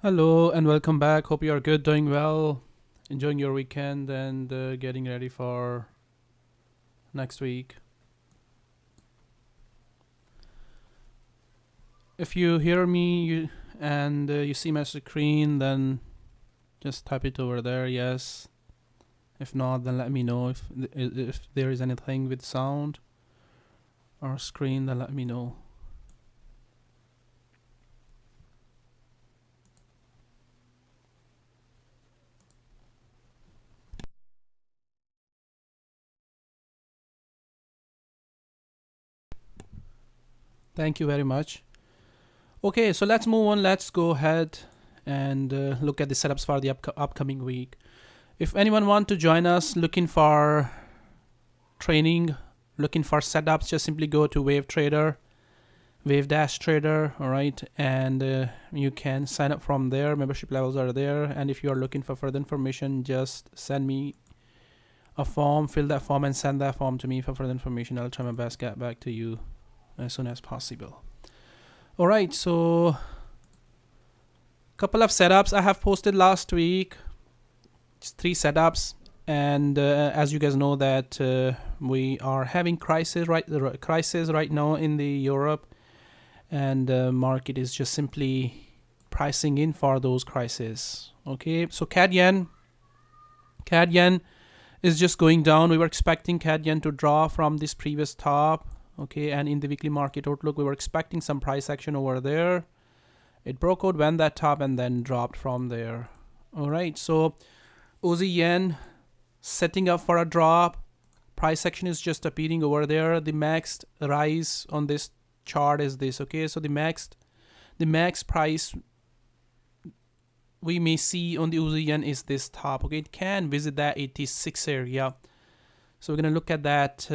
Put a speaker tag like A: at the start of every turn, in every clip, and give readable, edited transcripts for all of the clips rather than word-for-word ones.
A: Hello and welcome back. Hope you are good, doing well, enjoying your weekend, and getting ready for next week. If you hear me and you see my screen, then just type it over there. Yes. If not, then let me know. If there is anything with sound or screen, then let me know. Thank you very much. Okay, so let's move on. Let's go ahead and look at the setups for the upcoming week. If anyone want to join us looking for training, looking for setups, just simply go to Wave Dash Trader, all right, and you can sign up from there. Membership levels are there, and if you are looking for further information, just send me a form, fill that form, and send that form to me for further information. I'll try my best to get back to you as soon as possible. All right, so couple of setups I have posted last week. Just 3 setups, and as you guys know that we are having crisis right now in the Europe, and the market is just simply pricing in for those crises. Okay, so CAD yen is just going down. We were expecting CAD yen to draw from this previous top. Okay, and in the weekly market outlook, we were expecting some price action over there. It broke out, went that top, and then dropped from there. All right, so Aussie yen setting up for a drop. Price action is just appearing over there. The max rise on this chart is this. Okay, so the max price we may see on the Aussie yen is this top. Okay, it can visit that 86 area. So we're gonna look at that.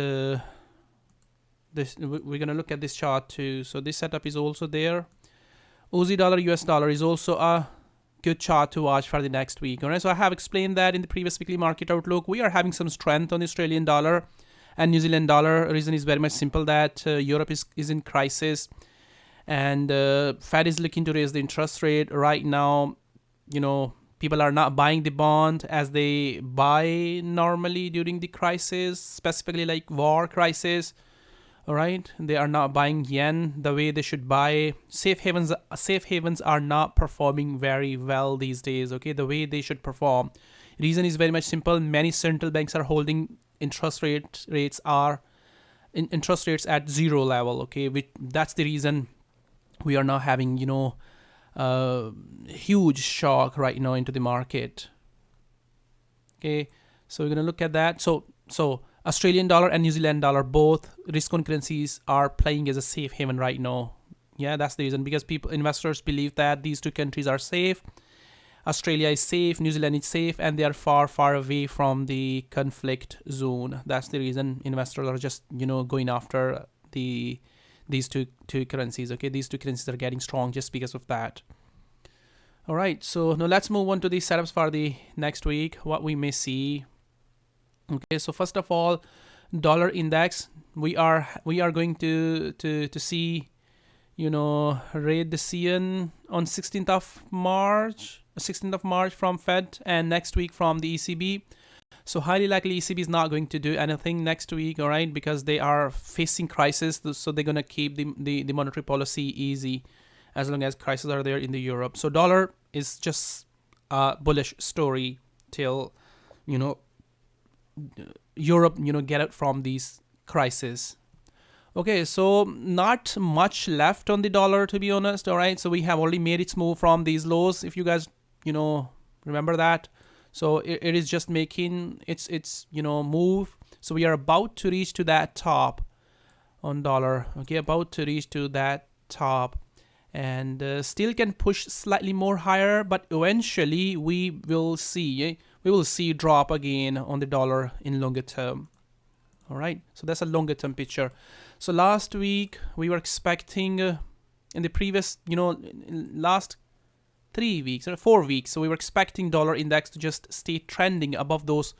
A: We're gonna look at this chart too. So this setup is also there. Aussie dollar, US dollar is also a good chart to watch for the next week. All right, so I have explained that in the previous weekly market outlook. We are having some strength on the Australian dollar and New Zealand dollar. Reason is very much simple, that Europe is in crisis, and Fed is looking to raise the interest rate right now. People are not buying the bond as they buy normally during the crisis, specifically like war crisis. All right, they are not buying yen the way they should buy. Safe havens are not performing very well these days. Okay, the way they should perform. Reason is very much simple. Many central banks are holding interest rates at zero level. Okay, that's the reason we are not having huge shock right now into the market. Okay, so we're gonna look at that. So Australian dollar and New Zealand dollar, both risk on currencies, are playing as a safe haven right now. Yeah, that's the reason, because investors believe that these two countries are safe. Australia is safe, New Zealand is safe, and they are far, far away from the conflict zone. That's the reason investors are just going after these two currencies. Okay, these two currencies are getting strong just because of that. All right, so now let's move on to the setups for the next week, what we may see. Okay, so first of all, dollar index, we are going to see rate decision on 16th of March from Fed, and next week from the ECB. So highly likely ECB is not going to do anything next week, all right, because they are facing crisis, so they're going to keep the monetary policy easy as long as crises are there in the Europe. So dollar is just a bullish story till Europe get out from these crises. Okay, so not much left on the dollar, to be honest. All right, so we have already made its move from these lows, if you guys remember that. So it is just making its move. So we are about to reach to that top on dollar. Okay, about to reach to that top, and still can push slightly more higher, but eventually we will see drop again on the dollar in longer term. All right, so that's a longer term picture. So last week we were expecting in the previous last 3 weeks or 4 weeks, so we were expecting dollar index to just stay trending above those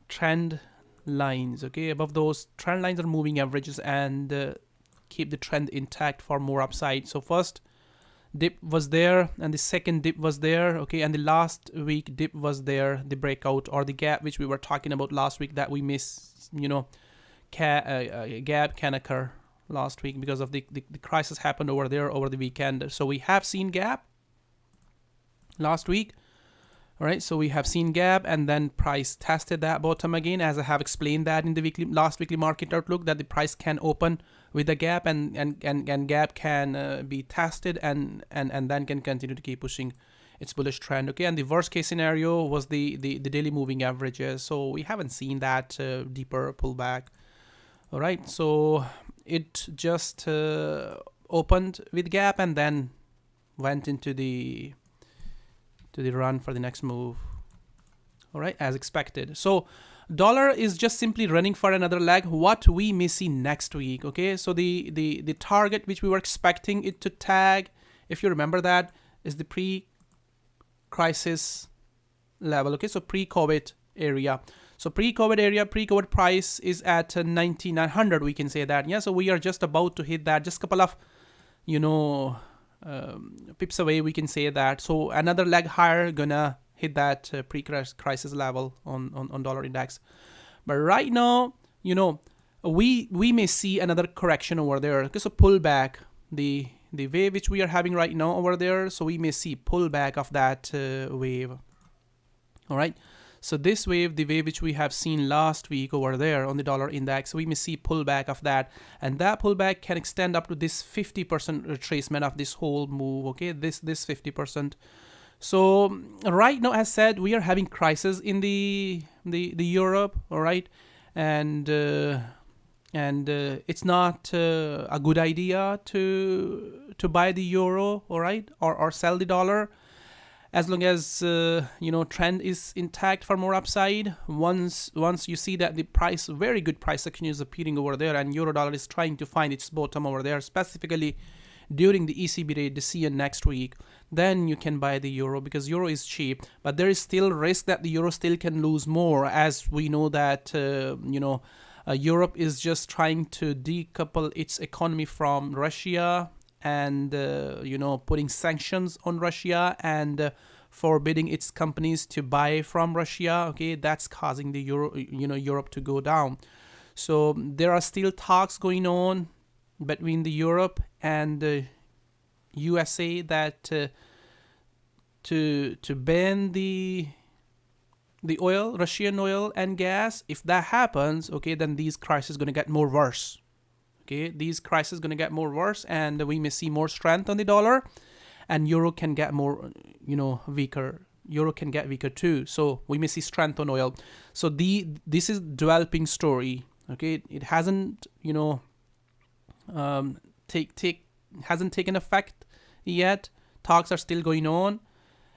A: trend lines. Okay, above those trend lines or moving averages, and keep the trend intact for more upside. So first dip was there, and the second dip was there, okay, and the last week dip was there, the breakout or the gap which we were talking about last week that we missed, gap can occur last week because of the crisis happened over there over the weekend. So we have seen gap last week. All right, so we have seen gap, and then price tested that bottom again, as I have explained that in the last weekly market outlook, that the price can open with a gap, and gap can be tested and then can continue to keep pushing its bullish trend. Okay, and the worst case scenario was the daily moving averages. So we haven't seen that deeper pullback. All right, so it just opened with gap and then went into the run for the next move. All right, as expected. So dollar is just simply running for another leg. What we may see next week. Okay, so the target which we were expecting it to tag, if you remember, that is the pre-crisis level. Okay, so pre-COVID area. So pre-COVID area, pre-COVID price is at 9,900. We can say that. Yeah, so we are just about to hit that. Just a couple of, pips away, we can say that. So another leg higher gonna hit that pre-crisis level on dollar index. But right now, we may see another correction over there. Okay, so pullback, the wave which we are having right now over there. So we may see pullback of that wave. All right. So this wave, the wave which we have seen last week over there on the dollar index, we may see pullback of that, and that pullback can extend up to this 50% retracement of this whole move. Okay, this 50%. So right now, as said, we are having crisis in the Europe. All right, and it's not a good idea to buy the euro. All right, or sell the dollar. As long as trend is intact for more upside, once you see that the price, very good price action is appearing over there, and euro dollar is trying to find its bottom over there, specifically during the ECB rate decision next week, then you can buy the euro, because euro is cheap. But there is still risk that the euro still can lose more, as we know that Europe is just trying to decouple its economy from Russia, and putting sanctions on Russia, and forbidding its companies to buy from Russia. Okay, that's causing the Europe to go down. So there are still talks going on between the Europe and USA that to ban the oil, Russian oil and gas. If that happens, okay, then these crises going to get more worse. Okay, these crises going to get more worse, and we may see more strength on the dollar, and euro can get more, weaker. Euro can get weaker too. So we may see strength on oil. So this is developing story. Okay, it hasn't, hasn't taken effect yet. Talks are still going on.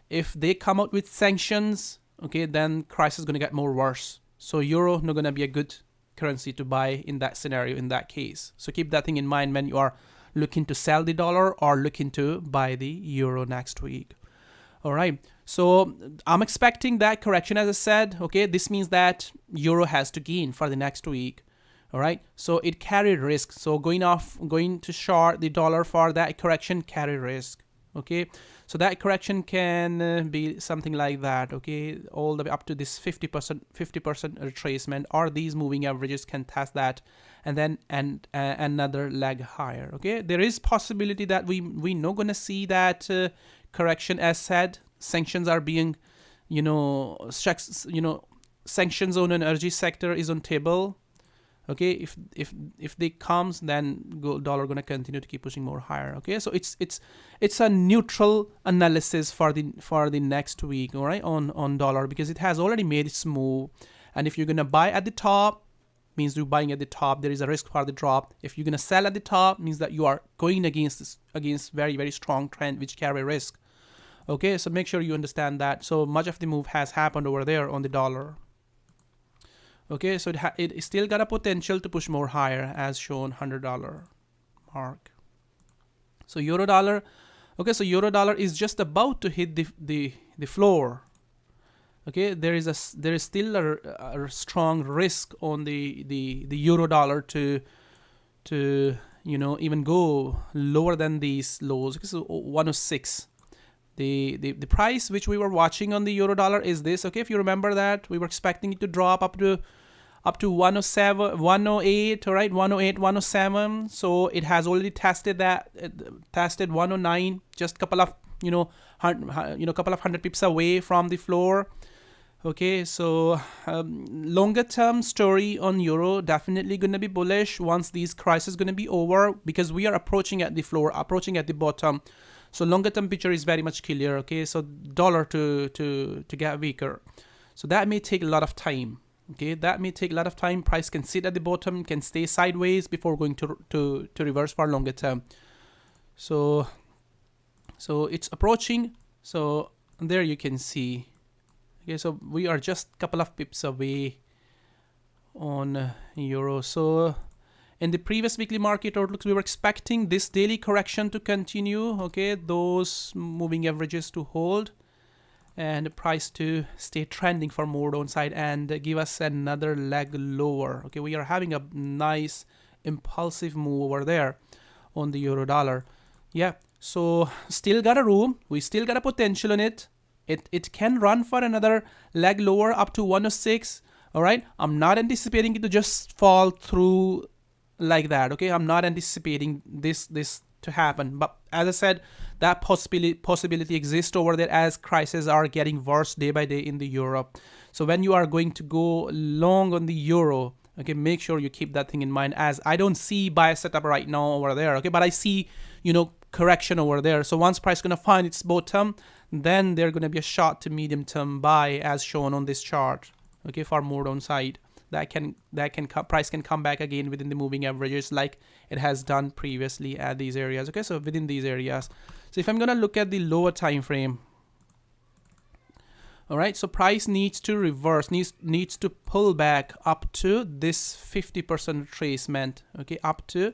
A: If they come out with sanctions, okay, then crisis is going to get more worse. So euro not going to be a good currency to buy in that scenario, in that case. So keep that thing in mind when you are looking to sell the dollar or looking to buy the euro next week. All right, so I'm expecting that correction, as I said. Okay, this means that euro has to gain for the next week. All right, so it carried risk. So going to short the dollar for that correction carry risk. Okay, so that correction can be something like that. Okay, all the way up to this 50% retracement, or these moving averages can test that, and then another leg higher. Okay, there is possibility that we not gonna see that correction. As said, sanctions are being, sanctions on energy sector is on table. Okay, if they comes, then dollar gonna continue to keep pushing more higher. Okay, so it's a neutral analysis for the next week. All right, on dollar, because it has already made its move, and if you're gonna buy at the top, means you're buying at the top, there is a risk for the drop. If you're gonna sell at the top, means that you are going against very, very strong trend which carry risk. Okay, so make sure you understand that. So much of the move has happened over there on the dollar. Okay, so it still got a potential to push more higher, as shown $100 mark. So euro dollar, okay, so euro dollar is just about to hit the floor. Okay, there is still a strong risk on the euro dollar to even go lower than these lows. Okay, so 106. The price which we were watching on the euro dollar is this. Okay, if you remember that, we were expecting it to drop up to 107, 108, all right, 108, 107. So it has already tested that, tested 109, just couple of couple of hundred pips away from the floor. Okay, so longer term story on euro, definitely going to be bullish once these crises going to be over, because we are approaching at the floor, approaching at the bottom. So longer term picture is very much clear. Okay, so dollar to get weaker, so that may take a lot of time. Okay, that may take a lot of time. Price can sit at the bottom, can stay sideways before going to reverse for longer term. So it's approaching. So there you can see. Okay, so we are just a couple of pips away on euro. So in the previous weekly market outlooks, we were expecting this daily correction to continue. Okay, those moving averages to hold, and the price to stay trending for more downside and give us another leg lower. Okay, we are having a nice impulsive move over there on the euro dollar. Yeah, so still got a room. We still got a potential in it. It can run for another leg lower up to 106. All right, I'm not anticipating it to just fall through like that. Okay, I'm not anticipating this to happen, but as I said, that possibility exists over there as crises are getting worse day by day in the Europe. So when you are going to go long on the euro, okay, make sure you keep that thing in mind, as I don't see buy setup right now over there. Okay, but I see correction over there. So once price gonna find its bottom, then there gonna be a short to medium term buy as shown on this chart. Okay, for more downside, price can come back again within the moving averages like it has done previously at these areas. Okay, so within these areas. So if I'm gonna look at the lower time frame, all right, so price needs to reverse, needs to pull back up to this 50% retracement. Okay, up to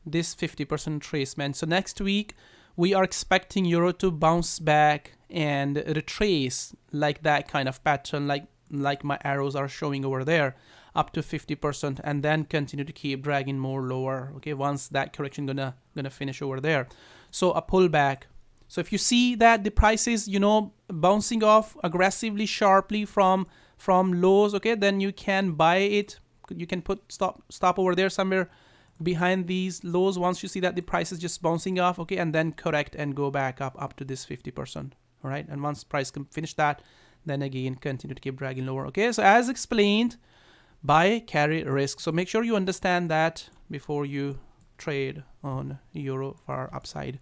A: this 50% retracement. So next week we are expecting euro to bounce back and retrace like that kind of pattern, like my arrows are showing over there, up to 50%, and then continue to keep dragging more lower. Okay, once that correction gonna finish over there. So a pullback. So if you see that the price is bouncing off aggressively, sharply from lows, okay, then you can buy it. You can put stop over there somewhere behind these lows once you see that the price is just bouncing off. Okay, and then correct and go back up to this 50%. All right, and once price can finish that, then again continue to keep dragging lower. Okay, so as explained, buy, carry, risk. So make sure you understand that before you trade on euro for upside.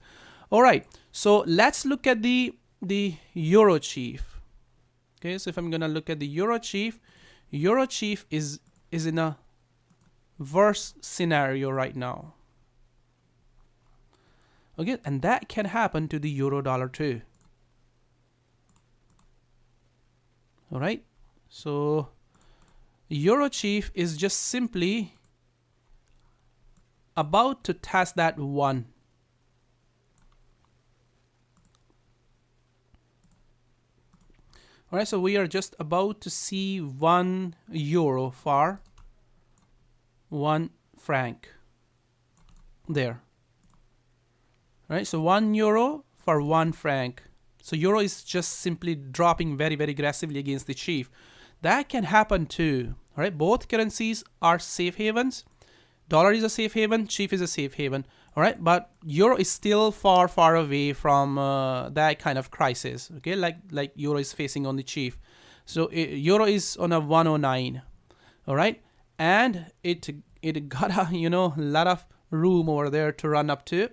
A: All right, so let's look at the euro chief. Okay, so if I'm gonna look at the euro chief is in a worse scenario right now. Okay, and that can happen to the euro dollar too. All right, so euro chief is just simply about to test that one. All right, so we are just about to see 1 euro for 1 franc there. All right, so 1 euro for 1 franc. So euro is just simply dropping very, very aggressively against the chief. That can happen too. All right, both currencies are safe havens. Dollar is a safe haven, chief is a safe haven. All right, but euro is still far, far away from that kind of crisis. Okay, like euro is facing on the chief. So euro is on a 109. All right, and it got a lot of room over there to run up to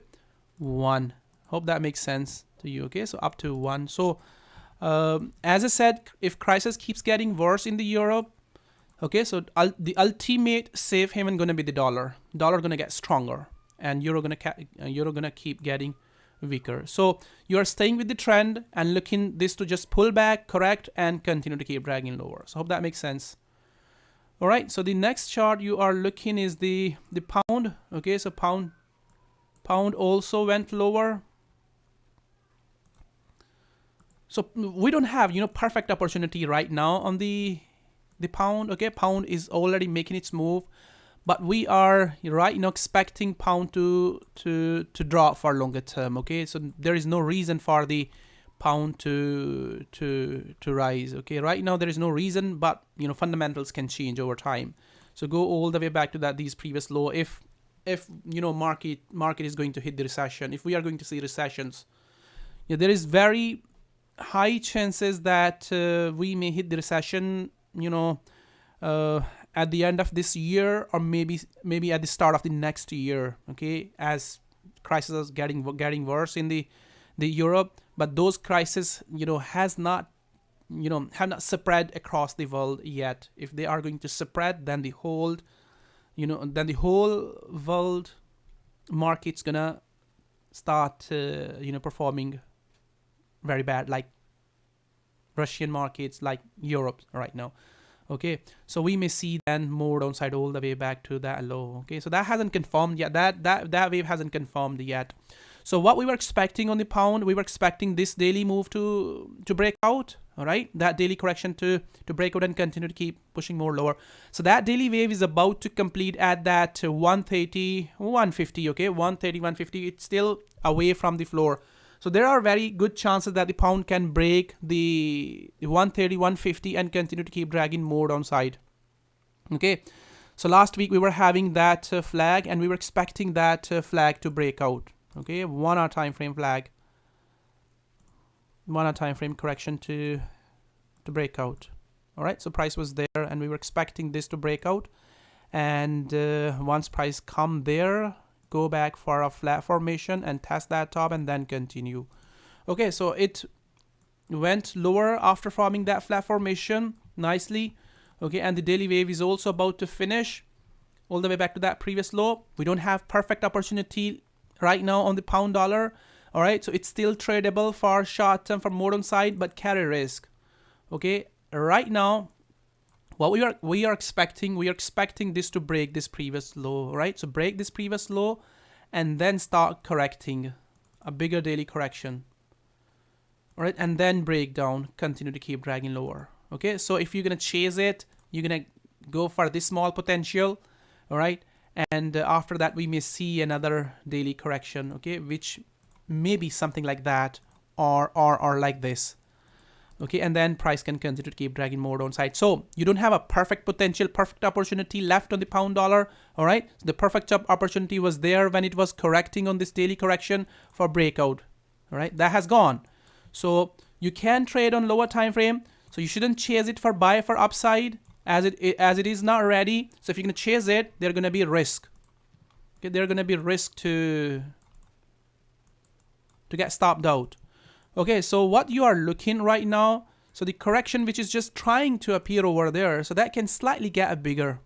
A: 1. Hope that makes sense to you. Okay, so up to 1. So as I said, if crisis keeps getting worse in the Europe, okay, so the ultimate safe haven gonna be the dollar. Dollar gonna get stronger, and euro gonna keep getting weaker. So you are staying with the trend and looking this to just pull back, correct, and continue to keep dragging lower. So hope that makes sense. All right, so the next chart you are looking is the pound. Okay, so pound also went lower. So we don't have perfect opportunity right now on the pound. Okay, pound is already making its move, but we are right now expecting pound to drop for longer term. Okay, so there is no reason for the pound to rise. Okay, right now there is no reason, but fundamentals can change over time. So go all the way back to these previous low. If market is going to hit the recession, if we are going to see recessions, there is very high chances that we may hit the recession at the end of this year, or maybe at the start of the next year. Okay, as crisis is getting worse in the Europe, but those crises have not spread across the world yet. If they are going to spread, then the whole world market's gonna start performing very bad, like Russian markets, like Europe right now. Okay, so we may see then more downside all the way back to that low. Okay, so that hasn't confirmed yet. That wave hasn't confirmed yet. So what we were expecting on the pound, we were expecting this daily move to break out. All right, that daily correction to break out and continue to keep pushing more lower. So that daily wave is about to complete at that 130, 150. Okay, 130, 150. It's still away from the floor. So there are very good chances that the pound can break the 130, 150 and continue to keep dragging more downside. Okay, so last week we were having that flag, and we were expecting that flag to break out. Okay, 1 hour time frame flag, 1 hour time frame correction to break out. All right, so price was there, and we were expecting this to break out. And once price come there, go back for a flat formation and test that top and then continue. Okay, so it went lower after forming that flat formation nicely. Okay, and the daily wave is also about to finish all the way back to that previous low. We don't have perfect opportunity right now on the pound dollar. All right, so it's still tradable for short term, for more downside, but carry risk. Okay, right now what we are expecting this to break this previous low, right? So break this previous low and then start correcting, a bigger daily correction. All right, and then break down, continue to keep dragging lower. Okay, so if you're gonna chase it, you're gonna go for this small potential. All right, and after that we may see another daily correction. Okay, which may be something like that, or like this. Okay, and then price can continue to keep dragging more downside. So you don't have a perfect potential, perfect opportunity left on the pound dollar. All right, so the perfect opportunity was there when it was correcting on this daily correction for breakout. All right, that has gone. So you can trade on lower time frame. So you shouldn't chase it for buy for upside as it is not ready. So if you're gonna chase it, there's gonna be risk. Okay, there's gonna be risk to get stopped out. Okay, so what you are looking right now, so the correction which is just trying to appear over there, so that can slightly get bigger.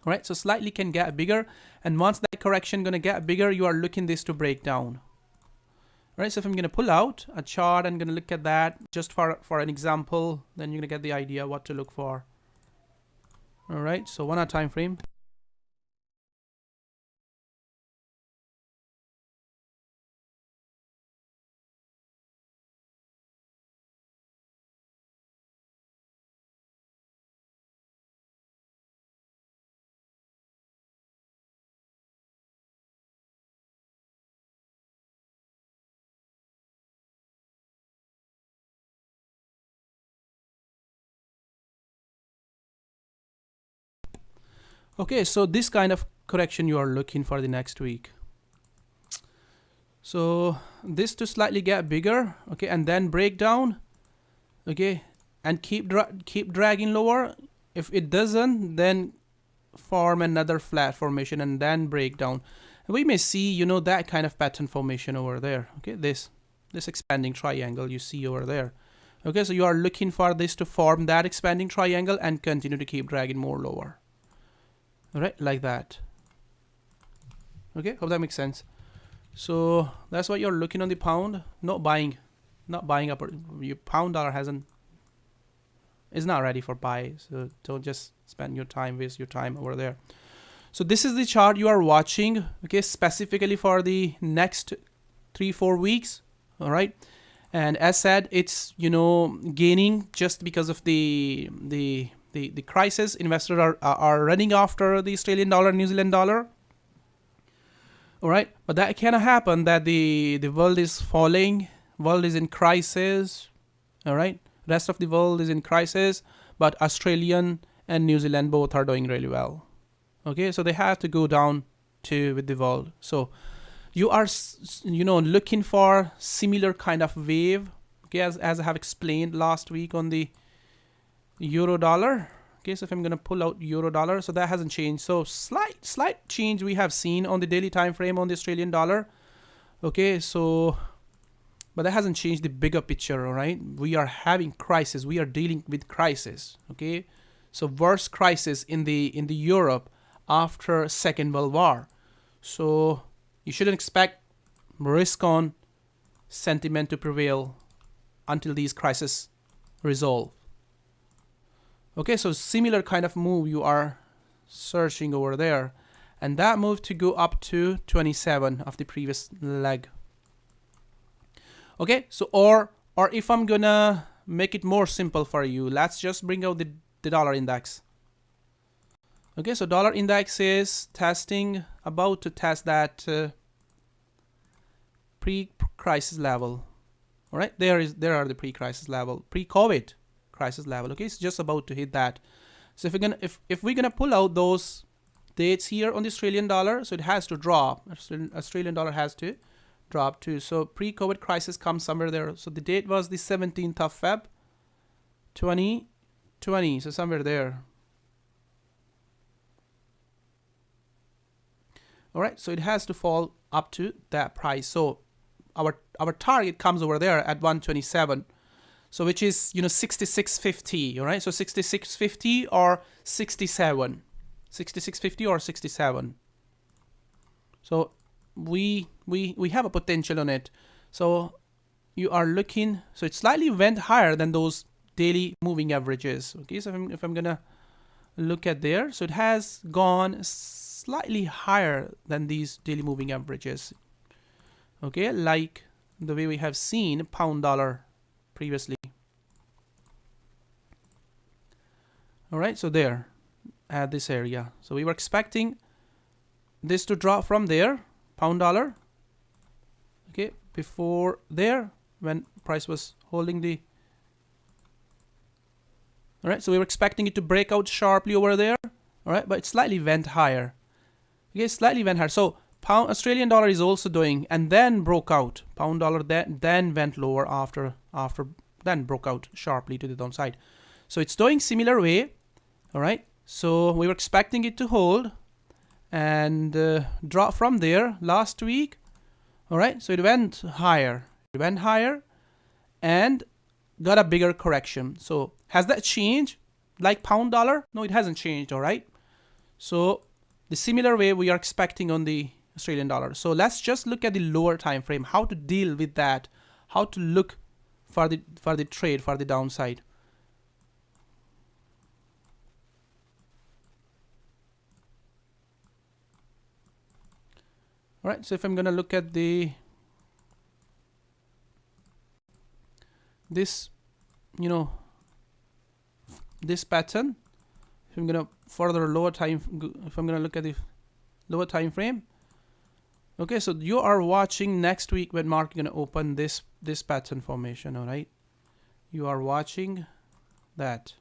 A: All right, so slightly can get bigger, and once that correction gonna get bigger, you are looking this to break down. All right, so if I'm gonna pull out a chart and gonna look at that just for an example, then you're gonna get the idea what to look for. All right, so 1 hour time frame. Okay, so this kind of correction you are looking for the next week. So this to slightly get bigger, okay, and then break down, okay, and keep dragging lower. If it doesn't, then form another flat formation and then break down. And we may see, that kind of pattern formation over there. Okay, this expanding triangle you see over there. Okay, so you are looking for this to form that expanding triangle and continue to keep dragging more lower. All right, like that. Okay, hope that makes sense. So that's what you're looking on the pound. Not buying up. Your pound dollar is not ready for buy. So don't just waste your time over there. So this is the chart you are watching. Okay, specifically for the next 3-4 weeks. All right, and as said, it's gaining just because of the the crisis. Investors are running after the Australian dollar, New Zealand dollar. All right, but that cannot happen. That the world is falling, world is in crisis. All right, rest of the world is in crisis, but Australian and New Zealand both are doing really well. Okay, so they have to go down to with the world. So you are, looking for similar kind of wave. Okay, as I have explained last week on the euro dollar. Okay, so if I'm gonna pull out euro dollar, so that hasn't changed. So slight change we have seen on the daily time frame on the Australian dollar. Okay, so but that hasn't changed the bigger picture. All right, we are having crisis. We are dealing with crisis. Okay, so worst crisis in the Europe after Second World War. So you shouldn't expect risk on sentiment to prevail until these crises resolve. Okay, so similar kind of move you are searching over there, and that move to go up to 27 of the previous leg. Okay, so or if I'm gonna make it more simple for you, let's just bring out the dollar index. Okay, so dollar index is about to test that pre-crisis level. All right, there are the pre-crisis level, pre-COVID crisis level. Okay, it's just about to hit that. So if we're gonna pull out those dates here on the Australian dollar, so it has to drop. Australian dollar has to drop too. So pre-COVID crisis comes somewhere there. So the date was the 17th of Feb 2020. So somewhere there. All right, so it has to fall up to that price. So our target comes over there at 127. So which is 66.50. All right, so 66.50 or 67. 66.50 or 67. So we have a potential on it. So you are looking, so it slightly went higher than those daily moving averages. Okay, so if I'm gonna look at there, so it has gone slightly higher than these daily moving averages. Okay, like the way we have seen pound dollar previously. All right, so there at this area. So we were expecting this to drop from there, pound dollar. Okay, before there when price was holding the. All right, so we were expecting it to break out sharply over there. All right, but it slightly went higher. Okay, slightly went higher. So pound Australian dollar is also doing, and then broke out. Pound dollar then went lower after then broke out sharply to the downside. So it's doing similar way. All right, so we were expecting it to hold and drop from there last week. All right, so it went higher. It went higher and got a bigger correction. So has that changed like pound dollar? No, it hasn't changed. All right, so the similar way we are expecting on the Australian dollar. So let's just look at the lower time frame, how to deal with that, how to look for the trade, for the downside. All right, so if I'm gonna look at this this pattern, if I'm gonna look at the lower time frame. Okay, so you are watching next week when market gonna open this pattern formation. All right, you are watching that.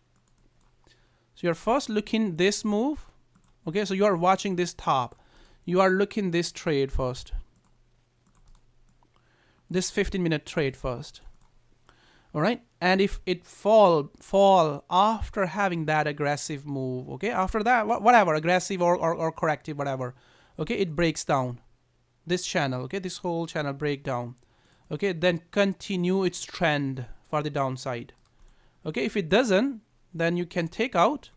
A: So you're first looking this move. Okay, so you are watching this top. You are looking this trade first. This 15-minute trade first. All right, and if it fall after having that aggressive move, okay, after that whatever, aggressive or corrective, whatever, okay, it breaks down this channel, okay, this whole channel breakdown, okay, then continue its trend for the downside. Okay, if it doesn't, then you can take out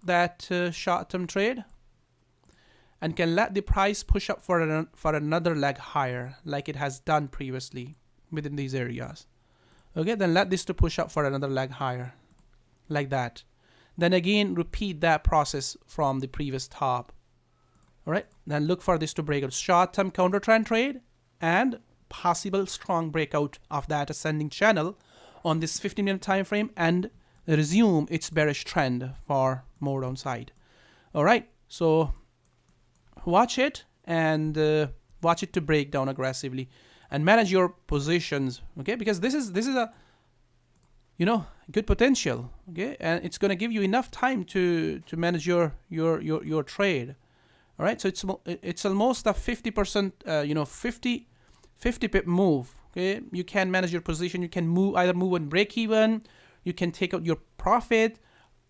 A: that short-term trade and can let the price push up for another leg higher, like it has done previously within these areas. Okay, then let this to push up for another leg higher, like that. Then again repeat that process from the previous top. All right, then look for this to break out, short-term counter trend trade and possible strong breakout of that ascending channel on this 15-minute time frame and resume its bearish trend for more downside. All right, so watch it and watch it to break down aggressively and manage your positions, okay? Because this is a good potential, okay? And it's going to give you enough time to manage your trade. All right, so it's almost a 50%, 50 pip move, okay? You can manage your position. You can either move on break even, you can take out your profit,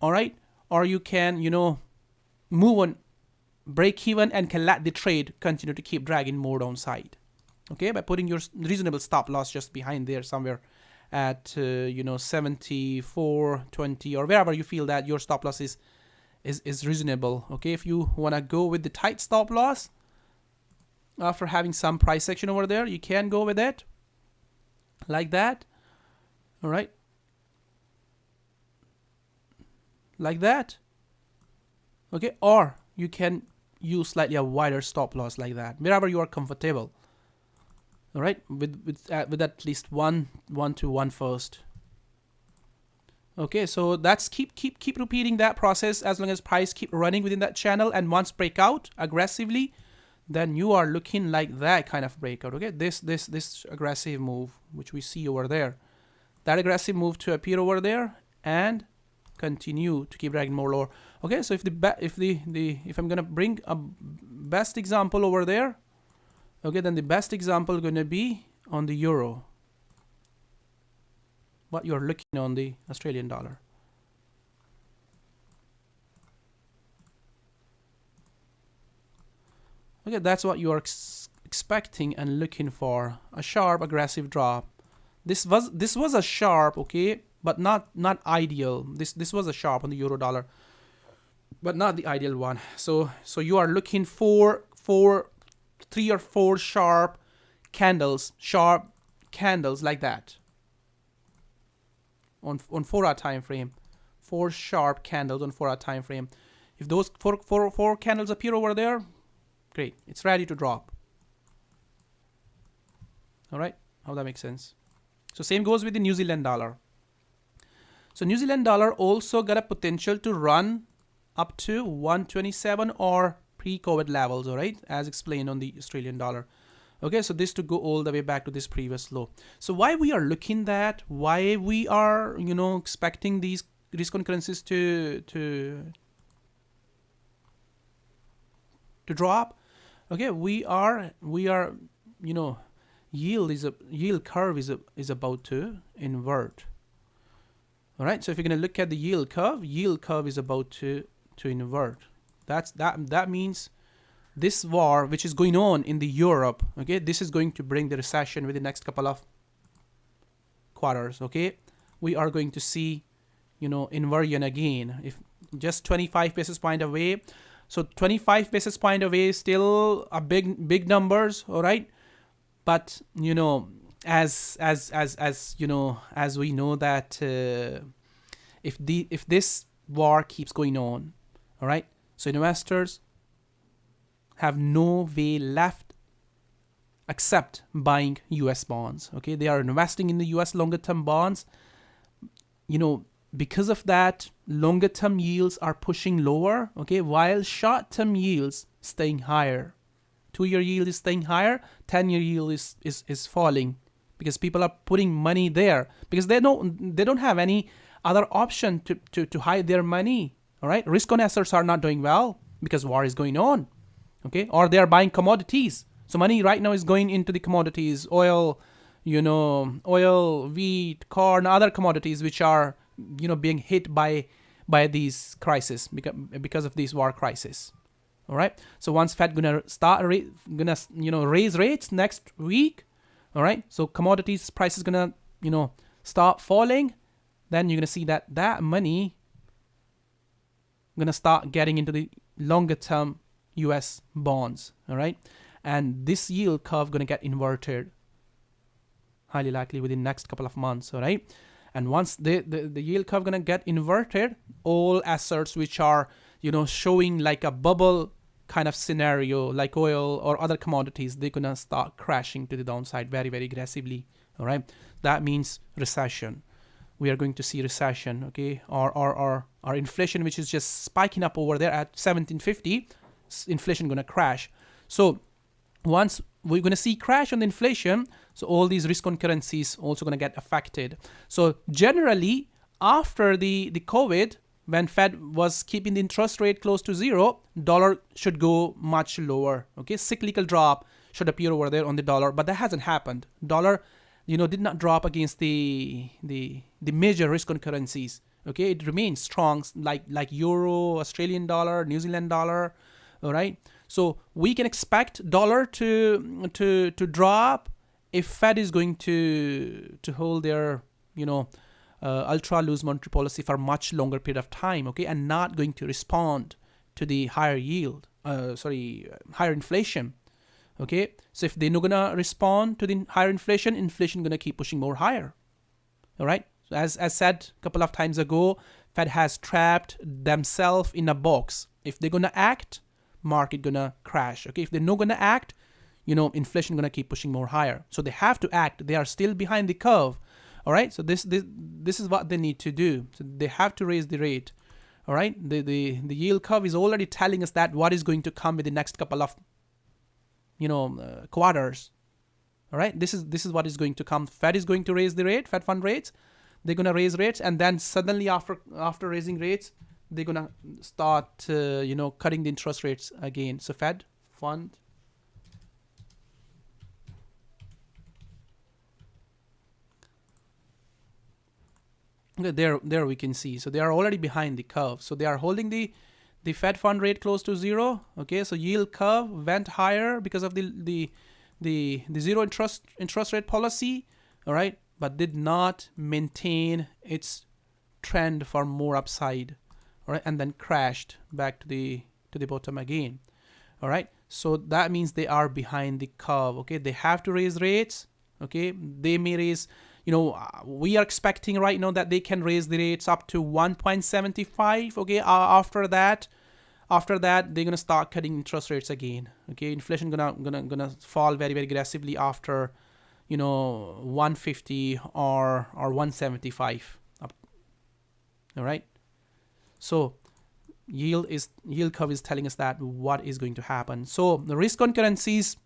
A: all right? Or you can, move on break even and can let the trade continue to keep dragging more downside, okay? By putting your reasonable stop loss just behind there somewhere at 74.20 or wherever you feel that your stop loss is reasonable, okay? If you want to go with the tight stop loss after having some price action over there, you can go with it like that, all right? Like that, okay? Or you can use slightly a wider stop loss like that, wherever you are comfortable. All right, with at least one to one first. Okay, so that's keep repeating that process as long as price keep running within that channel, and once breakout aggressively, then you are looking like that kind of breakout. Okay, this aggressive move which we see over there, that aggressive move to appear over there and continue to keep dragging more lower. Okay, so if I'm gonna bring a best example over there, okay, then the best example gonna be on the euro. What you're looking on the Australian dollar. Okay, that's what you are expecting and looking for, a sharp aggressive drop. This was a sharp, okay, but not ideal. This was a sharp on the euro dollar, but not the ideal one. So you are looking for 3 or 4 sharp candles like that on 4-hour time frame. 4 sharp candles on 4-hour time frame. If those four candles appear over there, great, it's ready to drop. All right, how that makes sense. So same goes with the New Zealand dollar. So New Zealand dollar also got a potential to run up to 127 or pre-COVID levels, all right, as explained on the Australian dollar. Okay, so this to go all the way back to this previous low. So why we are looking that, why we are, expecting these risk on currencies to drop. Okay, we are, yield curve is about to invert. All right, so if you're going to look at the yield curve is about to invert. That means this war which is going on in the Europe, okay, this is going to bring the recession within the next couple of quarters, okay? We are going to see, inversion again. If just 25 basis point away, so 25 basis point away is still a big numbers, all right? But, as we know that if this war keeps going on, all right, so investors have no way left except buying US bonds. Okay, they are investing in the US longer term bonds. Because of that, longer term yields are pushing lower, okay, while short term yields staying higher. 2-year yield is staying higher, 10-year yield is falling, because people are putting money there because they don't have any other option to hide their money. All right, risk on assets are not doing well because war is going on, okay, or they are buying commodities. So money right now is going into the commodities, oil, wheat, corn, other commodities which are being hit by these crises because of these war crisis. All right, so once Fed gonna raise rates next week, all right, so commodities prices gonna start falling, then you're gonna see that money gonna start getting into the longer term US bonds, all right, and this yield curve gonna get inverted highly likely within next couple of months, all right. And once the yield curve gonna get inverted, all assets which are showing like a bubble kind of scenario, like oil or other commodities, they're gonna start crashing to the downside very, very aggressively. All right, that means recession. we are going to see recession, okay, or inflation, which is just spiking up over there at 1750, inflation gonna crash. So once we're gonna see crash on the inflation, so all these risk on currencies also gonna get affected. So generally, after the COVID, when Fed was keeping the interest rate close to zero, dollar should go much lower. Okay, cyclical drop should appear over there on the dollar, but that hasn't happened. Dollar, did not drop against the major risk on currencies. Okay, it remains strong, like euro, Australian dollar, New Zealand dollar. All right, so we can expect dollar to drop if Fed is going to hold their ultra loose monetary policy for much longer period of time, okay, and not going to respond to the higher higher inflation, okay. So if they're not gonna respond to the higher inflation gonna keep pushing more higher. All right. So as said a couple of times ago, Fed has trapped themselves in a box. If they're gonna act, market gonna crash. Okay. If they're not gonna act, inflation gonna keep pushing more higher. So they have to act. They are still behind the curve. All right, so this is what they need to do. So they have to raise the rate. All right, the yield curve is already telling us that what is going to come with the next couple of quarters. All right, this is what is going to come. Fed is going to raise the rate, Fed fund rates. They're gonna raise rates, and then suddenly after raising rates, they're gonna start cutting the interest rates again. So Fed fund. There we can see. So they are already behind the curve. So they are holding the Fed fund rate close to zero. Okay, so yield curve went higher because of the zero interest rate policy. All right, but did not maintain its trend for more upside. All right, and then crashed back to the bottom again. All right, so that means they are behind the curve. Okay, they have to raise rates. Okay, they may raise. We are expecting right now that they can raise the rates up to 1.75. Okay, after that, they're gonna start cutting interest rates again. Okay, inflation gonna fall very aggressively after 150 or 175. All right, so yield curve is telling us that what is going to happen. So the risk on currencies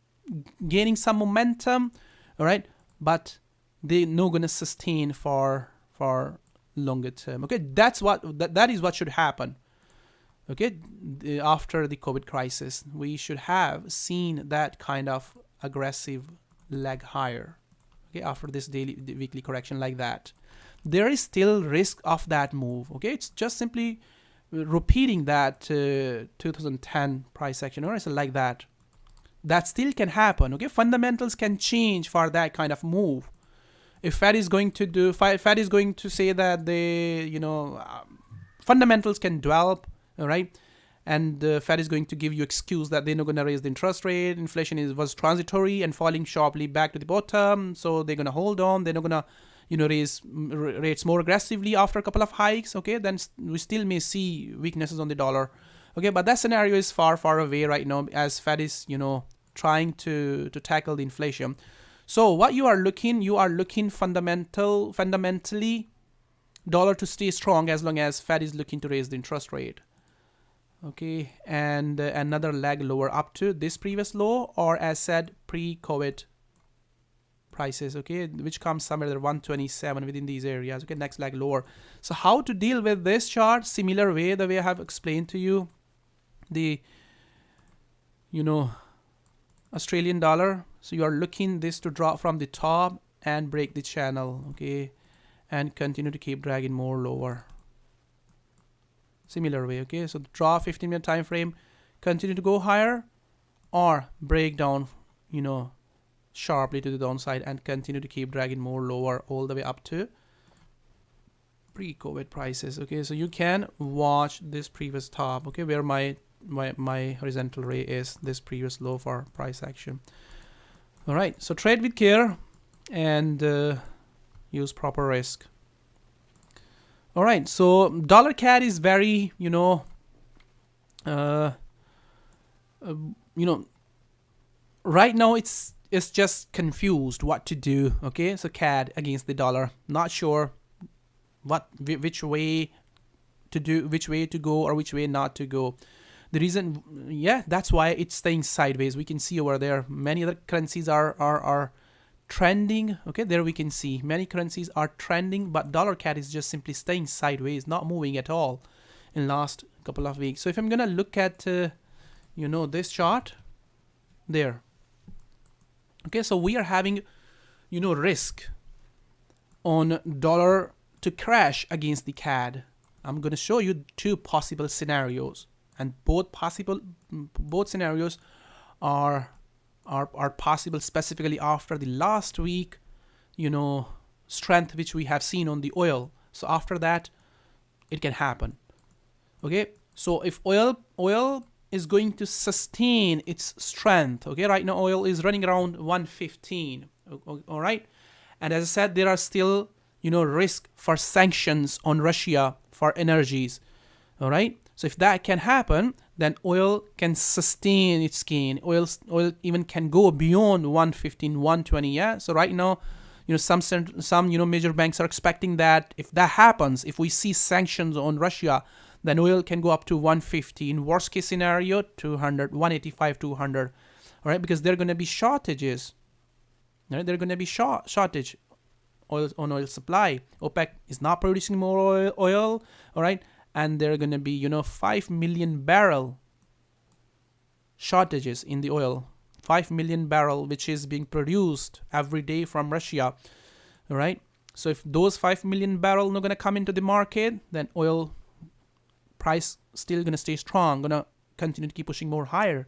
A: gaining some momentum. All right, but they're not gonna sustain for longer term. Okay, that is what should happen. Okay, after the COVID crisis, we should have seen that kind of aggressive leg higher. Okay, after this weekly correction like that, there is still risk of that move. Okay, it's just simply repeating that 2010 price action, or something like that. That still can happen. Okay, fundamentals can change for that kind of move. If Fed is going to say that fundamentals can develop, all right, and the Fed is going to give you excuse that they're not going to raise the interest rate, inflation was transitory and falling sharply back to the bottom, so they're going to hold on, they're not going to raise rates more aggressively after a couple of hikes. Okay, then we still may see weaknesses on the dollar. Okay, but that scenario is far away right now, as Fed is trying to tackle the inflation. So what you are looking fundamentally dollar to stay strong as long as Fed is looking to raise the interest rate. Okay, and another leg lower up to this previous low, or as said, pre-COVID prices, okay, which comes somewhere there 127 within these areas. Okay, next leg lower. So how to deal with this chart? Similar way, the way I have explained to you, the Australian dollar. So you are looking this to drop from the top and break the channel, okay, and continue to keep dragging more lower. Similar way, okay, so draw 15-minute time frame, continue to go higher, or break down sharply to the downside and continue to keep dragging more lower all the way up to pre-COVID prices. Okay, so you can watch this previous top, okay, where my horizontal ray is this previous low for price action. All right, so trade with care and use proper risk. All right, so dollar CAD is very right now it's just confused what to do. Okay, so CAD against the dollar, not sure which way to do, which way to go or which way not to go. The reason, yeah, that's why it's staying sideways. We can see over there many other currencies are trending. Okay, there we can see many currencies are trending, but dollar CAD is just simply staying sideways, not moving at all in last couple of weeks. So if I'm gonna look at this chart there, okay, so we are having risk on dollar to crash against the CAD. I'm going to show you two possible scenarios, and both scenarios are possible specifically after the last week strength which we have seen on the oil. So after that it can happen. Okay, so if oil is going to sustain its strength, okay, right now oil is running around 115, all right, and as I said, there are still risk for sanctions on Russia for energies, all right. So if that can happen, then oil can sustain its gain. Oil even can go beyond 115, 120. Yeah. So right now, some major banks are expecting that if that happens, if we see sanctions on Russia, then oil can go up to 150. In worst case scenario, 200, 185, 200. All right, because there are going to be shortages. Right? There are going to be shortage on oil supply. OPEC is not producing more oil. All right, and there are going to be 5 million barrel shortages in the oil. 5 million barrel which is being produced every day from Russia. All right, so if those 5 million barrel not going to come into the market, then oil price still going to stay strong, going to continue to keep pushing more higher.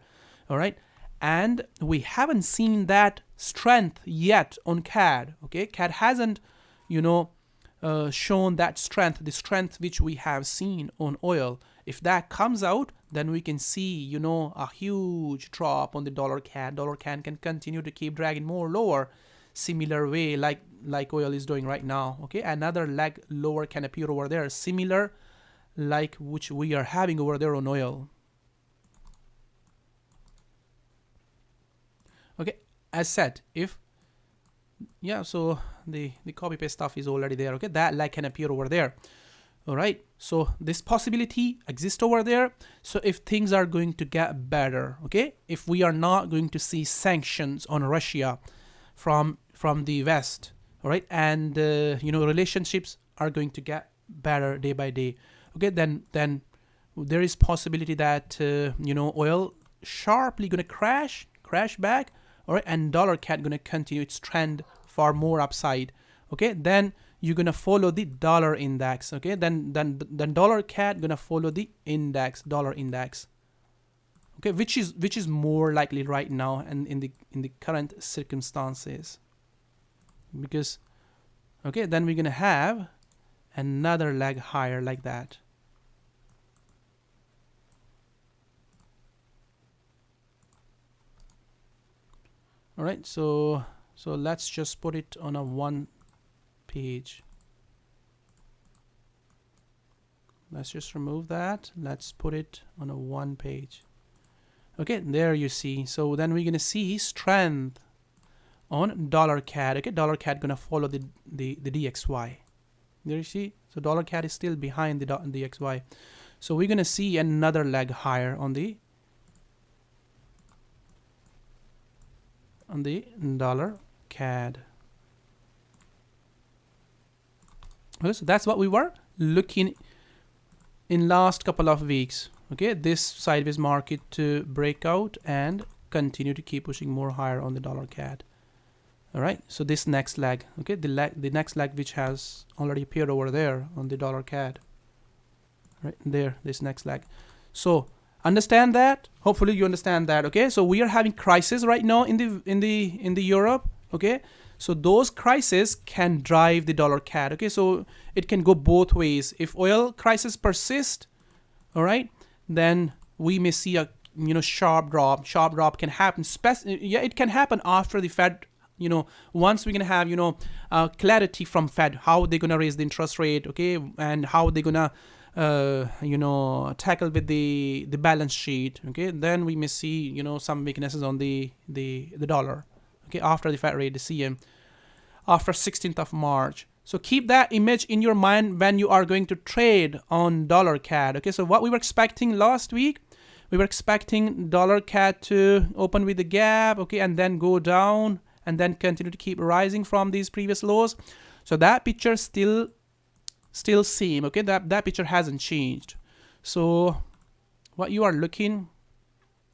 A: All right, and we haven't seen that strength yet on CAD. Okay, CAD hasn't shown that strength, the strength which we have seen on oil. If that comes out, then we can see a huge drop on the dollar CAD. Dollar CAD can continue to keep dragging more lower, similar way like oil is doing right now. Okay, another leg lower can appear over there, similar like which we are having over there on oil. Okay, as said, so the copy paste stuff is already there. Okay, that leg can appear over there. All right, so this possibility exists over there. So if things are going to get better, okay, if we are not going to see sanctions on Russia from the West, all right, and relationships are going to get better day by day, okay, then there is possibility that oil sharply gonna crash back, all right, and dollar CAD gonna continue its trend for more upside. Okay, then you're gonna follow the dollar index. Okay, then dollar CAD gonna follow the index, dollar index. Okay, which is more likely right now and in the current circumstances, because okay, then we're gonna have another leg higher like that. All right, so let's just put it on a one page. Let's just remove that. Let's put it on a one page. Okay, there you see. So then we're gonna see strength on dollar CAD. Okay, dollar CAD gonna follow the DXY. There you see. So dollar CAD is still behind the DXY. So we're gonna see another leg higher on the dollar CAD. Okay, so that's what we were looking in last couple of weeks. Okay, this sideways market to break out and continue to keep pushing more higher on the dollar CAD. All right, so this next leg, okay, the next leg which has already appeared over there on the dollar CAD, right there, this next leg. So understand that. Hopefully you understand that. Okay, so we are having crisis right now in the Europe. Okay, so those crises can drive the dollar CAD. Okay, so it can go both ways. If oil crisis persist, all right, then we may see a sharp drop. Sharp drop can happen. It can happen after the Fed. Once we're gonna have clarity from Fed, how they're gonna raise the interest rate, okay, and how they're gonna tackle with the balance sheet, okay, then we may see some weaknesses on the dollar, okay, after the Fed rate, the CM, after 16th of March. So keep that image in your mind when you are going to trade on dollar CAD. Okay, so what we were expecting last week, we were expecting dollar CAD to open with a gap, okay, and then go down and then continue to keep rising from these previous lows. So that picture still same, okay, that picture hasn't changed. So what you are looking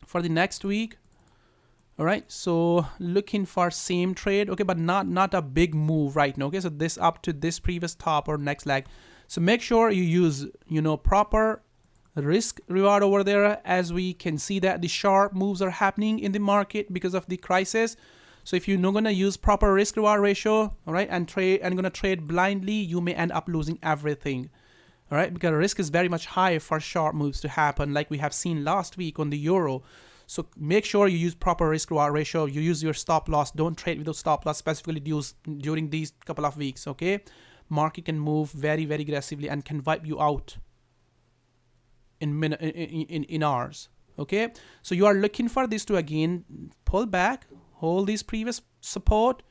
A: for the next week, all right, so looking for same trade, okay, but not a big move right now, okay, so this up to this previous top or next leg. So make sure you use, proper risk reward over there, as we can see that the sharp moves are happening in the market because of the crisis. So if you're not gonna use proper risk reward ratio, all right, and gonna trade blindly, you may end up losing everything, all right, because risk is very much high for sharp moves to happen, like we have seen last week on the euro. So make sure you use proper risk reward ratio. You use your stop loss. Don't trade without stop loss, specifically during these couple of weeks. Okay, market can move very, very aggressively and can wipe you out in hours. Okay, so you are looking for this to again pull back, hold this previous support,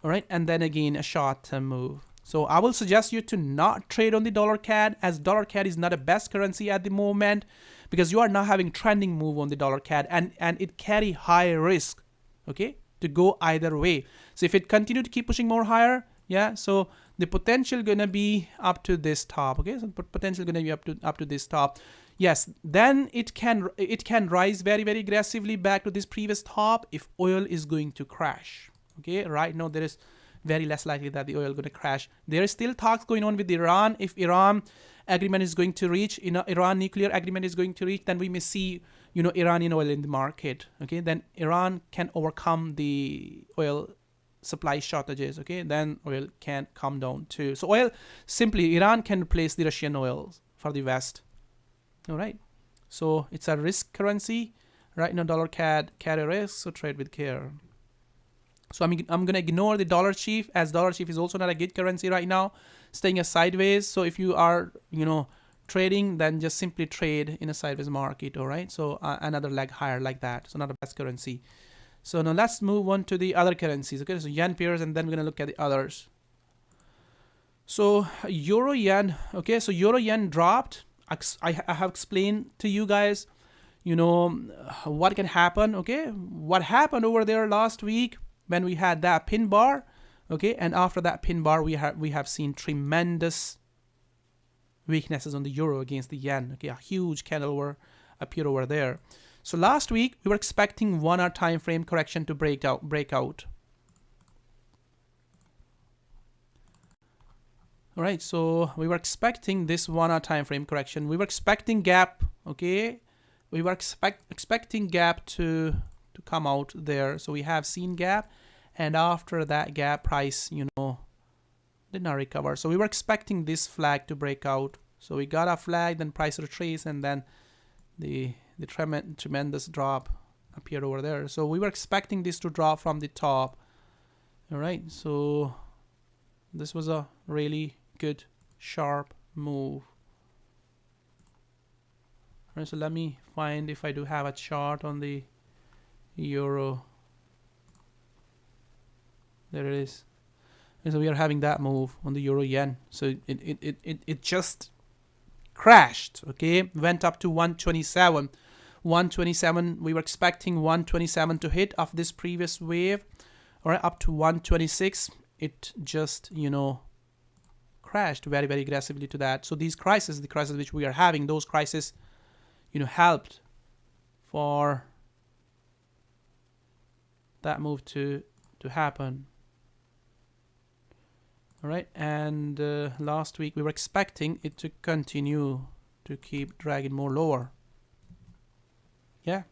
A: all right, and then again a short-term move. So I will suggest you to not trade on the dollar CAD, as dollar CAD is not the best currency at the moment, because you are now having trending move on the dollar CAD, and it carry high risk, okay, to go either way. So if it continue to keep pushing more higher, yeah, so the potential gonna be up to this top, okay, so potential gonna be up to this top. Yes, then it can rise very, very aggressively back to this previous top if oil is going to crash. Okay, right now there is very less likely that the oil going to crash. There is still talks going on with Iran. If Iran agreement is going to reach, Iran nuclear agreement is going to reach, then we may see, Iranian oil in the market. Okay, then Iran can overcome the oil supply shortages. Okay, then oil can come down too. So oil, simply Iran can replace the Russian oil for the West. All right, so it's a risk currency. Right now, dollar CAD carry risk, so trade with care. So I'm going to ignore the dollar chief, as dollar chief is also not a good currency right now, staying a sideways. So if you are, trading, then just simply trade in a sideways market, all right? So another leg higher like that. So not a best currency. So now let's move on to the other currencies, okay? So yen pairs, and then we're going to look at the others. So euro yen, okay? So euro yen dropped. I have explained to you guys, what can happen, okay? What happened over there last week when we had that pin bar, okay, and after that pin bar we have seen tremendous weaknesses on the euro against the yen, okay, a huge candle appeared over there. So last week we were expecting 1 hour time frame correction to break out. All right, so we were expecting this 1 hour time frame correction. We were expecting gap, okay, we were expecting gap to come out there. So we have seen gap, and after that gap, price did not recover. So we were expecting this flag to break out. So we got a flag, then price retrace, and then the tremendous drop appeared over there. So we were expecting this to drop from the top. All right, so this was a really good sharp move. All right, so let me find if I do have a chart on the euro. There it is. And so we are having that move on the euro yen. So it just crashed, okay, went up to 127. We were expecting 127 to hit off this previous wave, all right, up to 126. It just crashed very, very aggressively to that. So these crises, the crisis which we are having, those crises helped for that move to happen. All right, and last week we were expecting it to continue to keep dragging more lower. Yeah,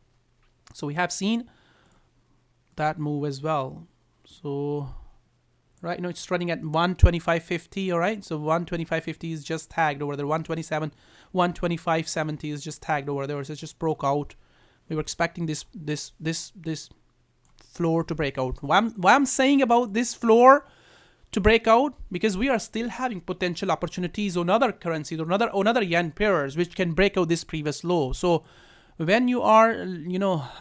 A: so we have seen that move as well. So right now it's running at 125.50. All right, so 125.50 is just tagged over there. 127, 125.70 is just tagged over there. So it just broke out. We were expecting this floor to break out. Why I'm saying about this floor to break out, because we are still having potential opportunities on other currencies or other yen pairs which can break out this previous low. So when you are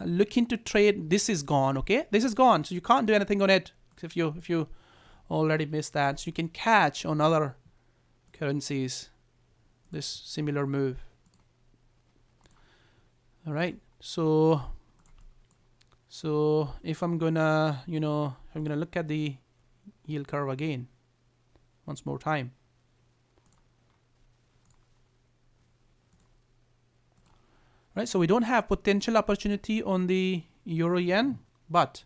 A: looking to trade, this is gone, okay, this is gone, so you can't do anything on it if you already missed that. So you can catch on other currencies this similar move. All right, so if I'm gonna, I'm gonna look at the yield curve again once more time. Right, so we don't have potential opportunity on the euro yen, but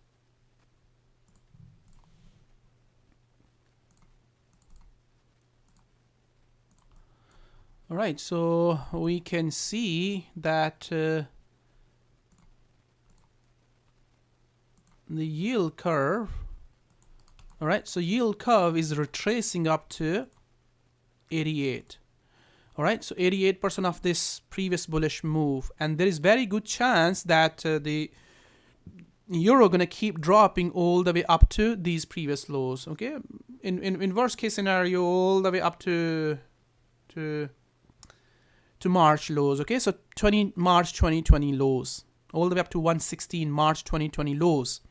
A: all right, so we can see that the yield curve, all right, so yield curve is retracing up to 88. All right, so 88% of this previous bullish move, and there is very good chance that the euro gonna keep dropping all the way up to these previous lows. Okay, in worst case scenario, all the way up to March lows. Okay, so March 2020 lows, all the way up to 116 March 2020 lows.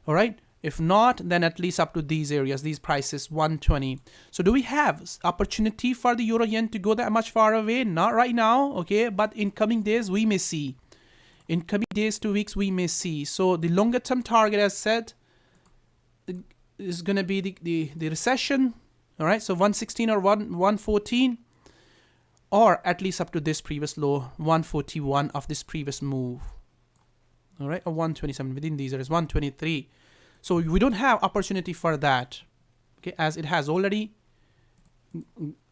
A: All right. If not, then at least up to these areas, these prices, 120. So do we have opportunity for the euro yen to go that much far away? Not right now, okay? But in coming days, we may see. In coming days, 2 weeks, we may see. So the longer term target, as said, is going to be the recession, all right? So 116 or 114, or at least up to this previous low, 141 of this previous move, all right? Or 127, within these areas, 123. So we don't have opportunity for that, okay, as it has already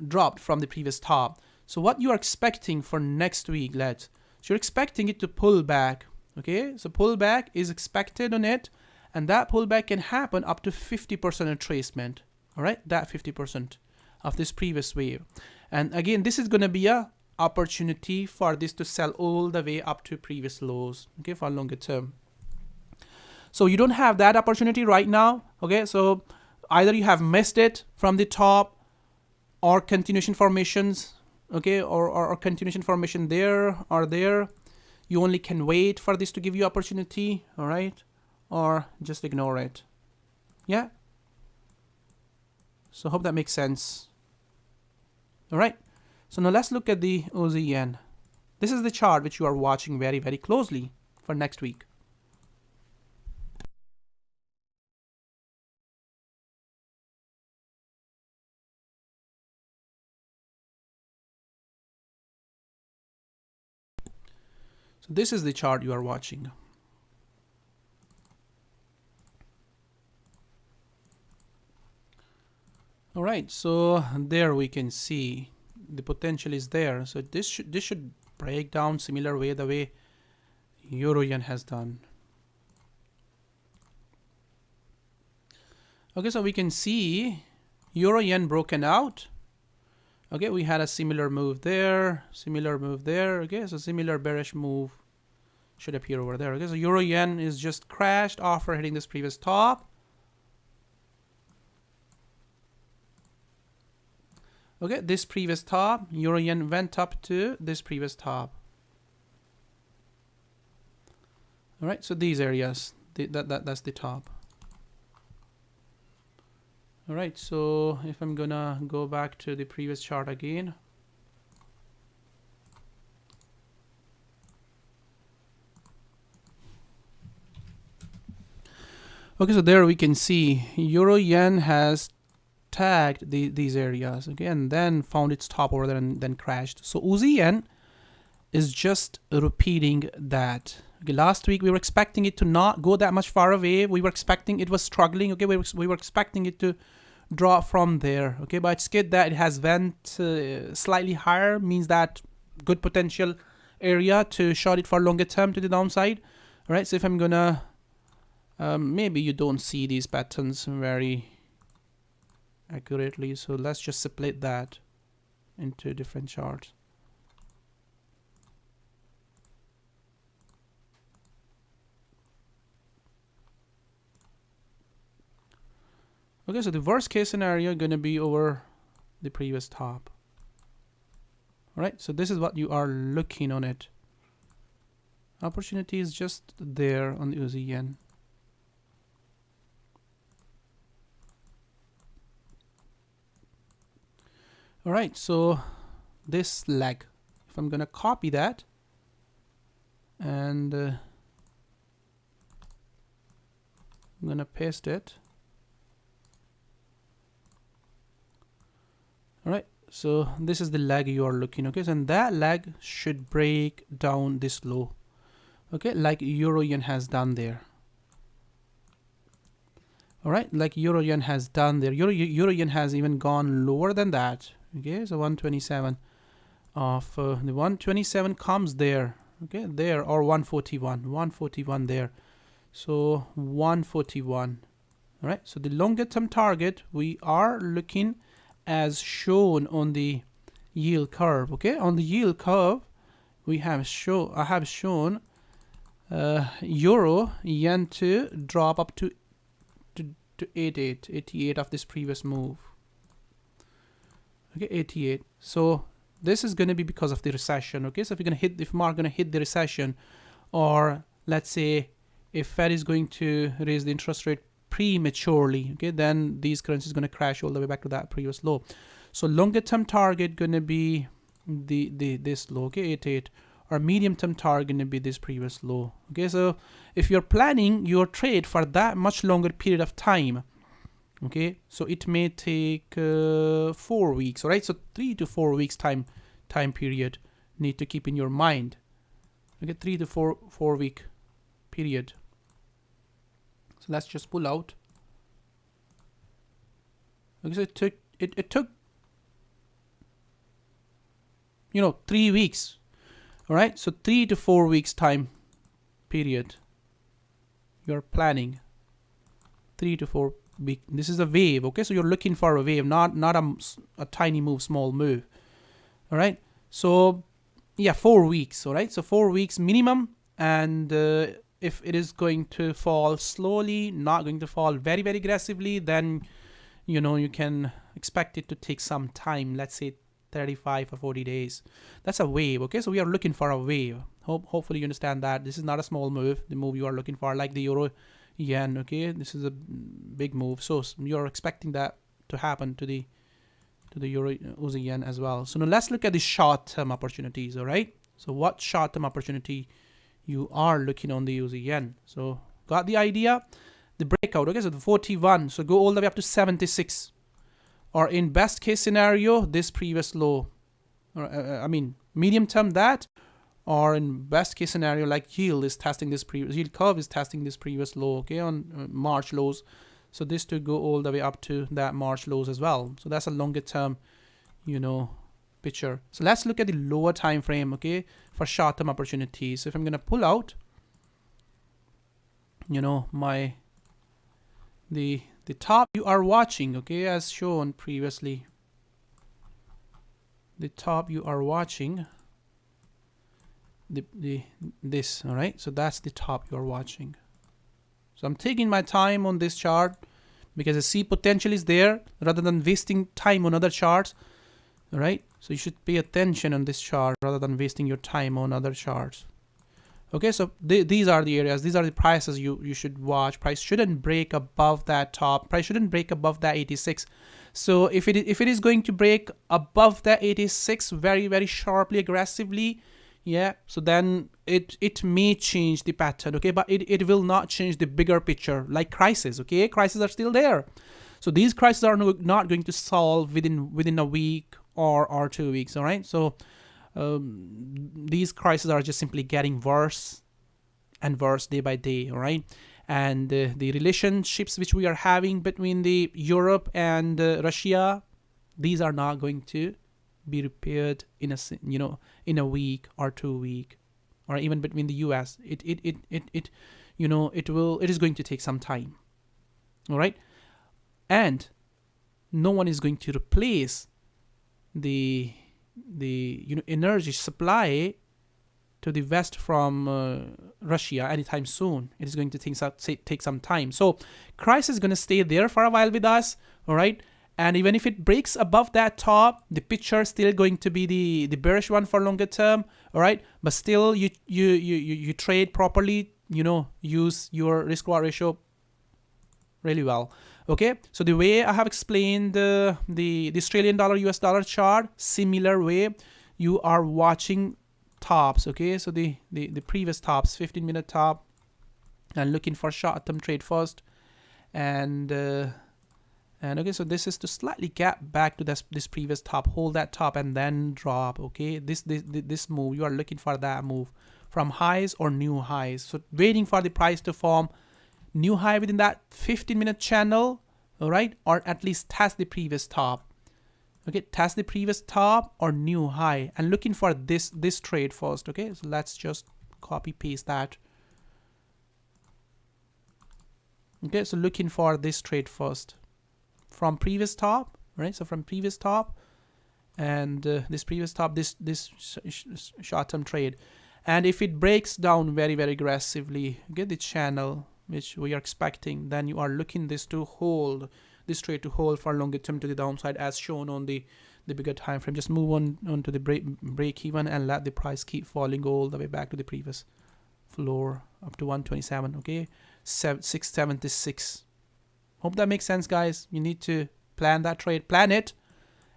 A: dropped from the previous top. So what you are expecting for next week, so you're expecting it to pull back, okay? So pullback is expected on it, and that pullback can happen up to 50% retracement, all right? That 50% of this previous wave. And again, this is going to be a opportunity for this to sell all the way up to previous lows, okay, for longer term. So you don't have that opportunity right now, okay? So either you have missed it from the top, or continuation formations, okay? Or continuation formation there or there. You only can wait for this to give you opportunity, all right? Or just ignore it. Yeah? So hope that makes sense. All right. So now let's look at the Aussie yen. This is the chart which you are watching very, very closely for next week. So this is the chart you are watching. All right, so there we can see the potential is there. So this should break down similar way the way euro yen has done. Okay, so we can see euro yen broken out. Okay, we had a similar move there, okay, so similar bearish move should appear over there. Okay, so euro yen is just crashed after hitting this previous top. Okay, this previous top, euro yen went up to this previous top. All right, so these areas, that's the top. All right, so if I'm gonna go back to the previous chart again. Okay, so there we can see euro yen has tagged these areas, okay, and then found its top over there and then crashed. So Aussie yen is just repeating that. Okay, last week we were expecting it to not go that much far away. We were expecting it was struggling. Okay, we were expecting it to drop from there. Okay, but it's good that it has went slightly higher, means that good potential area to short it for longer term to the downside. All right, so if I'm gonna maybe you don't see these patterns very accurately, so let's just split that into different charts. Okay, so the worst case scenario going to be over the previous top. All right, so this is what you are looking on it. Opportunity is just there on the Aussie yen. All right, so this leg, if I'm gonna copy that and I'm gonna paste it. All right, so this is the leg you are looking, okay, so, and that leg should break down this low, okay, like euro yen has done there. All right, like euro yen has done there. Euro yen has even gone lower than that, okay, so 127 of the 127 comes there, okay, there, or 141 there, so 141. All right, so the longer term target we are looking as shown on the yield curve, okay, on the yield curve we have I have shown euro yen to drop up to 88 of this previous move, okay, 88. So this is going to be because of the recession, okay, so if market going to hit the recession, or let's say if Fed is going to raise the interest rate prematurely, okay, then these currencies going to crash all the way back to that previous low. So longer term target going to be this low, okay, 88, or medium term target going to be this previous low, okay. So if you're planning your trade for that much longer period of time, okay, so it may take 4 weeks, all right, so 3 to 4 weeks time period need to keep in your mind, okay, 3 to 4 week period. So let's just pull out. Okay, so it took 3 weeks, all right, so 3 to 4 weeks time period you're planning, 3 to 4 weeks. This is a wave, okay, so you're looking for a wave, not a tiny move, small move, all right. So yeah, 4 weeks, all right, so 4 weeks minimum. And if it is going to fall slowly, not going to fall very aggressively, then you can expect it to take some time, let's say 35 or 40 days. That's a wave, okay, so we are looking for a wave. Hopefully you understand that this is not a small move, the move you are looking for, like the euro yen, okay, this is a big move, so you're expecting that to happen to the euro Aussie yen as well. So now let's look at the short-term opportunities, all right. So what short-term opportunity you are looking on the Aussie yen? So got the idea, the breakout, okay, so the 41, so go all the way up to 76, or in best case scenario this previous low, or I mean medium term that, or in best case scenario like yield curve is testing this previous low, okay, on March lows, so this to go all the way up to that March lows as well. So that's a longer term picture. So let's look at the lower time frame, okay, for short-term opportunities. So if I'm gonna pull out the top you are watching, okay, as shown previously, the top you are watching, this, all right, so that's the top you are watching. So I'm taking my time on this chart because I see potential is there rather than wasting time on other charts, all right. So you should pay attention on this chart rather than wasting your time on other charts. Okay, so these are the areas, these are the prices you should watch. Price shouldn't break above that top. Price shouldn't break above that 86. So if it is going to break above that 86 very sharply, aggressively, yeah, so then it may change the pattern, okay, but it will not change the bigger picture like crisis, okay. Crises are still there. So these crises are not going to solve within a week or 2 weeks, all right. So these crises are just simply getting worse and worse day by day, all right. And the relationships which we are having between the Europe and Russia, these are not going to be repaired in a week or 2 weeks, or even between the US. It is going to take some time, all right. And no one is going to replace the energy supply to the West from Russia anytime soon. It is going to take some time. So crisis is going to stay there for a while with us, all right. And even if it breaks above that top, the picture is still going to be the bearish one for longer term, all right. But still, you trade properly, use your risk reward ratio really well. Okay, so the way I have explained the Australian dollar US dollar chart, similar way you are watching tops. Okay, so the previous tops, 15-minute top, and looking for short-term trade first, and okay, so this is to slightly gap back to this previous top, hold that top and then drop. Okay, this move, you are looking for that move from highs or new highs. So waiting for the price to form new high within that 15-minute channel, all right, or at least test the previous top. Okay, test the previous top or new high, and looking for this trade first. Okay, so let's just copy paste that. Okay, so looking for this trade first from previous top, right? So from previous top and this previous top, this short-term trade, and if it breaks down very aggressively, get the channel which we are expecting, then you are looking this trade to hold for longer term to the downside as shown on the bigger time frame. Just move on to the break even and let the price keep falling all the way back to the previous floor up to 127. Okay, 676. Hope that makes sense, guys. You need to plan that trade, plan it,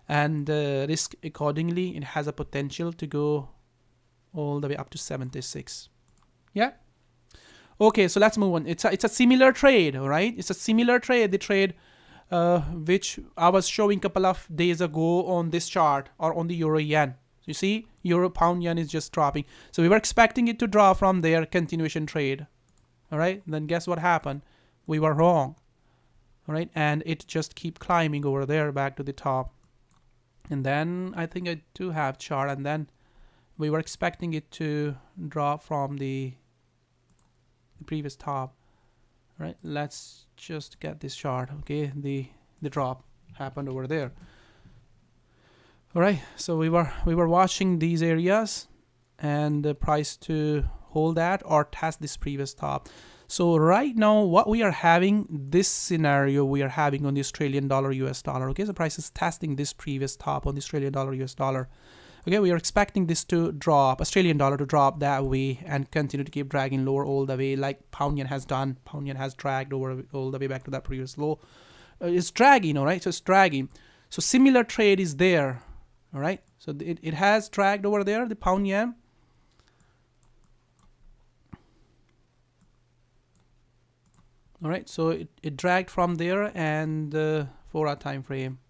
A: and risk accordingly. It has a potential to go all the way up to 76. Yeah. Okay, so let's move on. It's a similar trade, all right? It's a similar trade. The trade which I was showing a couple of days ago on this chart, or on the euro yen. You see, euro pound yen is just dropping. So we were expecting it to draw from there, continuation trade. All right, then guess what happened? We were wrong. All right, and it just keep climbing over there back to the top. And then I think I do have chart, and then we were expecting it to drop from the previous top. All right, let's just get this chart. Okay, the drop happened over there. All right, so we were watching these areas and the price to hold that or test this previous top. So right now what we are having, this scenario we are having on the Australian dollar US dollar. Okay, so price is testing this previous top on the Australian dollar US dollar. Okay, we are expecting this to drop, Australian dollar to drop that way and continue to keep dragging lower all the way, like pound yen has done. Pound yen has dragged over all the way back to that previous low. It's dragging, all right? So it's dragging. So similar trade is there, all right? So it has dragged over there, the pound yen. All right, so it dragged from there and 4-hour time frame.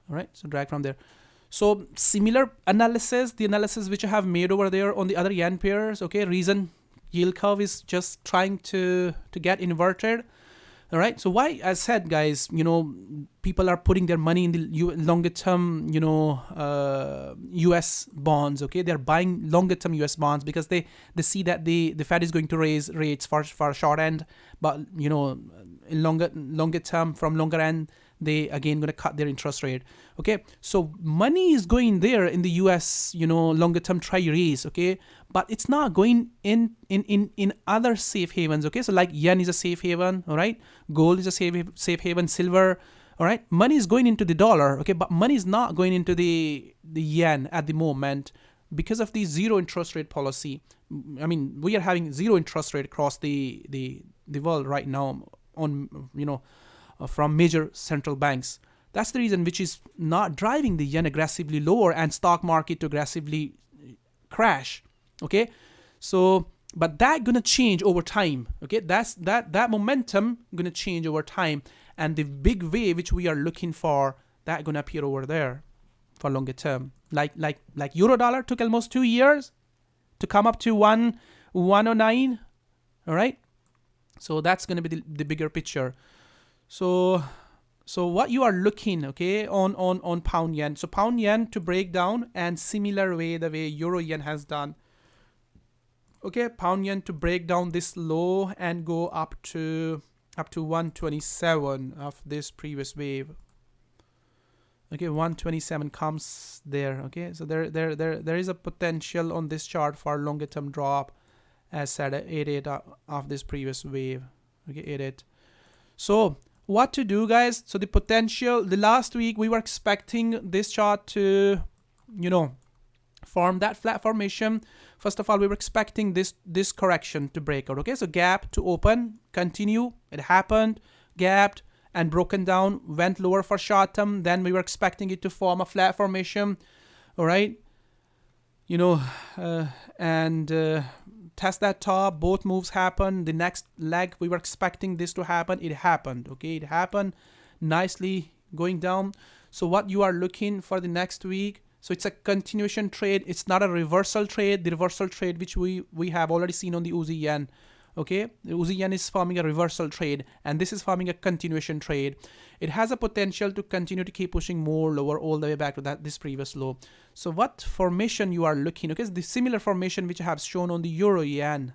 A: All right, so drag from there. So similar analysis, the analysis which I have made over there on the other yen pairs. Okay, reason yield curve is just trying to get inverted. All right, so why, as said, guys, you know, people are putting their money in the longer term, you know, US bonds. Okay, they're buying longer term US bonds because they see that the Fed is going to raise rates for short end, but you know, in longer term, from longer end, they again going to cut their interest rate. Okay, so money is going there in the US, you know, longer term treasuries. Okay, but it's not going in other safe havens. Okay, so like yen is a safe haven. All right, gold is a safe haven, silver. All right, money is going into the dollar. Okay, but money is not going into the yen at the moment because of the zero interest rate policy. I mean, we are having zero interest rate across the world right now on, you know, from major central banks. That's the reason which is not driving the yen aggressively lower and stock market to aggressively crash. Okay, so but that gonna change over time. Okay, that momentum gonna change over time, and the big wave which we are looking for, that gonna appear over there for longer term. Like euro dollar took almost 2 years to come up to 109. All right, so that's gonna be the bigger picture. So what you are looking, okay, on pound yen. So pound yen to break down, and similar way the way euro yen has done. Okay, pound yen to break down this low and go up to 127 of this previous wave. Okay, 127 comes there. Okay, so there is a potential on this chart for longer term drop, as said, 88 of this previous wave. Okay, 88. So what to do, guys? So the potential, the last week we were expecting this chart to, you know, form that flat formation. First of all, we were expecting this correction to break out. Okay, so gap to open, continue. It happened, gapped and broken down, went lower for short term. Then we were expecting it to form a flat formation. All right, and test that top. Both moves happened. The next leg, we were expecting this to happen. It happened. Okay, it happened nicely going down. So what you are looking for the next week, so it's a continuation trade. It's not a reversal trade. The reversal trade which we have already seen on the Aussie yen. Okay, the Aussie yen is forming a reversal trade, and this is forming a continuation trade. It has a potential to continue to keep pushing more lower all the way back to this previous low. So what formation you are looking? Okay, so the similar formation which I have shown on the euro yen.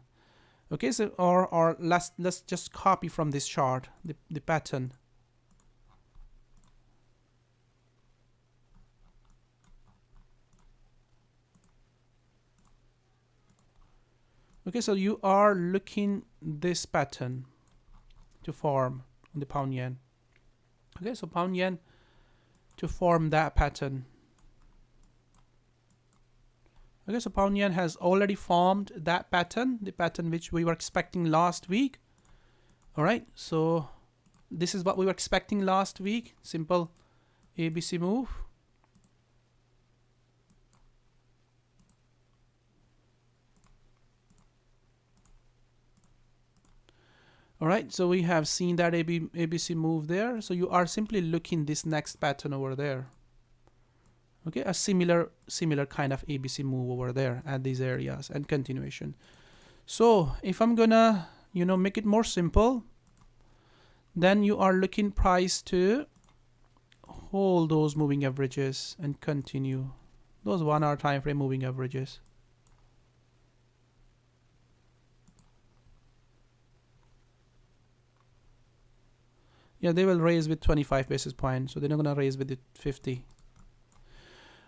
A: Okay, so or let's just copy from this chart the pattern. Okay, so you are looking this pattern to form on the pound yen. Okay, so pound yen to form that pattern. Okay, so pound yen has already formed that pattern, the pattern which we were expecting last week. All right, so this is what we were expecting last week. Simple ABC move. All right, so we have seen that ABC move there. So you are simply looking this next pattern over there. Okay, a similar kind of ABC move over there at these areas and continuation. So if I'm gonna, make it more simple, then you are looking price to hold those moving averages and continue those 1 hour time frame moving averages. Yeah, they will raise with 25 basis points, so they're not gonna raise with the 50.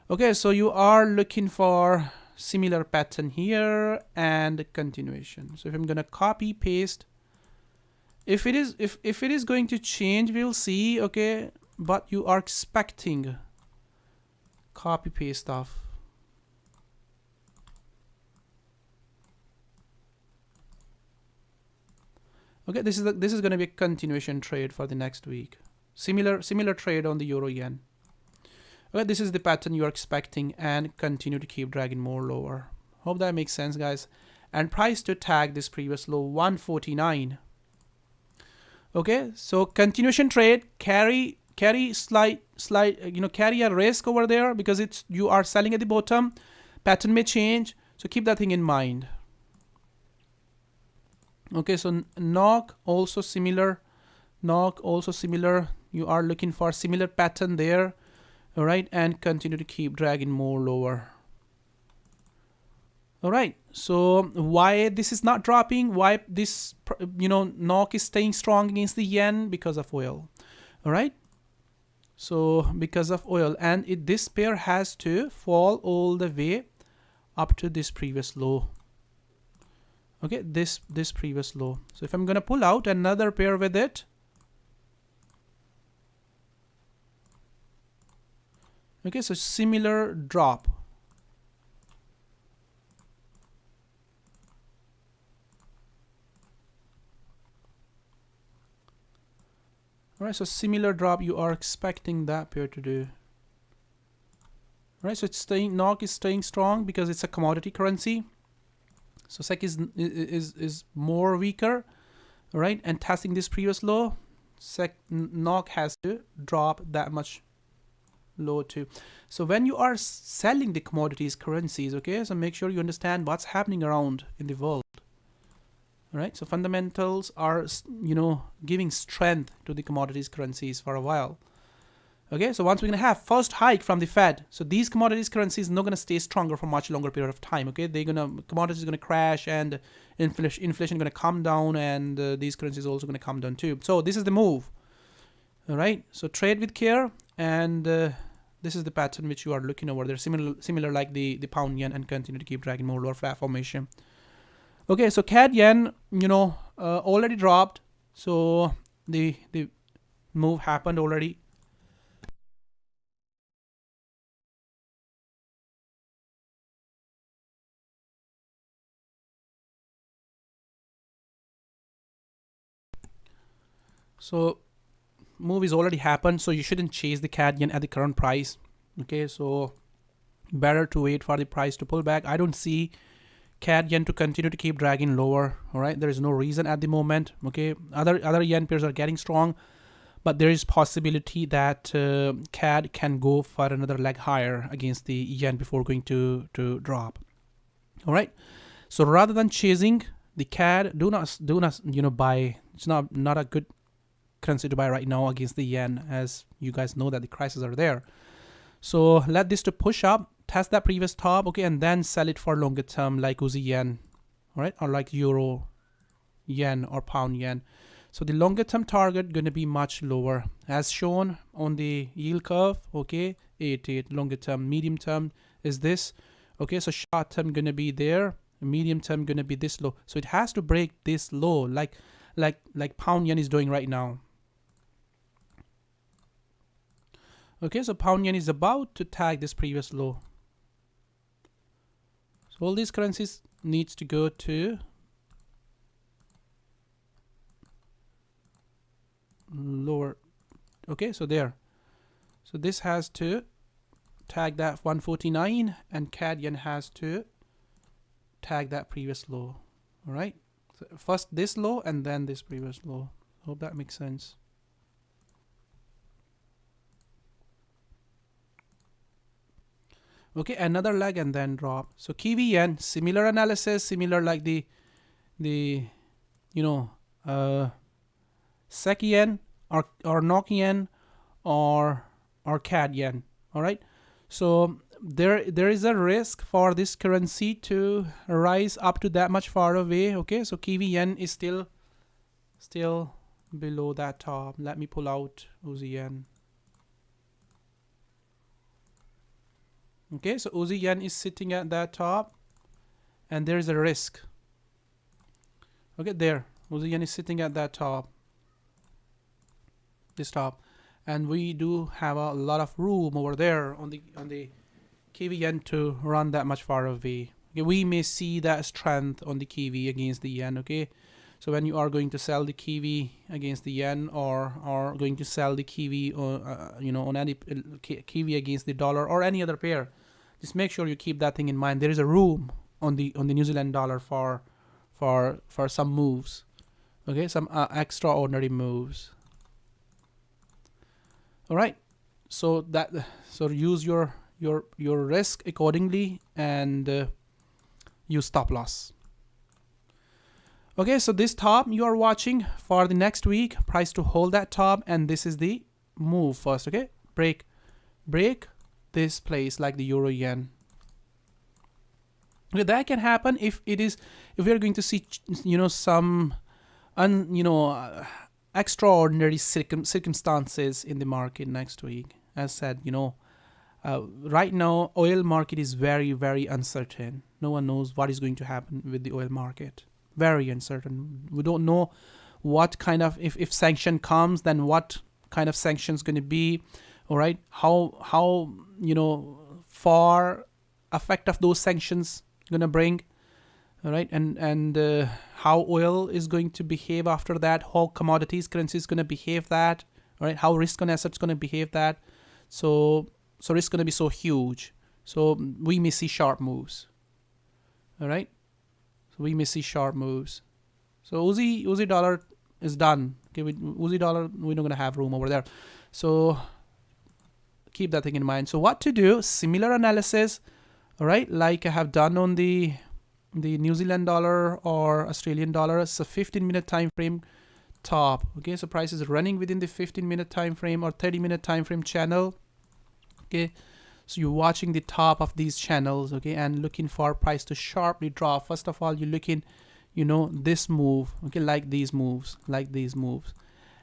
A: Okay, so you are looking for similar pattern here and continuation. So if I'm gonna copy paste, if it is going to change, we'll see. Okay, but you are expecting copy paste stuff. Okay, this is going to be a continuation trade for the next week. Similar trade on the euro yen. Okay, this is the pattern you are expecting and continue to keep dragging more lower. Hope that makes sense, guys. And price to tag this previous low 149. Okay, so continuation trade, carry slight carry a risk over there because you are selling at the bottom. Pattern may change, so keep that thing in mind. Okay, so knock also similar. You are looking for similar pattern there. All right, and continue to keep dragging more lower. All right, so why this is not dropping? Why this knock is staying strong against the yen? Because of oil. All right, so because of oil, and this pair has to fall all the way up to this previous low. Okay, this previous low. So if I'm gonna pull out another pair with it, okay, so similar drop. All right, so similar drop you are expecting that pair to do. All right, so NOK is staying strong because it's a commodity currency. So SEK is more weaker, all right, and testing this previous low, NOK has to drop that much low too. So when you are selling the commodities currencies, okay, so make sure you understand what's happening around in the world. All right, so fundamentals are giving strength to the commodities currencies for a while. Okay, so once we're gonna have first hike from the Fed, so these commodities currencies not gonna stay stronger for much longer period of time. Okay, commodities is gonna crash and inflation gonna come down, and these currencies also gonna come down too. So this is the move. All right, so trade with care, and this is the pattern which you are looking over there, similar like the pound yen, and continue to keep dragging more lower flat formation. Okay, so CAD yen, already dropped, so the move happened already. So move is already happened, so you shouldn't chase the CAD yen at the current price. Okay, so better to wait for the price to pull back. I don't see CAD yen to continue to keep dragging lower. All right, there is no reason at the moment. Okay, other yen pairs are getting strong, but there is possibility that CAD can go for another leg higher against the yen before going to drop. All right, so rather than chasing the CAD, do not buy. It's not a good currency to buy right now against the yen, as you guys know that the crises are there. So let this to push up, test that previous top, okay, and then sell it for longer term like Aussie yen, all right, or like euro yen or pound yen. So the longer term target going to be much lower as shown on the yield curve. Okay, 88 longer term. Medium term is this. Okay, so short term going to be there, medium term going to be this low. So it has to break this low like pound yen is doing right now. Okay, so pound yen is about to tag this previous low. So all these currencies needs to go to lower. Okay, so there. So this has to tag that 149 and CAD yen has to tag that previous low. All right. So first this low and then this previous low. Hope that makes sense. Okay, another leg and then drop. So Kiwi yen, similar analysis, similar like the SEK yen or NOK yen or CAD yen. All right. So there is a risk for this currency to rise up to that much far away. Okay, so Kiwi yen is still below that top. Let me pull out Aussie yen. Okay, so Aussie yen is sitting at that top and there is a risk. Okay, there Aussie yen is sitting at that top, this top, and we do have a lot of room over there on the Kiwi yen to run that much far away. Okay, we may see that strength on the Kiwi against the yen. Okay, so when you are going to sell the Kiwi against the yen or going to sell the Kiwi or on any Kiwi against the dollar or any other pair, just make sure you keep that thing in mind. There is a room on the New Zealand dollar for some moves. Okay, some extraordinary moves. All right, so use your risk accordingly and use stop loss. Okay, so this top you are watching for the next week, price to hold that top, and this is the move first. Okay, break this place like the euro yen. Okay, that can happen if we are going to see some extraordinary circumstances in the market next week. As said, right now oil market is very, very uncertain. No one knows what is going to happen with the oil market. Very uncertain. We don't know what kind of, if sanction comes, then what kind of sanctions going to be. All right, how far effect of those sanctions gonna bring. All right, and how oil is going to behave after that, how commodities, currencies going to behave that. All right, how risk on assets going to behave that. So risk going to be so huge. So we may see sharp moves. All right, so we may see sharp moves. So Aussie dollar is done. Okay, with Aussie dollar, we're not going to have room over there. So keep that thing in mind. So what to do? Similar analysis. All right, like I have done on the New Zealand dollar or Australian dollar. It's a 15-minute time frame top. Okay, so price is running within the 15-minute time frame or 30-minute time frame channel. Okay, so you're watching the top of these channels, okay, and looking for price to sharply drop. First of all, you're looking, this move, okay, like these moves,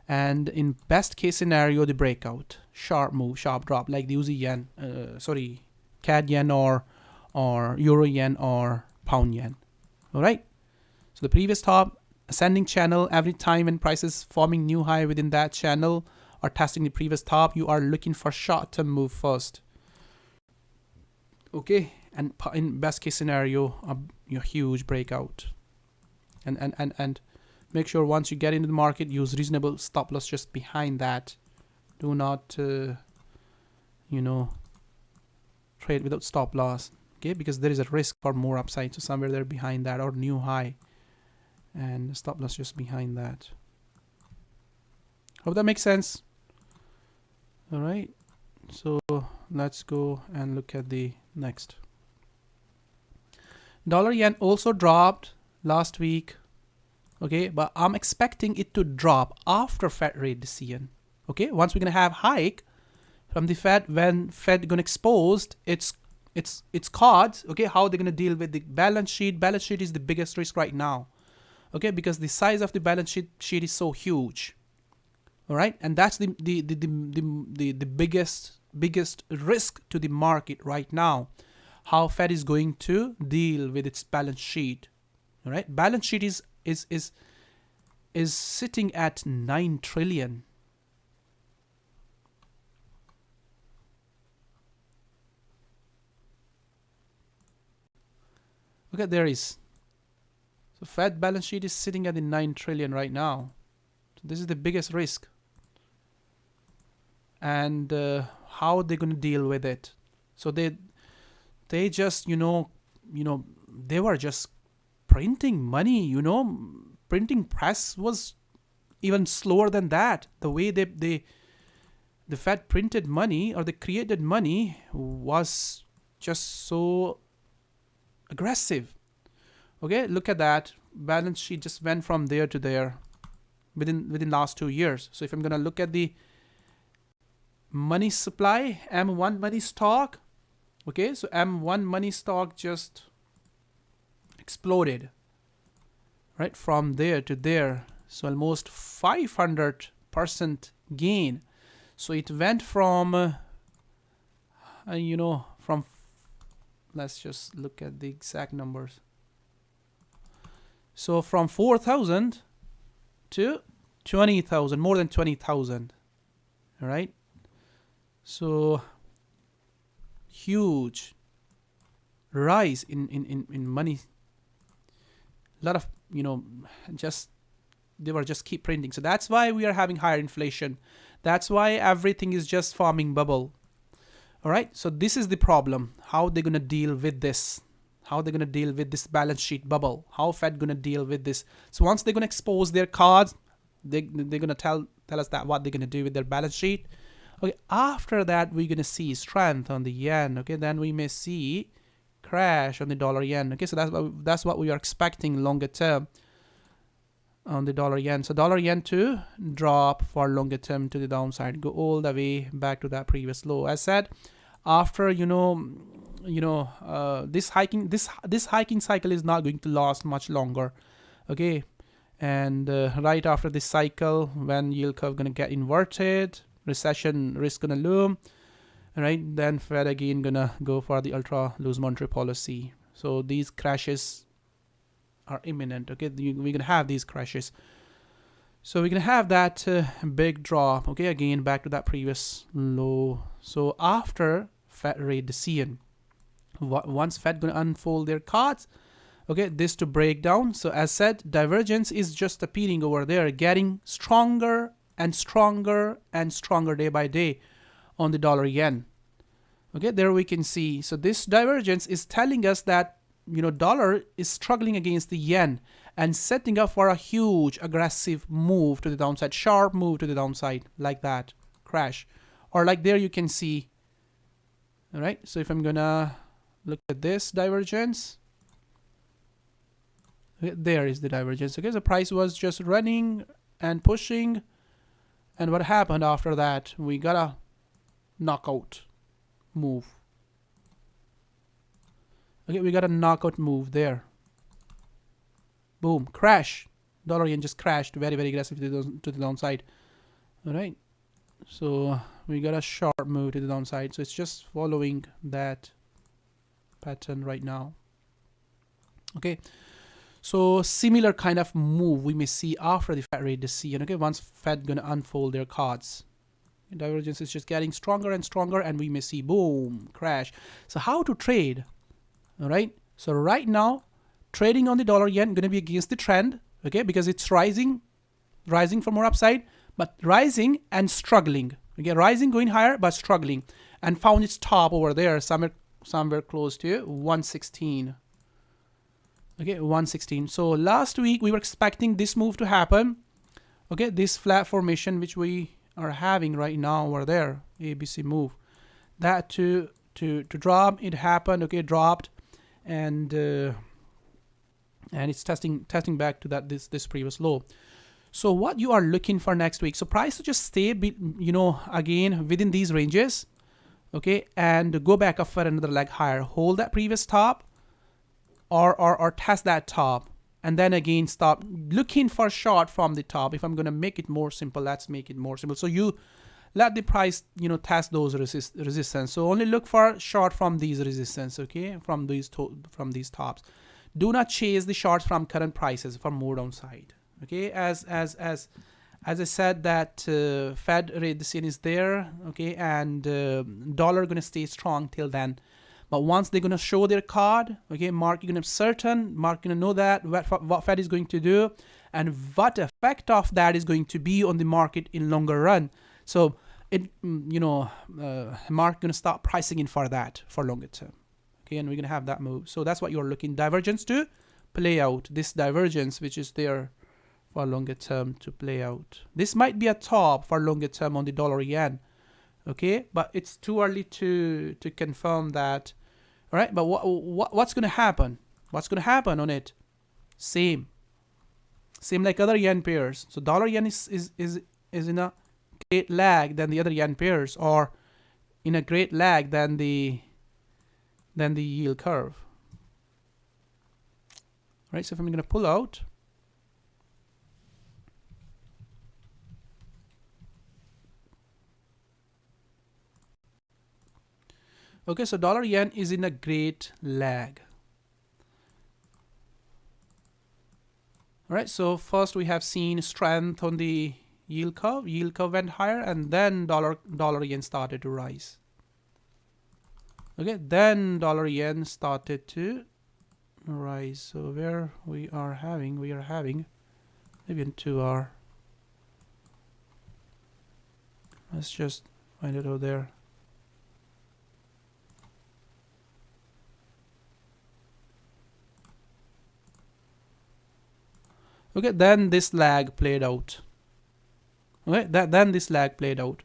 A: and in best case scenario, the breakout, sharp move, sharp drop, like the Aussie yen, CAD yen or euro yen or pound yen. All right, so the previous top, ascending channel, every time when prices forming new high within that channel or testing the previous top, you are looking for short-term move first. Okay, and in best case scenario, your huge breakout and make sure once you get into the market, use reasonable stop loss just behind that. Do not, trade without stop loss. Okay, because there is a risk for more upside. So somewhere there behind that, or new high, and stop loss just behind that. Hope that makes sense. All right. So let's go and look at the next. Dollar yen also dropped last week. Okay, but I'm expecting it to drop after Fed rate decision. Okay, once we're gonna have hike from the Fed, when Fed gonna expose its cards. Okay, how they're gonna deal with the balance sheet. Balance sheet is the biggest risk right now. Okay, because the size of the balance sheet is so huge. All right, and that's the biggest risk to the market right now. How Fed is going to deal with its balance sheet. All right, balance sheet is sitting at 9 trillion. Okay, there is. So Fed balance sheet is sitting at the 9 trillion right now. So this is the biggest risk. And how they're going to deal with it. So they just, they were just printing money, printing press was even slower than that. The way the Fed printed money, or they created money, was just so aggressive. Okay, look at that. Balance sheet just went from there to there within last 2 years. So if I'm gonna look at the money supply, M1 money stock. Okay, so M1 money stock just exploded. Right, from there to there. So almost 500% gain. So it went from, let's just look at the exact numbers. So from 4,000 to 20,000, more than 20,000. All right. So huge rise in money. A lot of, they were just keep printing. So that's why we are having higher inflation. That's why everything is just forming bubble. All right. So this is the problem. How they're going to deal with this? How they're going to deal with this balance sheet bubble? How Fed going to deal with this? So once they're going to expose their cards, they're going to tell us that what they're going to do with their balance sheet. Okay. After that, we're going to see strength on the yen. Okay. Then we may see crash on the dollar yen. Okay. So that's what we are expecting longer term on the dollar yen. So dollar yen to drop for longer term to the downside, go all the way back to that previous low. As said, after this hiking cycle is not going to last much longer. Okay, and right after this cycle, when yield curve gonna get inverted, recession risk gonna loom. All right, then Fed again gonna go for the ultra loose monetary policy. So these crashes are imminent. Okay, we're gonna have these crashes. So we're gonna have that big drop. Okay, again back to that previous low. So after Fed rate decision, once Fed gonna unfold their cards, okay, this to break down. So as said, divergence is just appearing over there, getting stronger and stronger and stronger day by day on the dollar yen. Okay, there we can see. So this divergence is telling us that dollar is struggling against the yen and setting up for a huge aggressive move to the downside, sharp move to the downside, like that crash, or like there you can see. All right, so if I'm gonna look at this divergence, okay, there is the divergence. Okay, the price was just running and pushing, and what happened after that? We got a knockout move. Okay, we got a knockout move there. Boom, crash. Dollar yen just crashed very, very aggressively to the downside. All right, so we got a sharp move to the downside. So it's just following that pattern right now. Okay, so similar kind of move we may see after the Fed rate decision. Okay, once Fed gonna unfold their cards, divergence is just getting stronger and stronger, and we may see boom, crash. So how to trade? All right, so right now trading on the dollar yen going to be against the trend. okay, because it's rising for more upside, but rising and struggling. Okay, rising, going higher, but struggling, and found its top over there somewhere close to 116. Okay, 116. So last week we were expecting this move to happen. Okay, this flat formation which we are having right now over there, ABC move, that to drop. It happened. Okay, dropped, and it's testing back to that this previous low. So what you are looking for next week? So price to just stay, again within these ranges, okay, and go back up for another leg higher. Hold that previous top, or test that top, and then again stop looking for short from the top. If I'm gonna make it more simple, let's make it more simple. So you let the price, test those resistance. So only look for short from these resistance, okay, from these tops. Do not chase the shorts from current prices for more downside. Okay, as I said, that Fed rate decision is there, okay, and dollar gonna stay strong till then. But once they're gonna show their card, okay, market gonna know that what Fed is going to do, and what effect of that is going to be on the market in longer run. So market gonna start pricing in for that for longer term. Okay, and we're gonna have that move. So that's what you're looking divergence to play out. This divergence which is there for longer term to play out. This might be a top for longer term on the dollar yen. Okay, but it's too early to confirm that. All right, but what's gonna happen? What's gonna happen on it? Same like other yen pairs. So dollar yen is in a great lag than the other yen pairs, or in a great lag than the yield curve. All right, so if I'm gonna pull out, okay, so dollar yen is in a great lag. All right, so first we have seen strength on the yield curve. Yield curve went higher, and then dollar yen started to rise. Okay, then dollar yen started to rise. So where we are having maybe in 2 hour. Let's just find it over there. Okay, then this lag played out. Okay, then this lag played out.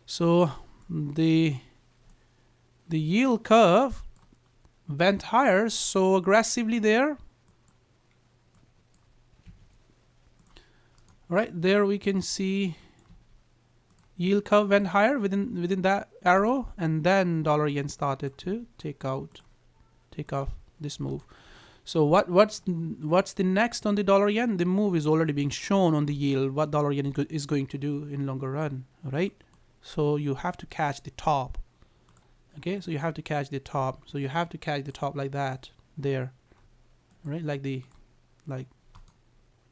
A: So the yield curve went higher so aggressively there. Right there we can see yield curve went higher within that arrow, and then dollar yen started to take off this move. So what's the next on the dollar yen? The move is already being shown on the yield, what dollar yen is going to do in longer run, right? So you have to catch the top. Okay, so you have to catch the top. So you have to catch the top like that there, right? Like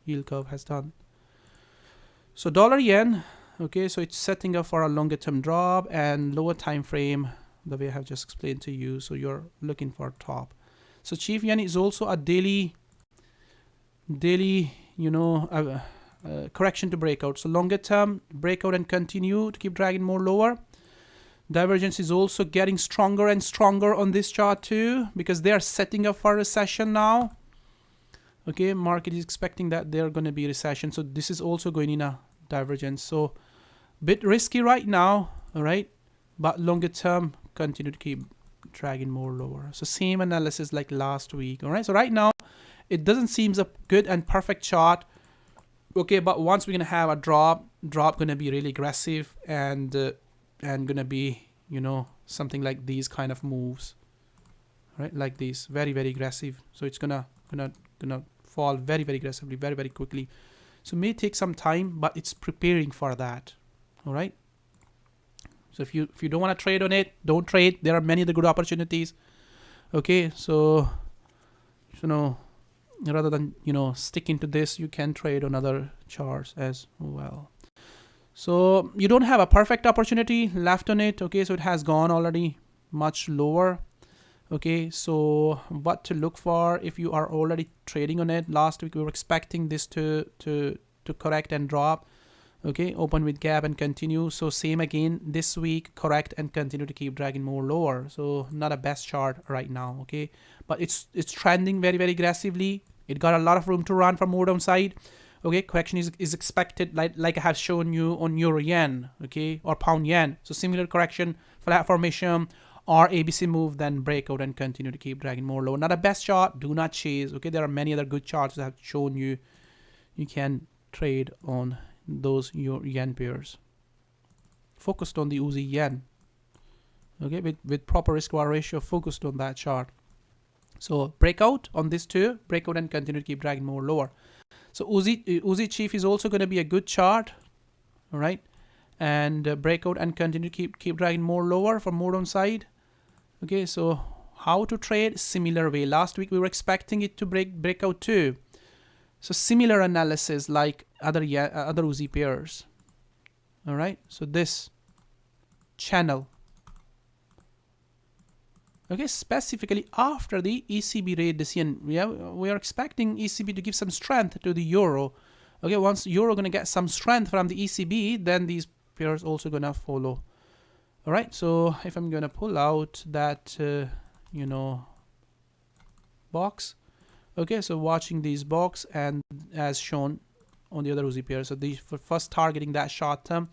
A: yield curve has done. So dollar yen, okay, so it's setting up for a longer term drop and lower time frame, the way I have just explained to you. So you're looking for top. So chief yen is also a daily correction to breakout. So longer term breakout and continue to keep dragging more lower. Divergence is also getting stronger and stronger on this chart too, because they are setting up for recession now. Okay, market is expecting that they're going to be recession. So this is also going in a divergence. So bit risky right now, all right, but longer term continue to keep dragging more lower. So same analysis like last week. All right, so right now it doesn't seem a good and perfect chart. Okay, but once we're gonna have a drop gonna be really aggressive and gonna be, something like these kind of moves, right? Like these, very aggressive. So it's gonna fall very aggressively, very quickly. So it may take some time, but it's preparing for that. All right. So if you don't want to trade on it, don't trade. There are many other good opportunities. Okay, so rather than sticking to this, you can trade on other charts as well. So you don't have a perfect opportunity left on it. Okay, so it has gone already much lower. Okay, so what to look for if you are already trading on it. Last week we were expecting this to correct and drop. Okay, open with gap and continue. So same again this week, correct and continue to keep dragging more lower. So not a best chart right now. Okay, but it's trending very aggressively. It got a lot of room to run for more downside. Okay, correction is expected, like I have shown you on euro yen, okay, or pound yen. So similar correction, flat formation or ABC move, then breakout and continue to keep dragging more low. Not a best chart, do not chase. Okay, there are many other good charts that have shown you can trade on those yen pairs. Focused on the Aussie yen. Okay, with proper risk reward ratio, focused on that chart. So breakout on this too, breakout and continue to keep dragging more lower. So Aussie Chief is also going to be a good chart, all right, and breakout and continue to keep dragging more lower for more downside. Okay, so how to trade? Similar way. Last week we were expecting it to break out too. So similar analysis like other Aussie pairs. All right, so this channel. Okay, specifically after the ECB rate decision, we are expecting ECB to give some strength to the euro. Okay, once euro gonna get some strength from the ECB, then these pairs also gonna follow. All right, so if I'm gonna pull out that box, okay, so watching these box and as shown on the other Aussie pair, so the first targeting that short term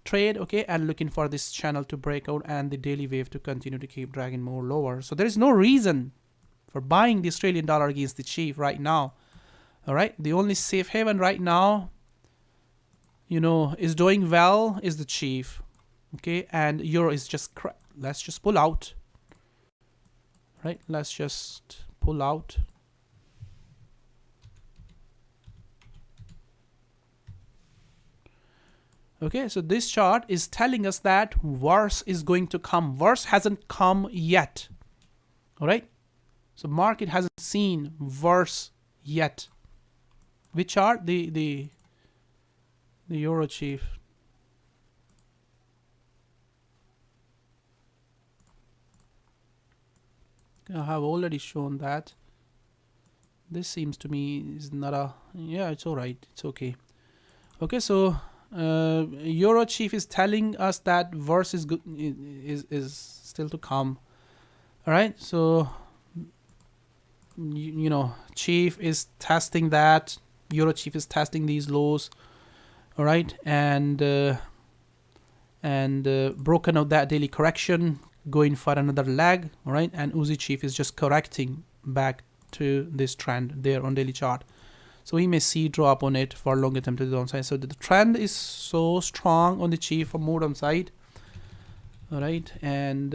A: trade, okay, and looking for this channel to break out and the daily wave to continue to keep dragging more lower. So there is no reason for buying the Australian dollar against the chief right now. All right, the only safe haven right now, is doing well is the chief. Okay, and euro is just let's just pull out. Right, let's just pull out. Okay, so this chart is telling us that worse is going to come. Worse hasn't come yet. All right, so market hasn't seen worse yet. Which chart? The euro chief. I have already shown that. This seems to me is not a, yeah, it's all right, it's okay. Okay, so euro chief is telling us that worse is good, is still to come. All right, so chief is testing that, euro chief is testing these lows. All right, and broken out that daily correction, going for another leg. All right, and Aussie chief is just correcting back to this trend there on daily chart. So we may see drop on it for longer term to the downside. So the trend is so strong on the chief for more downside. All right, and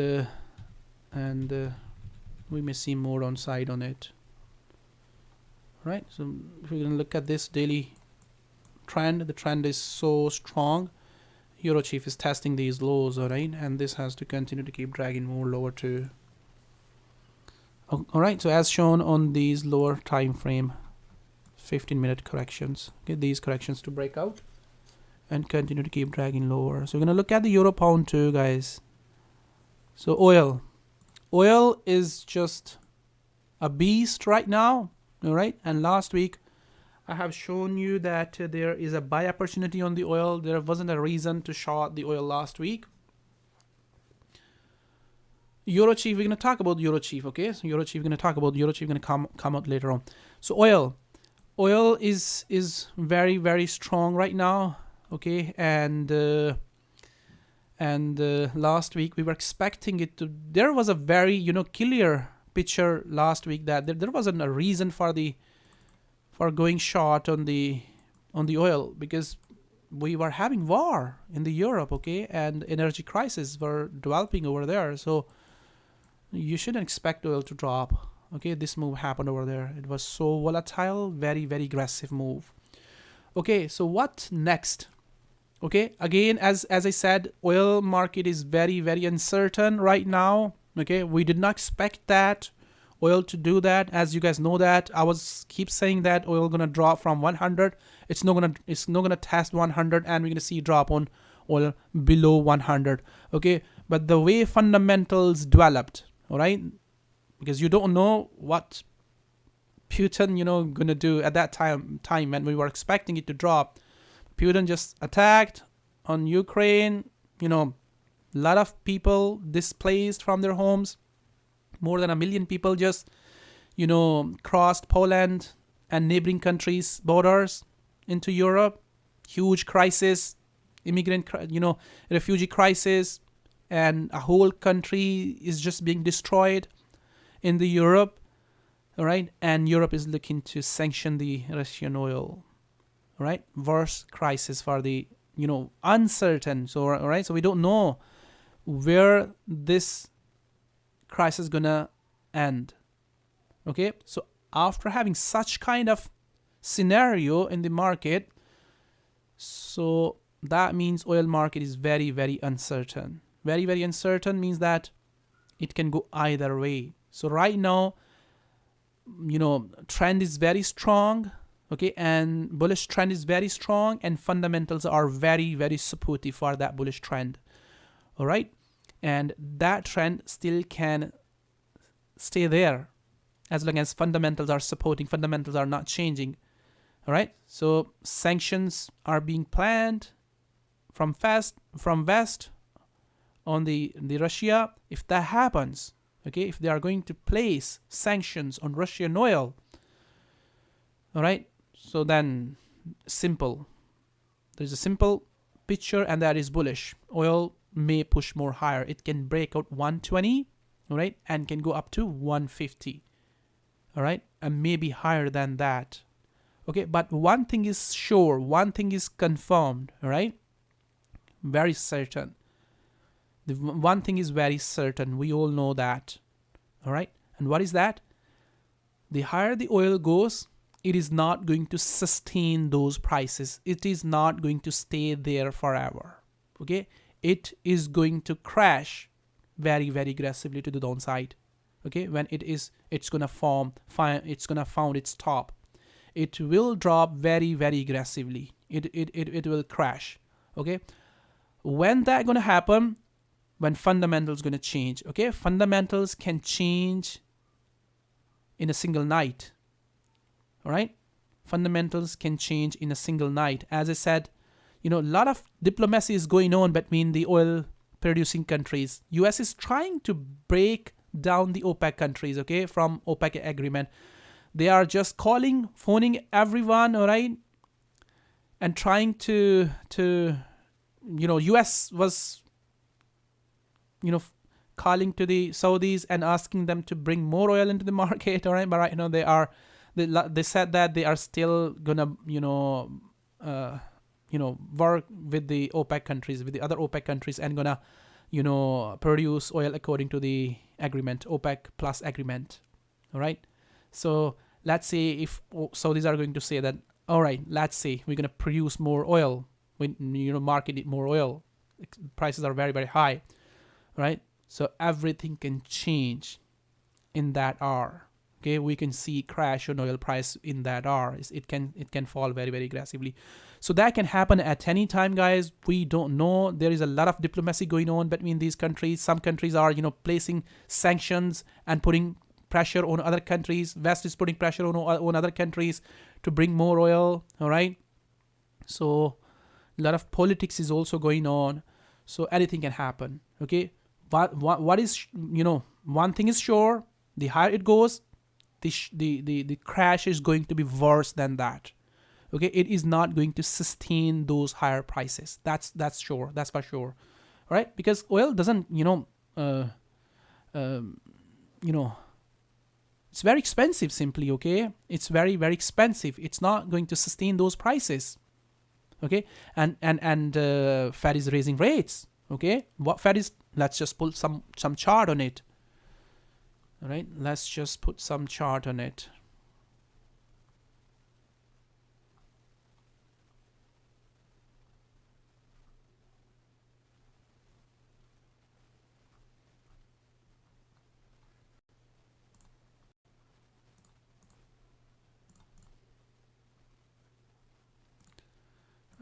A: we may see more downside on it. All right, so if we're gonna look at this daily trend, the trend is so strong. Euro chief is testing these lows, all right, and this has to continue to keep dragging more lower too. All right, so as shown on these lower time frame 15-minute corrections, get these corrections to break out and continue to keep dragging lower. So we're gonna look at the euro pound too, guys. So oil is just a beast right now. All right, and last week I have shown you that there is a buy opportunity on the oil. There wasn't a reason to short the oil last week. Euro chief, we're going to talk about Euro chief, okay? So Euro chief, we're going to talk about Euro chief, going to come out later on. So oil is very strong right now, okay? And last week we were expecting it to, there was a very clear picture last week that there wasn't a reason for going short on the oil, because we were having war in the Europe, okay, and energy crisis were developing over there. So you shouldn't expect oil to drop. Okay, this move happened over there. It was so volatile, very aggressive move. Okay, so what next? Okay, again, as I said, oil market is very uncertain right now. Okay, we did not expect that oil to do that. As you guys know that I was keep saying that oil gonna drop from 100. It's not gonna test 100, and we're gonna see drop on oil below 100. Okay, but the way fundamentals developed, all right, because you don't know what Putin, gonna do at that time when we were expecting it to drop. Putin just attacked on Ukraine, a lot of people displaced from their homes. More than 1 million people just, crossed Poland and neighboring countries' borders into Europe. Huge crisis, refugee crisis, and a whole country is just being destroyed in the Europe. All right, and Europe is looking to sanction the Russian oil. All right, worse crisis for the uncertain. So all right, so we don't know where this crisis is gonna end. Okay, so after having such kind of scenario in the market, so that means oil market is very, very uncertain. Very, very uncertain means that it can go either way. So right now, trend is very strong, okay, and bullish trend is very strong, and fundamentals are very, very supportive for that bullish trend. All right, and that trend still can stay there as long as fundamentals are supporting, fundamentals are not changing. All right, so sanctions are being planned from west on the Russia. If that happens, okay, if they are going to place sanctions on Russian oil, all right, so then simple. There's a simple picture, and that is bullish. Oil may push more higher. It can break out 120, all right, and can go up to 150, all right, and maybe higher than that. Okay, but one thing is sure, one thing is confirmed, all right, very certain. The one thing is very certain. We all know that, all right. And what is that? The higher the oil goes, it is not going to sustain those prices. It is not going to stay there forever. Okay, it is going to crash very, very aggressively to the downside. Okay, when it's gonna found its top. It will drop very, very aggressively. It will crash. Okay, when that gonna happen? When fundamentals gonna change. Okay, fundamentals can change in a single night. All right, fundamentals can change in a single night. As I said, a lot of diplomacy is going on between the oil producing countries. US is trying to break down the OPEC countries, okay, from OPEC agreement. They are just phoning everyone, all right, and trying to US was calling to the Saudis and asking them to bring more oil into the market, all right, but right now they said that they are still gonna work with the OPEC countries, with the other OPEC countries, and gonna produce oil according to the agreement, OPEC plus agreement. All right, so let's say if Saudis are going to say that, all right, let's say we're gonna produce more oil, we market it more oil, prices are very, very high, right? So everything can change in that hour. Okay, we can see crash on oil price in that hour. It can fall very, very aggressively. So that can happen at any time, guys. We don't know. There is a lot of diplomacy going on between these countries. Some countries are placing sanctions and putting pressure on other countries. West is putting pressure on other countries to bring more oil. All right. So a lot of politics is also going on. So anything can happen. Okay. What is one thing is sure: the higher it goes, the crash is going to be worse than that. Okay, it is not going to sustain those higher prices. That's sure. That's for sure. All right, because oil doesn't it's very expensive. Simply, okay, it's very, very expensive. It's not going to sustain those prices. Okay, and Fed is raising rates. Okay, what Fed is? Let's just put some chart on it. All right, let's just put some chart on it.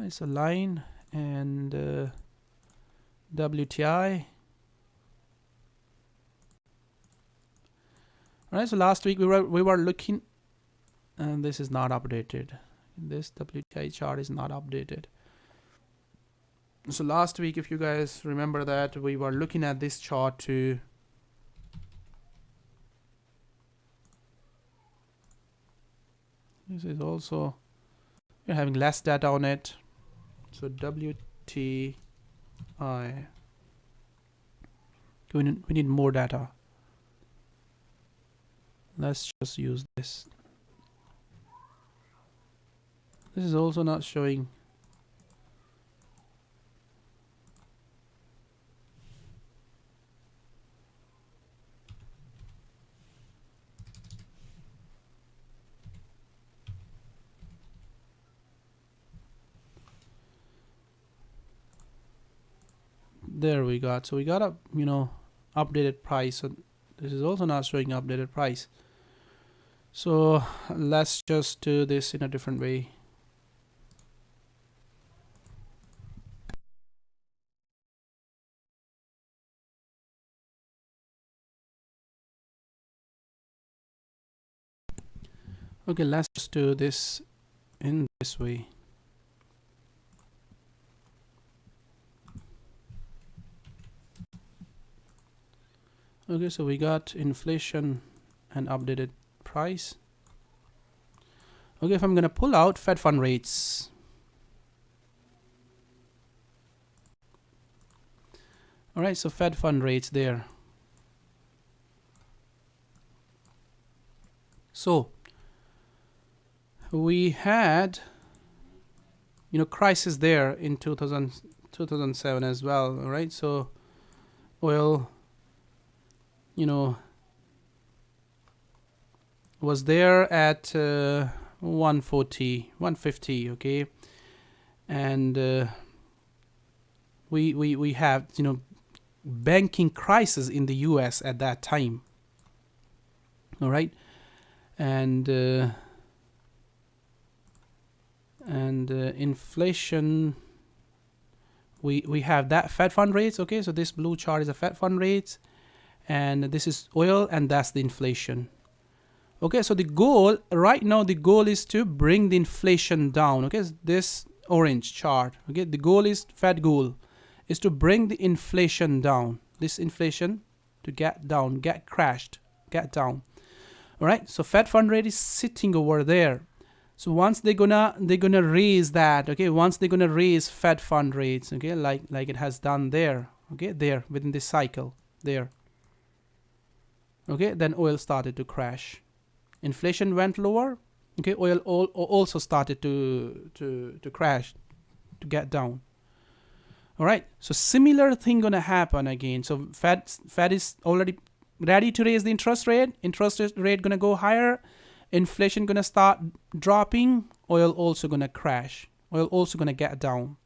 A: It's a line and WTI. All right, so last week we were looking, and this is not updated. This WTI chart is not updated. So last week, if you guys remember that, we were looking at this chart too. This is also, we're having less data on it. So WTI, we need more data. Let's just use this. This is also not showing. There we got. So we got a, you know, updated price. So this is also not showing updated price. So let's just do this in a different way. Okay, let's just do this in this way. Okay, so we got inflation and updated price. Okay, if I'm gonna pull out Fed fund rates. All right, so Fed fund rates there. So we had, you know, crisis there in 2007 as well. All right, so oil, you know, was there at 140, 150, okay, and we have, you know, banking crisis in the US at that time. All right, and inflation, we have that Fed fund rates. Okay, so this blue chart is a Fed fund rates, and this is oil, and that's the inflation. Okay, so the goal right now, the goal is to bring the inflation down. Okay, so this orange chart, okay, the goal is, Fed goal is to bring the inflation down, this inflation to get down, get crashed, get down. All right, so Fed fund rate is sitting over there. So once they're gonna raise that, okay, once they're gonna raise Fed fund rates, okay, like it has done there, okay, there within this cycle there, okay, then oil started to crash. Inflation went lower, okay, oil also started to crash, to get down. All right, so similar thing gonna happen again. So Fed is already ready to raise the interest rate gonna go higher, inflation gonna start dropping, oil also gonna crash, oil also gonna get down.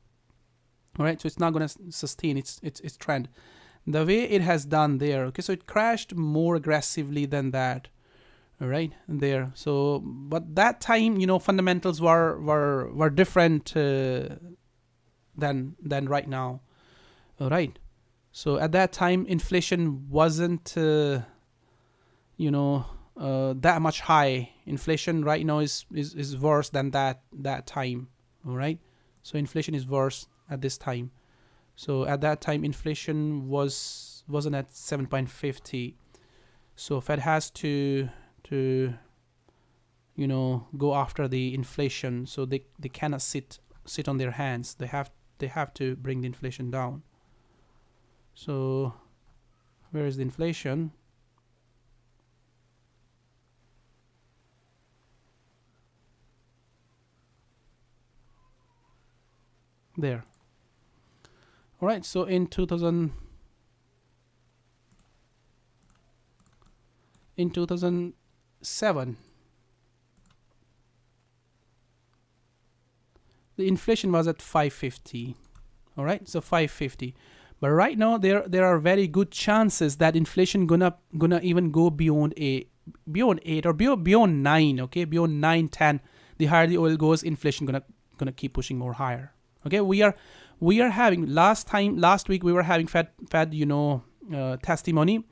A: All right, so it's not gonna sustain its trend the way it has done there. Okay, so it crashed more aggressively than that. All right, there. So but that time, you know, fundamentals were different than right now. All right, so at that time inflation wasn't you know, that much high. Inflation right now is worse than that time. All right, so inflation is worse at this time. So at that time inflation wasn't at 7.50. So Fed has to you know, go after the inflation. So they cannot sit on their hands. They have to bring the inflation down. So where is the inflation? There. All right, so in 2007, the inflation was at 550. All right, so 550. But right now there are very good chances that inflation gonna even go beyond 8 or beyond 9. Okay, beyond 9, 10. The higher the oil goes, inflation gonna keep pushing more higher. Okay, we are having last week we were having Fed, you know, testimony,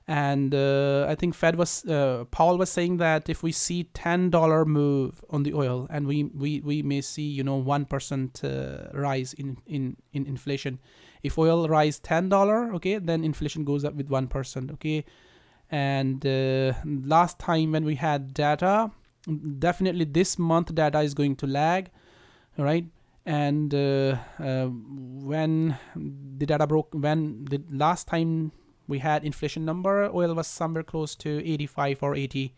A: And I think Powell was saying that if we see $10 move on the oil, and we may see 1% rise in inflation. If oil rise $10, okay, then inflation goes up with 1%, okay. And last time when we had data, definitely this month data is going to lag, all right. And when the data broke, when the last time we had inflation number, oil was somewhere close to 85 or 80,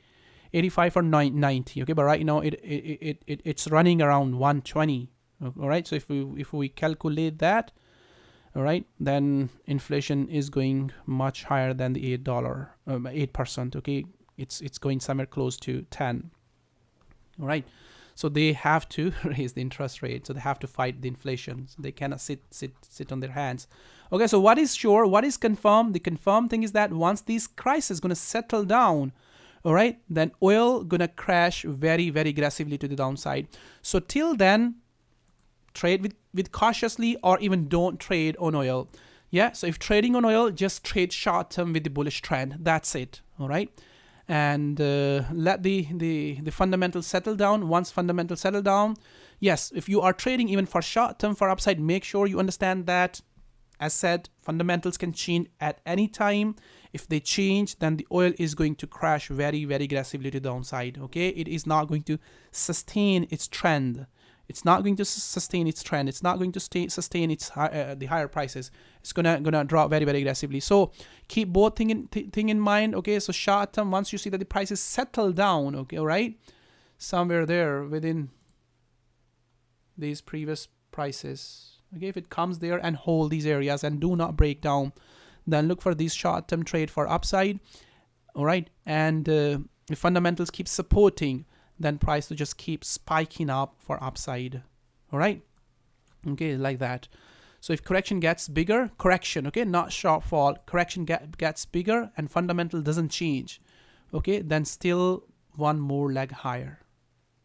A: 85 or 90, okay. But right now it's running around 120, all right. So if we calculate that, all right, then inflation is going much higher than the $8%, okay. It's going somewhere close to 10, all right. So they have to raise the interest rate. So they have to fight the inflation. So they cannot sit on their hands. Okay, so what is sure? What is confirmed? The confirmed thing is that once this crisis is going to settle down, all right, then oil going to crash very, very aggressively to the downside. So till then, trade with cautiously, or even don't trade on oil. Yeah, so if trading on oil, just trade short term with the bullish trend. That's it, all right. And let the fundamentals settle down. Once fundamentals settle down, yes, if you are trading even for short term for upside, make sure you understand that, as said, fundamentals can change at any time. If they change, then the oil is going to crash very, very aggressively to the downside, okay. It is not going to sustain its trend. It's not going to sustain its trend. It's not going to sustain its the higher prices. It's gonna drop very, very aggressively. So keep both thing in mind, okay. So short term, once you see that the prices settle down, okay, all right, somewhere there within these previous prices, okay, if it comes there and hold these areas and do not break down, then look for these short term trade for upside, all right. And if fundamentals keep supporting, then price to just keep spiking up for upside, all right, okay, like that. So if correction gets bigger, correction, okay, not sharp fall, correction gets bigger and fundamental doesn't change, okay, then still one more leg higher,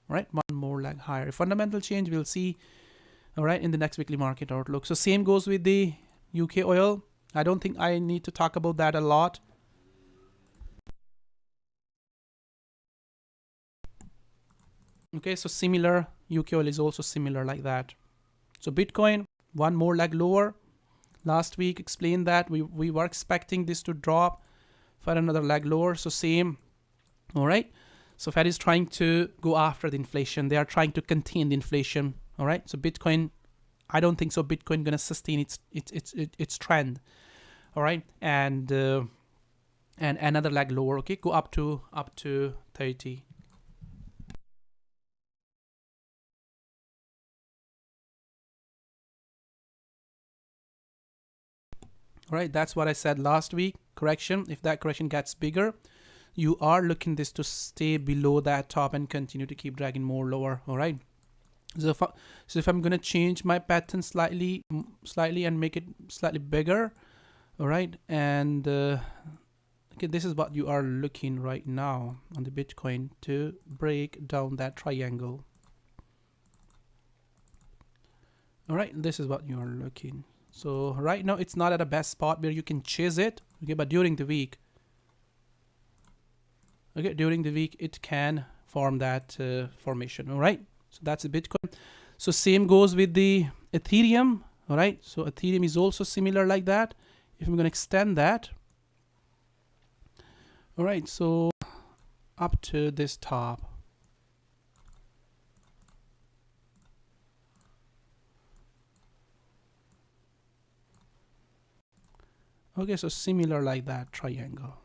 A: right, one more leg higher. If fundamental change, we'll see, all right, in the next weekly market outlook. So same goes with the UK oil. I don't think I need to talk about that a lot. Okay, so similar, UK oil is also similar like that. So Bitcoin, one more leg lower. Last week explained that we were expecting this to drop for another leg lower. So same, all right. So Fed is trying to go after the inflation. They are trying to contain the inflation, all right. So Bitcoin, I don't think so. Bitcoin gonna sustain its trend, all right. And another leg lower, okay, go up to 30. All right, that's what I said last week. Correction, if that correction gets bigger, you are looking this to stay below that top and continue to keep dragging more lower, all right. So if I'm gonna change my pattern slightly and make it slightly bigger, all right, and okay, this is what you are looking right now on the Bitcoin to break down that triangle, all right. This is what you are looking. So right now it's not at a best spot where you can chase it, okay, but during the week, okay, during the week it can form that formation, all right. So that's the Bitcoin. So same goes with the Ethereum, all right. So Ethereum is also similar like that. If I'm going to extend that, all right, so up to this top, okay, so similar like that triangle.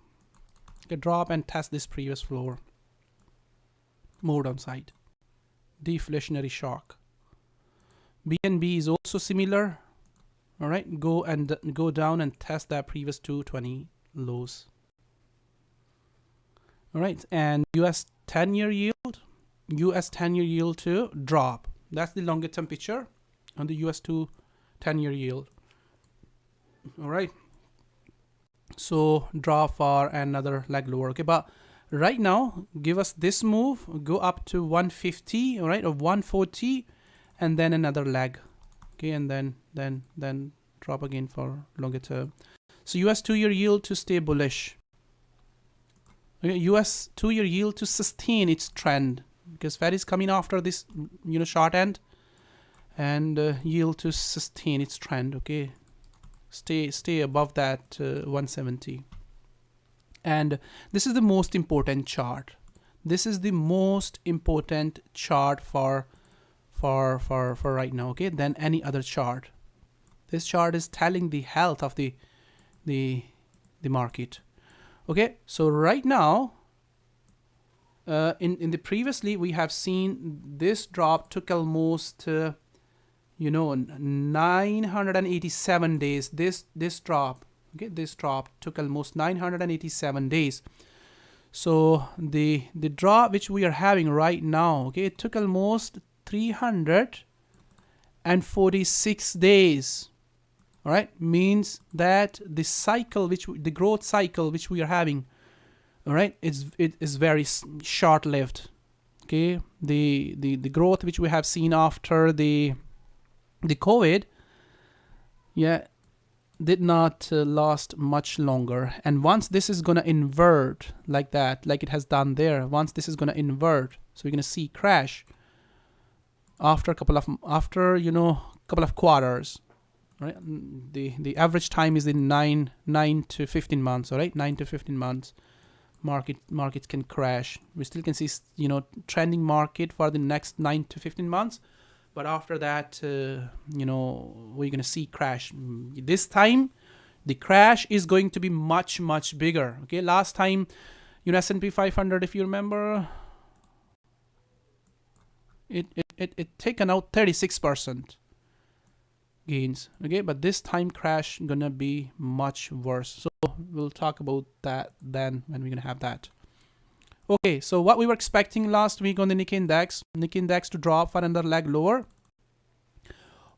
A: Okay, drop and test this previous floor. More downside. Deflationary shock. BNB is also similar. All right, go down and test that previous 220 lows. All right, and US 10-year yield to drop. That's the longer term picture on the US 10-year yield. All right. So drop for another leg lower, okay, but right now give us this move, go up to 150, all right, or 140, and then another leg, okay, and then drop again for longer term. So US 2-year yield to stay bullish, Okay, US 2-year yield to sustain its trend, because Fed is coming after this, short end, and yield to sustain its trend. Okay, stay above that 170. And this is the most important chart. This is the most important chart for right now, okay, than any other chart. This chart is telling the health of the market. Okay, so right now, in the previously we have seen this drop took almost 987 days. This drop, okay, this drop took almost 987 days. So the drop which we are having right now, okay, it took almost 346 days. All right, means that the cycle the growth cycle which we are having, all right, it is very short-lived. Okay, the growth which we have seen after the COVID, yeah, did not last much longer. And once this is gonna invert like that, like it has done there, once this is gonna invert, so we're gonna see crash after a couple of quarters. Right, the average time is in 9 to 15 months. All right, 9 to 15 months. Markets can crash. We still can see trending market for the next 9 to 15 months, but after that, we're gonna see crash. This time, the crash is going to be much bigger. Okay, last time, S&P 500, if you remember, it taken out 36% gains. Okay, but this time crash gonna be much worse. So we'll talk about that then when we're gonna have that. Okay, so what we were expecting last week on the Nikkei index to drop for another leg lower,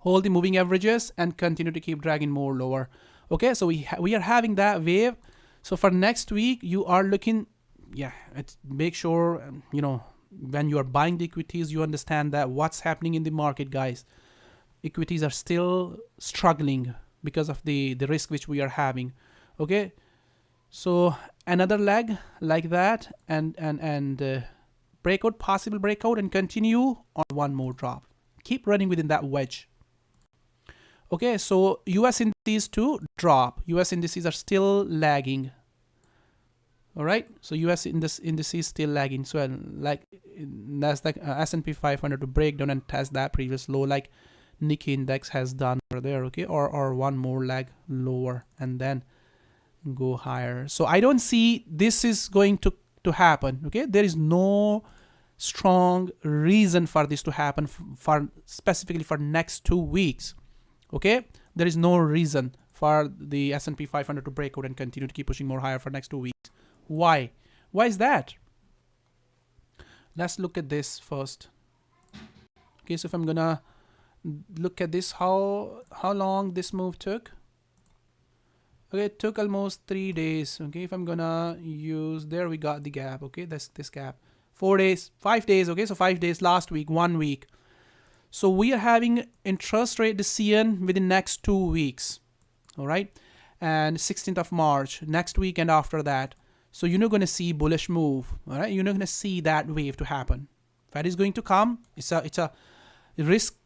A: hold the moving averages, and continue to keep dragging more lower. Okay, so we are having that wave. So for next week, you are looking, make sure when you are buying the equities, you understand that what's happening in the market, guys. Equities are still struggling because of the risk which we are having. Okay, so another leg like that, and breakout, possible breakout, and continue on one more drop. Keep running within that wedge. Okay, so US indices to drop. US indices are still lagging. All right, so US indices still lagging. So like Nasdaq, S&P 500 to break down and test that previous low, like Nikkei index has done over there. Okay, or one more leg lower and then go higher. So I don't see this is going to happen. Okay, there is no strong reason for this to happen for specifically for next 2 weeks. Okay, there is no reason for the S&P 500 to break out and continue to keep pushing more higher for next 2 weeks. Why is that? Let's look at this first. Okay, so if I'm gonna look at this, how long this move took. Okay, it took almost 3 days. Okay, if I'm gonna use, there we got the gap. Okay, that's this gap. 4 days, 5 days. Okay, so 5 days last week, 1 week. So we are having interest rate decision within next 2 weeks. All right, and 16th of March next week and after that. So you're not going to see bullish move. All right, you're not going to see that wave to happen. Fed is going to come. It's a risk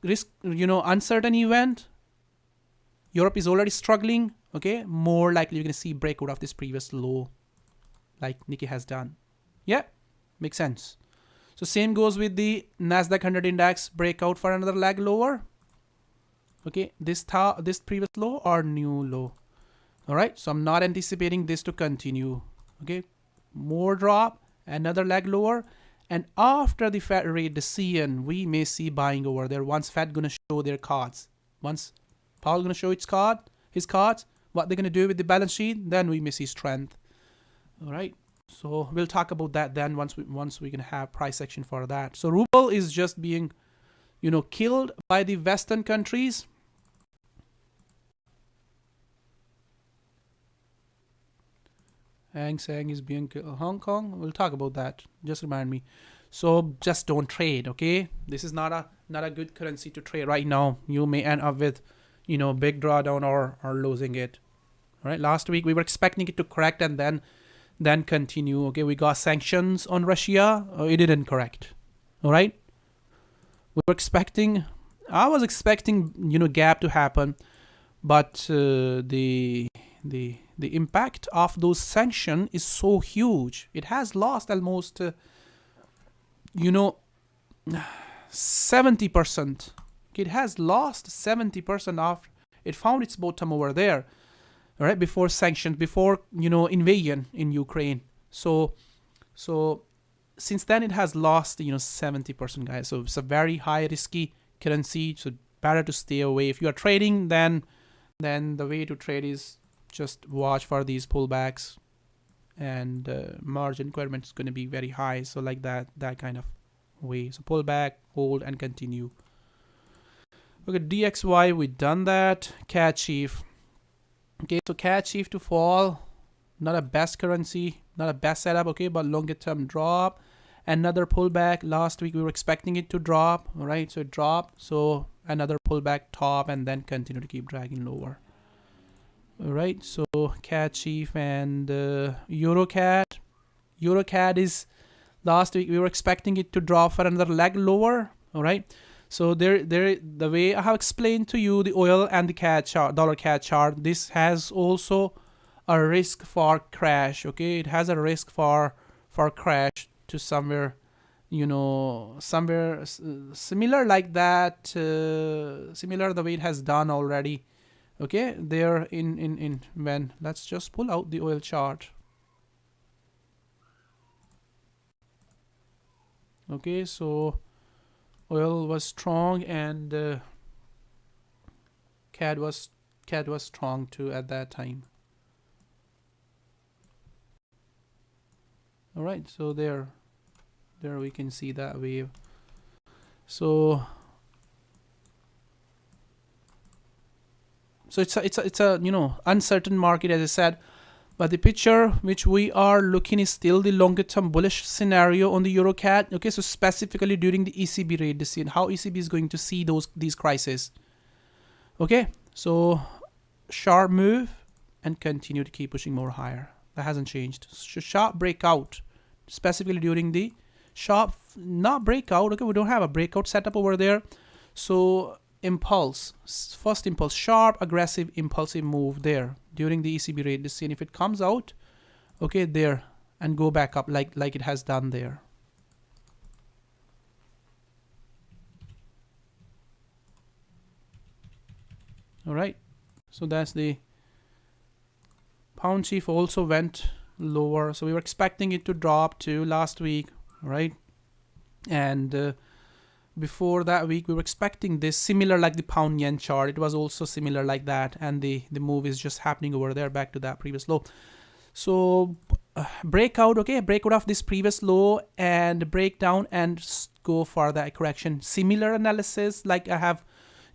A: uncertain event. Europe is already struggling. Okay, more likely you're going to see breakout of this previous low, like Nikkei has done. Yeah, makes sense. So same goes with the Nasdaq 100 index, breakout for another leg lower. Okay, this previous low or new low. All right, so I'm not anticipating this to continue. Okay, more drop, another leg lower, and after the Fed rate decision, we may see buying over there. Once Fed gonna show their cards, once Powell gonna show his cards, what they're gonna do with the balance sheet, then we may see strength. All right, so we'll talk about that then once we're gonna have price action for that. So ruble is just being, killed by the Western countries. Hang Seng is being killed. Hong Kong, we'll talk about that. Just remind me. So just don't trade, okay? This is not a good currency to trade right now. You may end up with, big drawdown or losing it. All right. Last week we were expecting it to correct and then then continue. Okay, we got sanctions on Russia. It didn't correct. All right, we were expecting, I was expecting, gap to happen, but the impact of those sanctions is so huge. It has lost almost 70%. It has lost 70% after it found its bottom over there, all right, before sanctions, before invasion in Ukraine. So since then it has lost 70%, guys. So it's a very high risky currency. So better to stay away. If you are trading, then the way to trade is just watch for these pullbacks, and margin requirement is going to be very high. So like that kind of way. So pull back, hold, and continue. Okay, DXY, we done that. CAD Chief. Okay, so CAD Chief to fall, not a best currency, not a best setup. Okay, but longer term drop, another pullback. Last week we were expecting it to drop. All right, so it dropped. So another pullback top, and then continue to keep dragging lower. All right, so CAD Chief and EuroCAD. EuroCAD is, last week we were expecting it to drop for another leg lower. All right, so the way I have explained to you the oil and the CAD chart, dollar CAD chart, this has also a risk for crash. Okay, it has a risk for crash to somewhere, somewhere similar like that, similar the way it has done already. Okay, there in when, let's just pull out the oil chart. Okay, so oil was strong, and CAD was strong too at that time. All right, so there we can see that wave. So it's a uncertain market, as I said, but the picture which we are looking is still the longer term bullish scenario on the EuroCAD. Okay, so specifically during the ECB rate decision, how ECB is going to see these crises. Okay, so sharp move and continue to keep pushing more higher. That hasn't changed. Sharp breakout, specifically during the sharp, not breakout. Okay, we don't have a breakout setup over there. So impulse, first impulse, sharp, aggressive, impulsive move there during the ECB rate decision. If it comes out, okay, there, and go back up like it has done there. All right, so that's the pound chief. Also went lower, so we were expecting it to drop too last week, right? And before that week we were expecting this, similar like the pound yen chart. It was also similar like that, and the move is just happening over there back to that previous low. So breakout, okay, breakout of this previous low and breakdown and go for that correction. Similar analysis like I have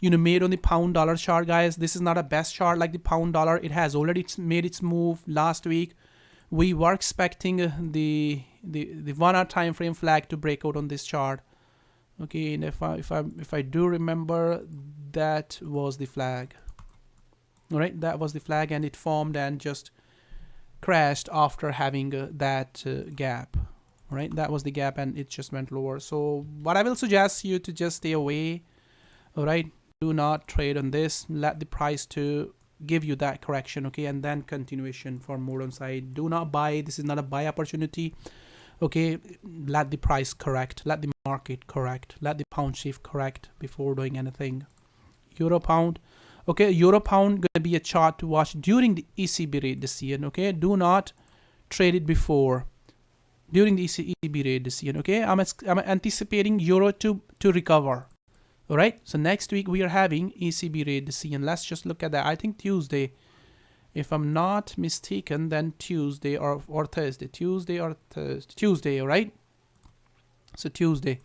A: made on the pound dollar chart, guys. This is not a best chart like the pound dollar. It has already made its move last week. We were expecting the 1 hour time frame flag to break out on this chart. Okay, and if I do remember, that was the flag. All right, that was the flag, and it formed and just crashed after having that gap. All right, that was the gap, and it just went lower. So what I will suggest you to just stay away. All right, do not trade on this. Let the price to give you that correction, okay, and then continuation for more on side. Do not buy. This is not a buy opportunity. Okay, let the price correct, let the market correct, let the pound shift correct before doing anything. Euro pound, okay, Euro pound gonna be a chart to watch during the ECB rate decision. Okay, do not trade it before, during the ECB rate decision. Okay, I'm anticipating euro to recover. All right, so next week we are having ECB rate decision. Let's just look at that. I think Tuesday, if I'm not mistaken, then Tuesday or Thursday. Tuesday or Thursday. Tuesday, all right? So Tuesday.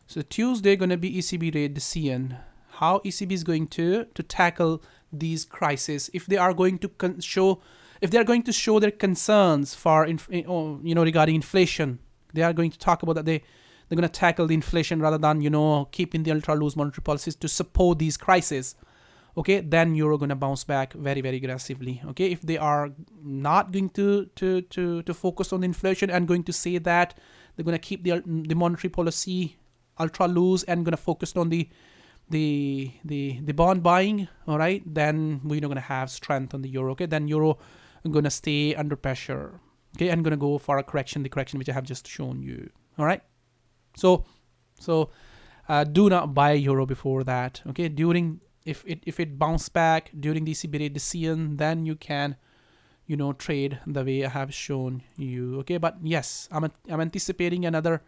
A: So Tuesday gonna be ECB rate decision. How ECB is going to tackle these crises, if they are going to show their concerns for regarding inflation. They are going to talk about that they're going to tackle the inflation rather than keeping the ultra loose monetary policies to support these crises. okay, then euro gonna bounce back very, very aggressively. Okay, if they are not going to focus on inflation and going to say that they're gonna keep the monetary policy ultra loose and gonna focus on the bond buying, all right, then we're not gonna have strength on the euro. Okay, then euro gonna stay under pressure. Okay, and gonna go for a correction, the correction which I have just shown you. All right, so do not buy euro before that. Okay, during if it bounce back during the ECB rate decision, then you can trade the way I have shown you. Okay, but yes, I'm anticipating another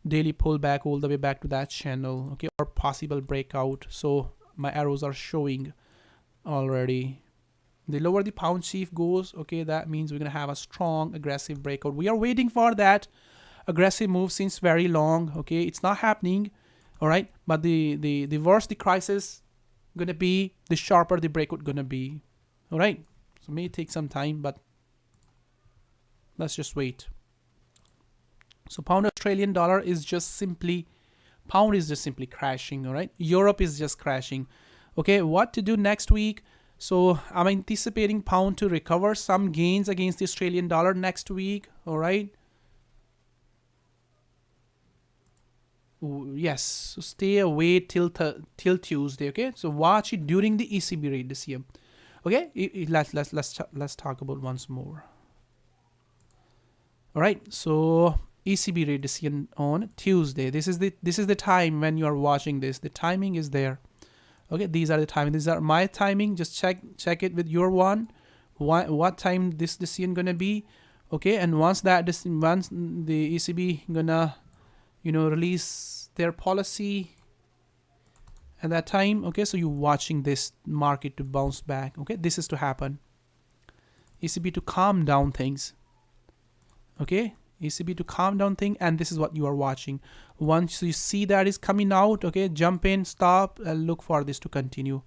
A: daily pullback all the way back to that channel. Okay, or possible breakout. So my arrows are showing already. The lower the pound chief goes, okay, that means we're gonna have a strong aggressive breakout. We are waiting for that aggressive move since very long. Okay, it's not happening. All right, but the worse the crisis gonna be, the sharper the breakout gonna be. All right, so it may take some time, but let's just wait. So pound Australian dollar is just simply, pound is just simply crashing. All right, Europe is just crashing. Okay, what to do next week? So I'm anticipating pound to recover some gains against the Australian dollar next week. All right. Yes, so stay away till Tuesday. Okay, so watch it during the ECB rate this year. Okay, let's talk about once more. All right, so ECB rate decision on Tuesday. This is the time when you are watching this. The timing is there. Okay, these are the timing. These are my timing. Just check it with your one. What time this decision gonna be? Okay, and once the ECB gonna release their policy at that time. Okay, so you're watching this market to bounce back. Okay, this is to happen. ECB to calm down things. Okay, ECB to calm down thing, and this is what you are watching. Once you see that is coming out, okay, jump in, stop, and look for this to continue.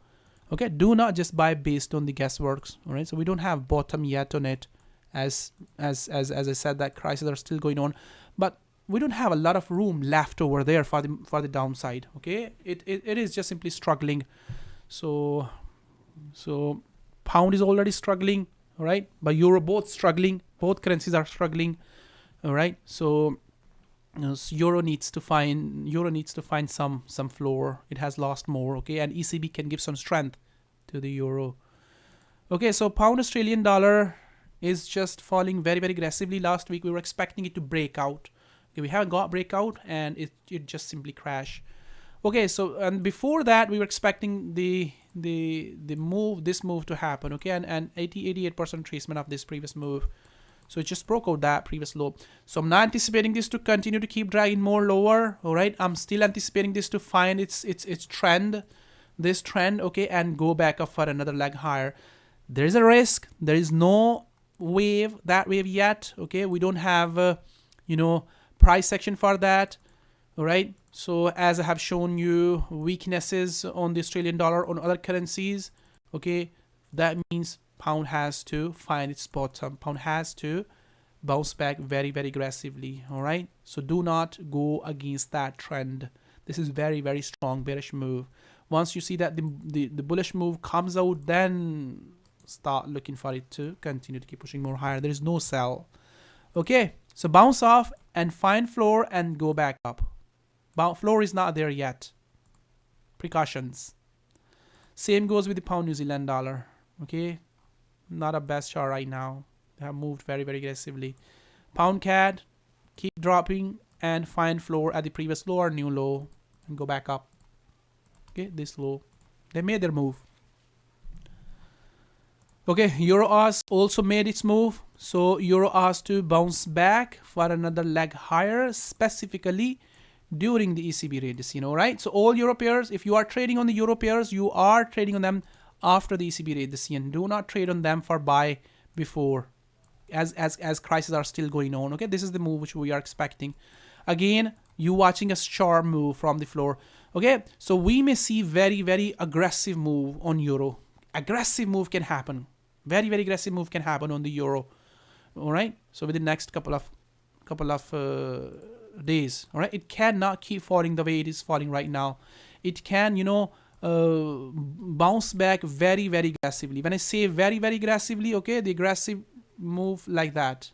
A: Okay, do not just buy based on the guessworks. All right, so we don't have bottom yet on it, as I said, that crises are still going on, but we don't have a lot of room left over there for the downside. Okay, it is just simply struggling. So pound is already struggling. All right, but euro both struggling. Both currencies are struggling. All right, so euro needs to find some floor. It has lost more. Okay, and ECB can give some strength to the euro. Okay, so pound Australian dollar is just falling very, very aggressively. Last week we were expecting it to break out. Okay, we haven't got breakout, and it just simply crashed. Okay, so and before that we were expecting this move to happen. Okay, and 88% retracement of this previous move. So it just broke out that previous low. So I'm not anticipating this to continue to keep dragging more lower. All right, I'm still anticipating this to find its trend, this trend, okay, and go back up for another leg higher. There is a risk. There is no wave yet. Okay, we don't have price section for that. All right, so as I have shown you weaknesses on the Australian dollar, on other currencies, okay, that means pound has to find its bottom. Pound has to bounce back very, very aggressively. All right, so do not go against that trend. This is very, very strong bearish move. Once you see that the bullish move comes out, then start looking for it to continue to keep pushing more higher. There is no sell. Okay, so bounce off and find floor and go back up. Floor is not there yet. Precautions. Same goes with the pound New Zealand dollar. Okay, not a best shot right now. They have moved very, very aggressively. Pound CAD, keep dropping and find floor at the previous low or new low and go back up. Okay, this low. They made their move. Okay, Euro Aus also made its move. So Euro Aus to bounce back for another leg higher, specifically during the ECB rate decision. All right, so all Euro pairs, if you are trading on the Euro pairs, you are trading on them after the ECB rate decision. Do not trade on them for buy before, as crises are still going on. Okay, this is the move which we are expecting. Again, you watching a sharp move from the floor. Okay, so we may see very, very aggressive move on euro. Aggressive move can happen. Very, very aggressive move can happen on the euro. All right, so within the next couple of days. All right, it cannot keep falling the way it is falling right now. It can, bounce back very aggressively. When I say very aggressively, okay, the aggressive move like that.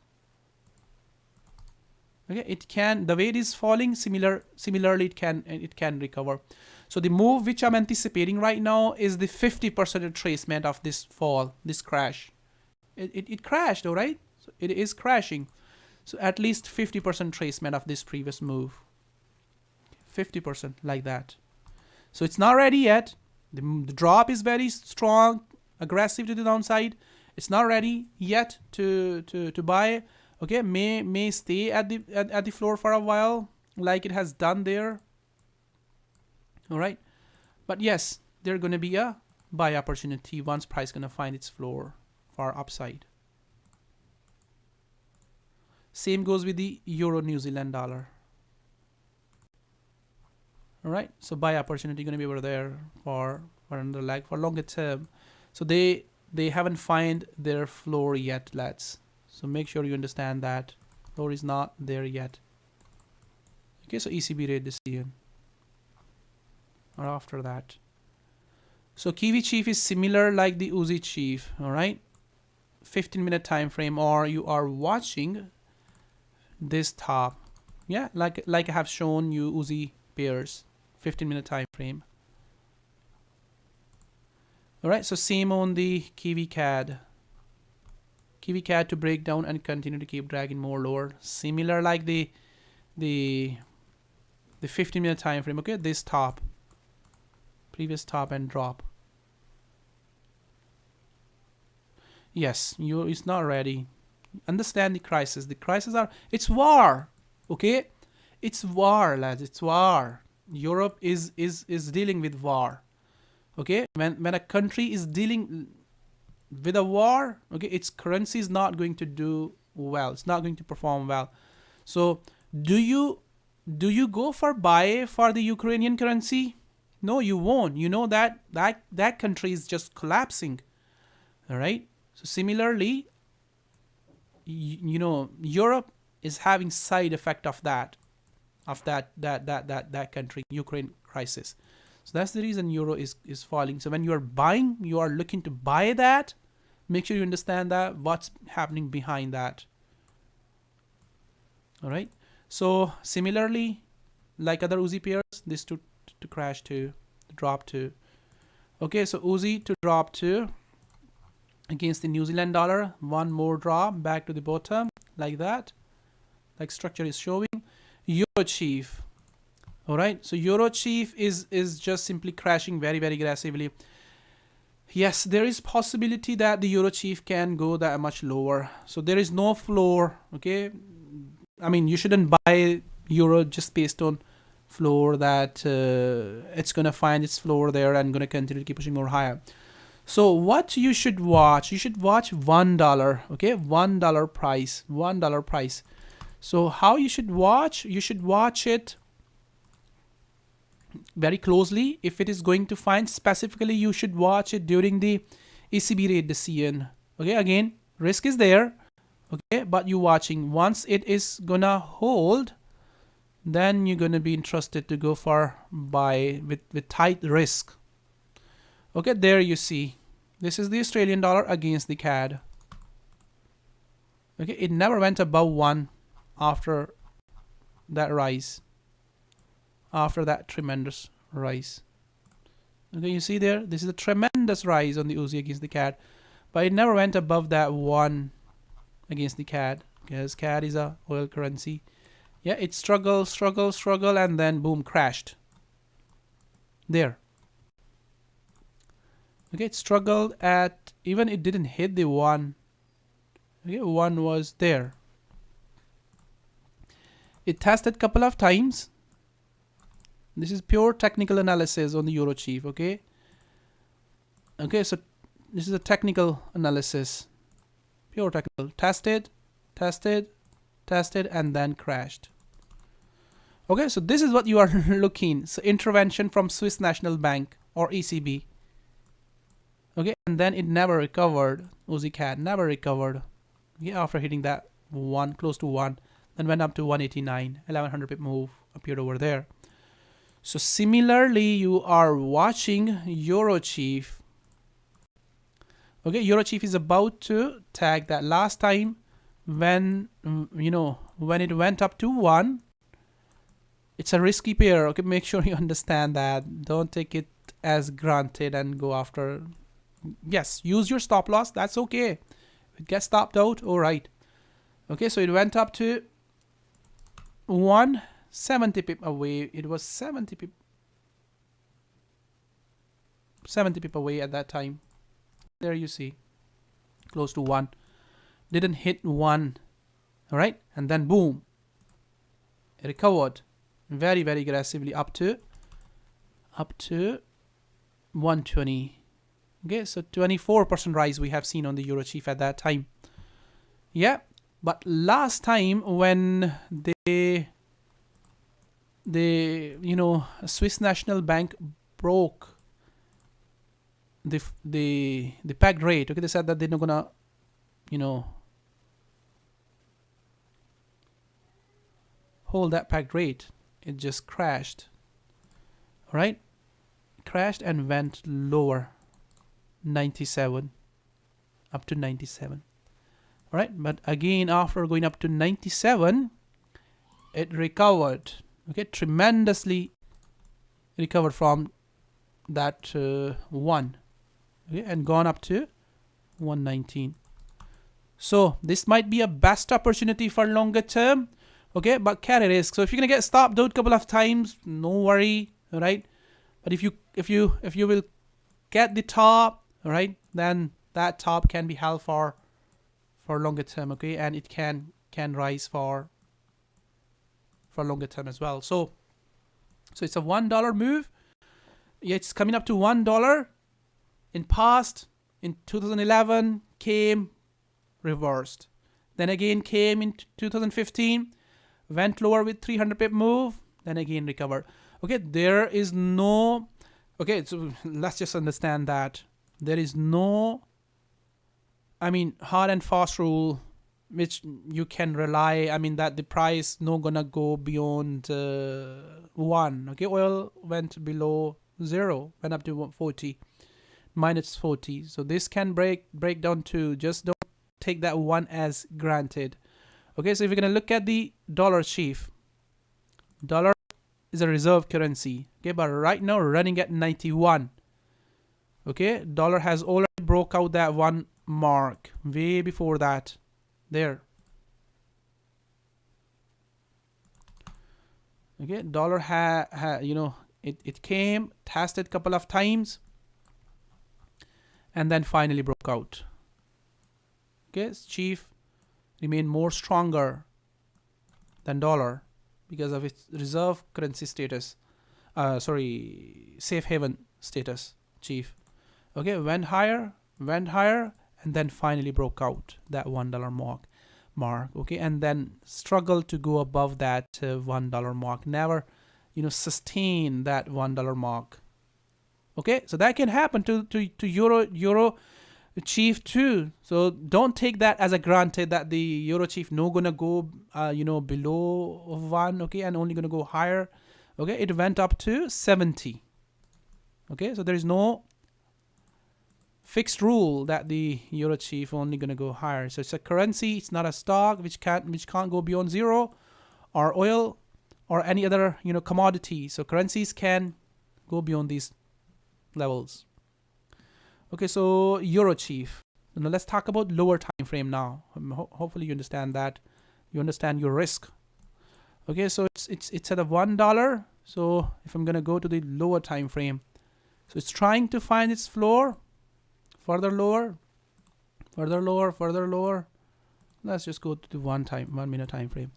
A: Okay, it can, the way it is falling, similarly it can recover. So the move which I'm anticipating right now is the 50% retracement of this fall, this crash. It crashed, all right? So it is crashing. So at least 50% retracement of this previous move. 50% like that. So it's not ready yet. The drop is very strong, aggressive to the downside. It's not ready yet to buy. Okay, may stay at the floor for a while, like it has done there. All right, but yes, there's gonna be a buy opportunity once price gonna find its floor for upside. Same goes with the Euro New Zealand dollar. All right, so buy opportunity gonna be over there for another leg for longer term. So they haven't find their floor yet, lads. So make sure you understand that floor is not there yet. Okay, so ECB rate decision or after that. So Kiwi Chief is similar like the Aussie Chief. All right, 15-minute time frame, or you are watching this top. Yeah, like I have shown you Aussie pairs, 15-minute time frame. All right, so same on the Kiwi CAD. Kiwi CAD to break down and continue to keep dragging more lower, similar like the 15-minute time frame. Okay, this top, previous top and drop. Yes, it's not ready. Understand the crisis. The crisis are, it's war. Okay, it's war, lads. It's war. Europe is dealing with war. Okay, when a country is dealing with a war, okay, its currency is not going to do well. It's not going to perform well. So do you go for buy for the Ukrainian currency? No, you won't. You know that country is just collapsing. All right. So similarly, you know, Europe is having side effect of that country, Ukraine crisis. So that's the reason euro is falling. So when you are buying, you are looking to buy that. Make sure you understand that what's happening behind that. All right. So similarly, like other Aussie pairs, this to crash to drop to. Okay, so Aussie to drop to against the New Zealand dollar. One more drop back to the bottom like that, like structure is showing. Euro Chief. All right, so Euro Chief is just simply crashing very aggressively. Yes, there is possibility that the Euro Chief can go that much lower. So there is no floor. Okay, I mean, you shouldn't buy euro just based on floor that it's gonna find its floor there and gonna continue to keep pushing more higher. So what you should watch? You should watch $1. Okay, $1 price. $1 price. So how you should watch? You should watch it very closely. If it is going to find specifically, you should watch it during the ECB rate decision. Okay, again, risk is there. Okay, but you watching. Once it is gonna hold, then you're gonna be interested to go for buy with tight risk. Okay, there you see. This is the Australian dollar against the CAD. Okay, it never went above 1 after that rise. After that tremendous rise. Okay, you see there, this is a tremendous rise on the Aussie against the CAD, but it never went above that 1 against the CAD, because CAD is a oil currency. Yeah, it struggled, and then boom, crashed. There. Okay, it struggled at, even it didn't hit the 1. Okay, 1 was there. It tested a couple of times. This is pure technical analysis on the Euro Chief, okay? Okay, so this is a technical analysis. Pure technical. Tested, and then crashed. Okay, so this is what you are looking. So intervention from Swiss National Bank or ECB. Okay, and then it never recovered. Aussie CAD never recovered. Okay, after hitting that 1, close to 1, then went up to 189, 1100 pip move appeared over there. So similarly, you are watching Euro Chief. Okay, Euro Chief is about to tag that. Last time when when it went up to 1, it's a risky pair. Okay, make sure you understand that. Don't take it as granted and go after. Yes, use your stop loss. That's okay. It gets stopped out. All right. Okay, so it went up to 170 pip away. It was 70 pip away at that time. There you see, close to 1. Didn't hit 1. All right, and then boom, it recovered very, very aggressively up to 120. Okay, so 24% rise we have seen on the Euro Chief at that time. Yeah, but last time when the Swiss National Bank broke the pegged rate. Okay, they said that they're not gonna hold that pegged rate. It just crashed. All right, crashed and went lower, 97, up to 97. All right, but again after going up to 97, it recovered. Okay, tremendously recovered from that 1. Okay, and gone up to 119. So this might be a best opportunity for longer term. Okay, but carry risk. So if you're gonna get stopped out a couple of times, no worry. All right, but if you will get the top, all right, then that top can be held for longer term. Okay, and it can rise for longer term as well. So it's a $1 move. Yeah, it's coming up to $1. In past, in 2011, came reversed. Then again came in 2015, went lower with 300 pip move, then again recovered. Okay, there is no. Okay, so let's just understand that there is no, hard and fast rule which you can rely. That the price not gonna go beyond 1. Okay, oil went below 0, went up to 140, minus 40. So this can break down to, just don't take that 1 as granted. Okay, so if you're gonna look at the dollar chief, dollar is a reserve currency. Okay, but right now running at 91. Okay, dollar has already broke out that 1 mark way before that. There. Okay, dollar it came, tested a couple of times, and then finally broke out. Okay, chief remain more stronger than dollar because of its reserve currency status. Safe haven status, chief. Okay, went higher, and then finally broke out that $1 mark. Okay, and then struggled to go above that $1 mark. Never, sustain that $1 mark. Okay, so that can happen to Euro Chief too. So don't take that as a granted that the Euro Chief no gonna go below 1. Okay, and only gonna go higher. Okay, it went up to 70. Okay, so there is no fixed rule that the Euro Chief only gonna go higher. So it's a currency. It's not a stock which can't go beyond 0, or oil, or any other commodity. So currencies can go beyond these levels. Okay, so Euro Chief. Now let's talk about lower time frame now. Hopefully you understand that. You understand your risk. Okay, so it's at a $1. So if I'm gonna go to the lower time frame, so it's trying to find its floor. Further lower. Let's just go to the 1 minute time frame.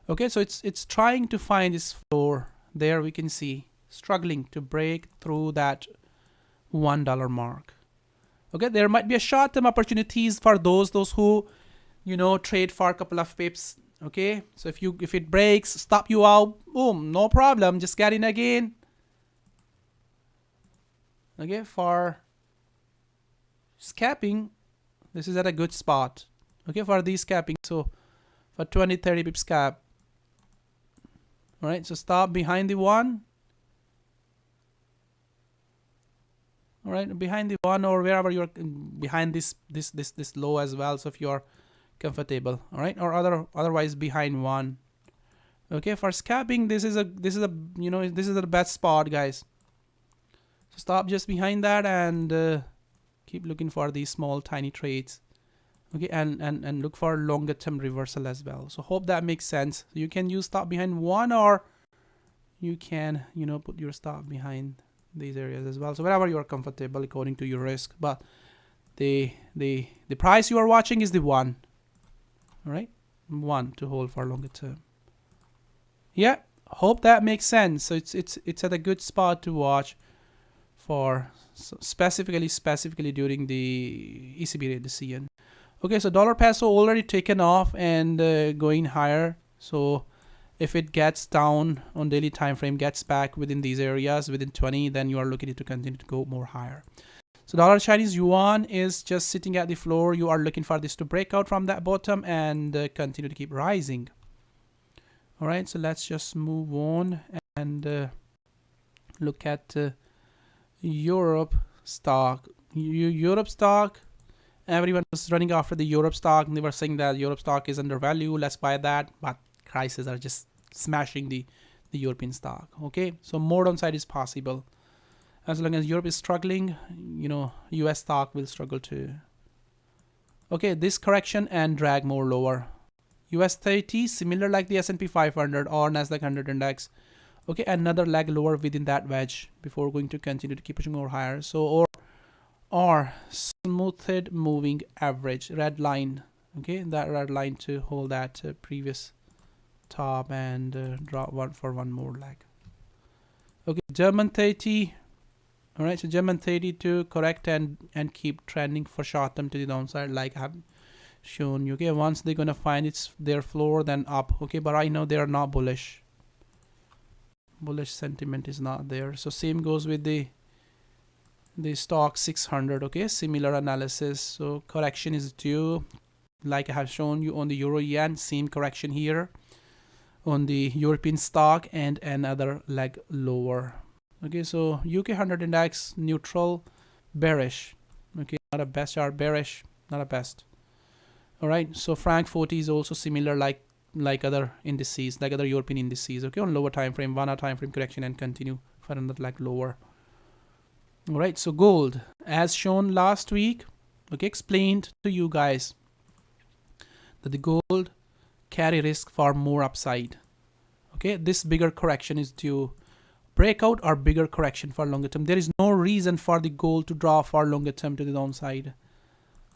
A: Okay, so it's trying to find its floor. There we can see struggling to break through that $1 mark. Okay, there might be a short-term opportunities for those who trade for a couple of pips. Okay, so if it breaks, stop you out, boom, no problem, just get in again. Okay, for scalping, this is at a good spot. Okay, for these scalping, so for 20-30 pips scalp. All right, so stop behind the 1, all right, behind the one or wherever you're behind this low as well. So if you're comfortable, all right, or otherwise behind one. Okay, for scalping, this is a you know, this is the best spot, guys. So stop just behind that and keep looking for these small tiny trades. Okay, and look for longer term reversal as well. So hope that makes sense. You can use stop behind one, or you can, you know, put your stop behind these areas as well. So wherever you are comfortable according to your risk, but the price you are watching is the one. All right, one to hold for longer term. Yeah, hope that makes sense. So it's at a good spot to watch for, specifically during the ECB rate decision. Okay, so dollar peso already taken off and going higher. So if it gets down on daily time frame, gets back within these areas within 20, then you are looking to continue to go more higher. So dollar Chinese yuan is just sitting at the floor. You are looking for this to break out from that bottom and continue to keep rising. All right, so let's just move on and look at Europe stock. Europe stock, everyone was running after the Europe stock, and they were saying that Europe stock is undervalued, let's buy that, but prices are just smashing the European stock. Okay, so more downside is possible. As long as Europe is struggling, you know, US stock will struggle too. Okay, this correction and drag more lower. US 30 similar like the S&P 500 or Nasdaq 100 index. Okay, another leg lower within that wedge before going to continue to keep pushing more higher. So or smoothed moving average, red line. Okay, that red line to hold that previous top and drop one more leg. Okay, German 30. All right, so German 30 to correct and keep trending for short term to the downside, like I have shown you. Okay, once they're gonna find it's their floor, then up. Okay, but right now they are not bullish. Bullish sentiment is not there. So same goes with the stock 600. Okay, similar analysis. So correction is due, like I have shown you on the euro yen. Same correction here on the European stock and another leg lower. Okay, so UK 100 index neutral, bearish. Okay, not a best, or bearish, not a best. All right, so Frank 40 is also similar like other indices, like other European indices. Okay, on lower time frame, 1 hour time frame correction and continue for another leg lower. All right, so gold, as shown last week, okay, explained to you guys that the gold carry risk for more upside. Okay, this bigger correction is due. Breakout or bigger correction for longer term. There is no reason for the gold to draw for longer term to the downside.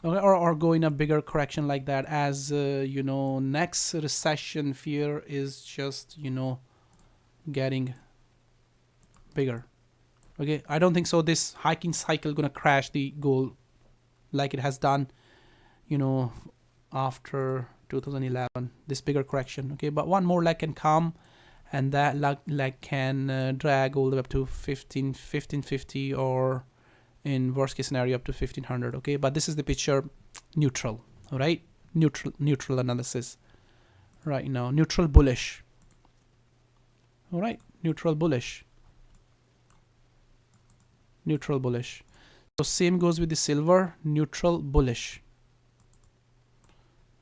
A: Okay, or go in a bigger correction like that, as you know, next recession fear is just, you know, getting bigger. Okay, I don't think so this hiking cycle gonna crash the gold like it has done, you know, after 2011, this bigger correction. Okay, but one more leg can come, and that leg can drag all the way up to 1550, or in worst case scenario up to 1500. Okay, but this is the picture, neutral. All right, neutral analysis right now, neutral bullish. All right, neutral bullish. So same goes with the silver, neutral bullish.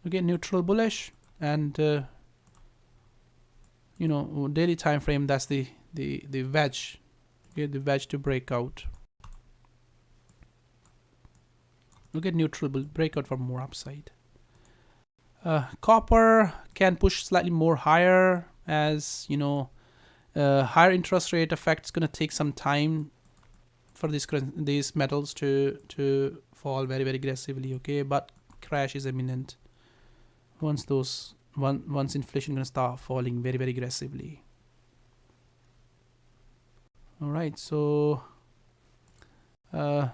A: Okay, neutral bullish, and you know, daily time frame, that's the wedge. Okay, the wedge to break out. Look at neutral breakout for more upside. Copper can push slightly more higher, as you know, higher interest rate effect is going to take some time for these metals to fall very aggressively. Okay, but crash is imminent once inflation gonna start falling very aggressively. All right, so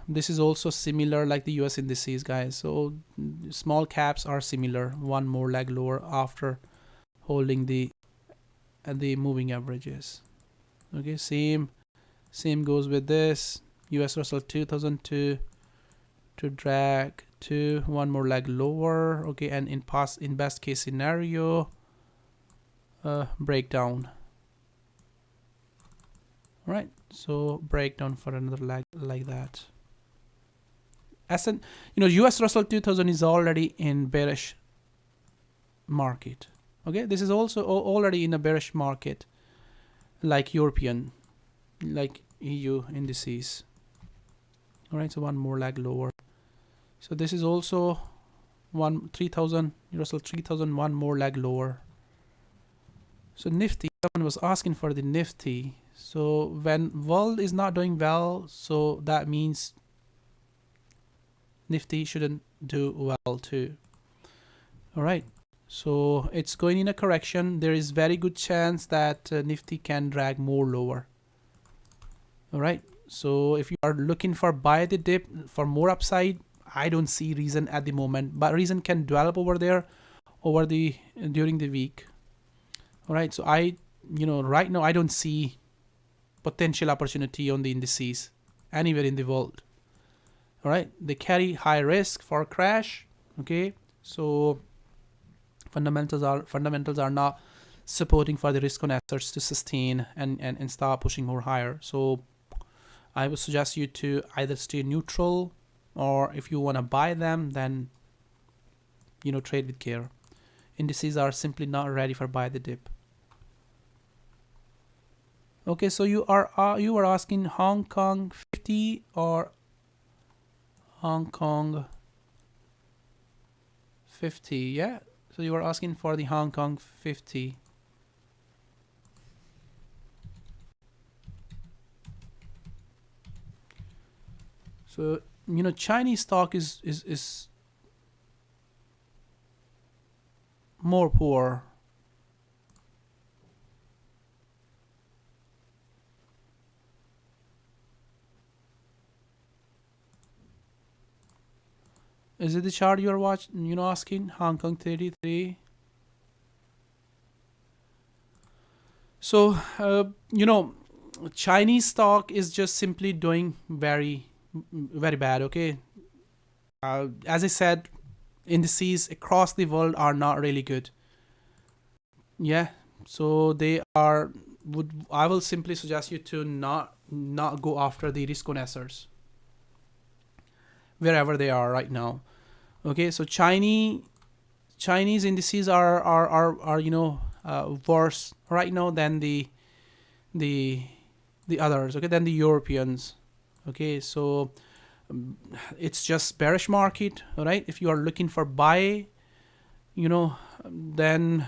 A: this is also similar like the US indices, guys. So small caps are similar, one more leg lower after holding the moving averages. Okay, same goes with this US Russell 2000 to drag to one more leg lower. Okay, and in best case scenario, breakdown. All right, so breakdown for another leg like that. US Russell 2000 is already in bearish market. Okay, this is also already in a bearish market, like European, like EU indices. All right, so one more leg lower. So this is also 3000 Russell 3000, one more leg lower. So Nifty, someone was asking for the Nifty. So when world is not doing well, so that means Nifty shouldn't do well too. All right, so it's going in a correction. There is very good chance that Nifty can drag more lower. All right, so if you are looking for buy the dip for more upside, I don't see reason at the moment, but reason can develop over there during the week. All right, so right now I don't see potential opportunity on the indices anywhere in the world. All right, they carry high risk for crash. Okay, so fundamentals are not supporting for the risk on assets to sustain and start pushing more higher. So I would suggest you to either stay neutral, or if you want to buy them, then trade with care. Indices are simply not ready for buy the dip. Okay, so you are asking Hong Kong 50 or Hong Kong 50, yeah? So you are asking for the Hong Kong 50. So Chinese stock is more poor. Is it the chart you are watching? Asking Hong Kong 33. So Chinese stock is just simply doing very, very bad. Okay, as I said, indices across the world are not really good. Yeah, so I will simply suggest you to not go after the risk on assets wherever they are right now. Okay, so Chinese indices are worse right now than the others. Okay, than the Europeans. Okay, so it's just bearish market. All right, if you are looking for buy, then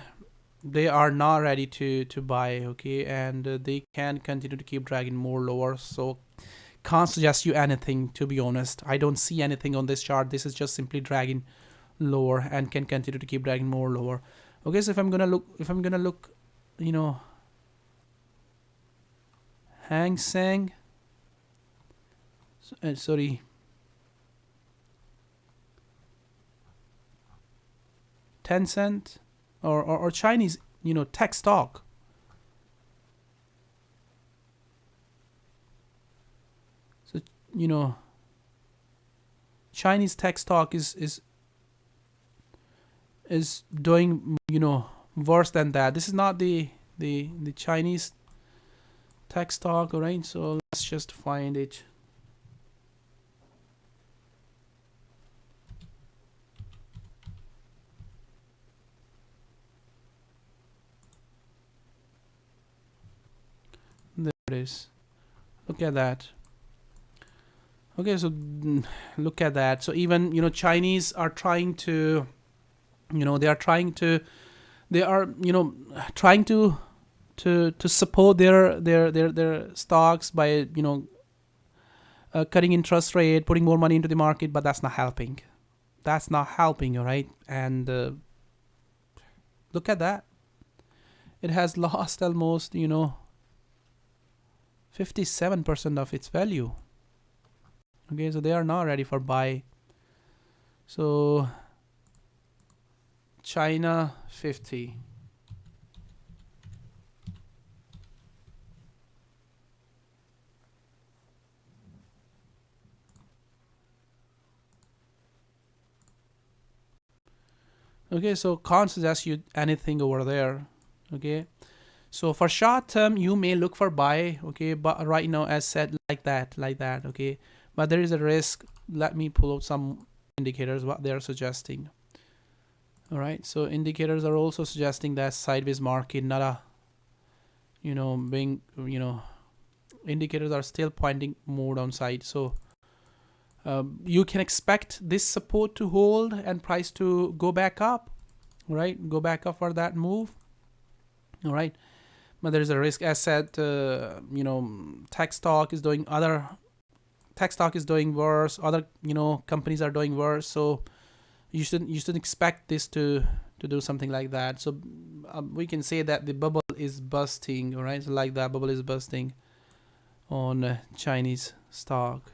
A: they are not ready to buy. Okay, and they can continue to keep dragging more lower. So can't suggest you anything, to be honest. I don't see anything on this chart. This is just simply dragging lower and can continue to keep dragging more lower. Okay, so if I'm gonna look, Hang Seng, sorry, Tencent or Chinese, tech stock. Chinese tech stock is doing worse than that. This is not the Chinese tech stock. All right, so let's just find it. There it is. Look at that. Okay, so look at that. So even Chinese are trying to, they are trying to support their stocks by cutting interest rate, putting more money into the market, but that's not helping. That's not helping, all right? And look at that. It has lost almost 57% of its value. Okay, so they are not ready for buy. So China 50. Okay, so can't suggest you anything over there. Okay, so for short term you may look for buy. Okay, but right now, as said, like that. Okay, but there is a risk let me pull out some indicators what they are suggesting. All right, so indicators are also suggesting that sideways market, not a, being, indicators are still pointing more downside. So you can expect this support to hold and price to go back up, right? Go back up for that move. All right, but there's a risk. As said, tech stock is doing worse. Other companies are doing worse. So you shouldn't expect this to do something like that. So we can say that the bubble is busting. All right, so like that bubble is busting on Chinese stock.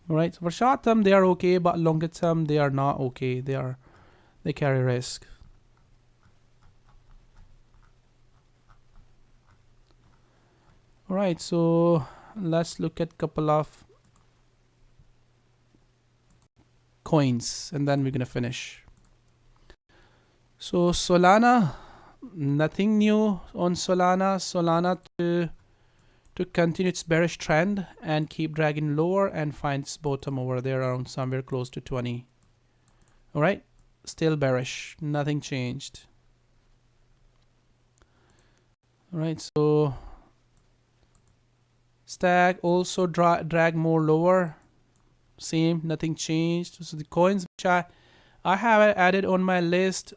A: All right, so for short term they are okay, but longer term they are not okay. They carry risk. All right, so let's look at a couple of coins and then we're gonna finish. So Solana, nothing new on Solana. Solana to continue its bearish trend and keep dragging lower and find its bottom over there around somewhere close to 20. All right, still bearish, nothing changed. All right, so Stack also drag more lower, same, nothing changed. So the coins which I have added on my list,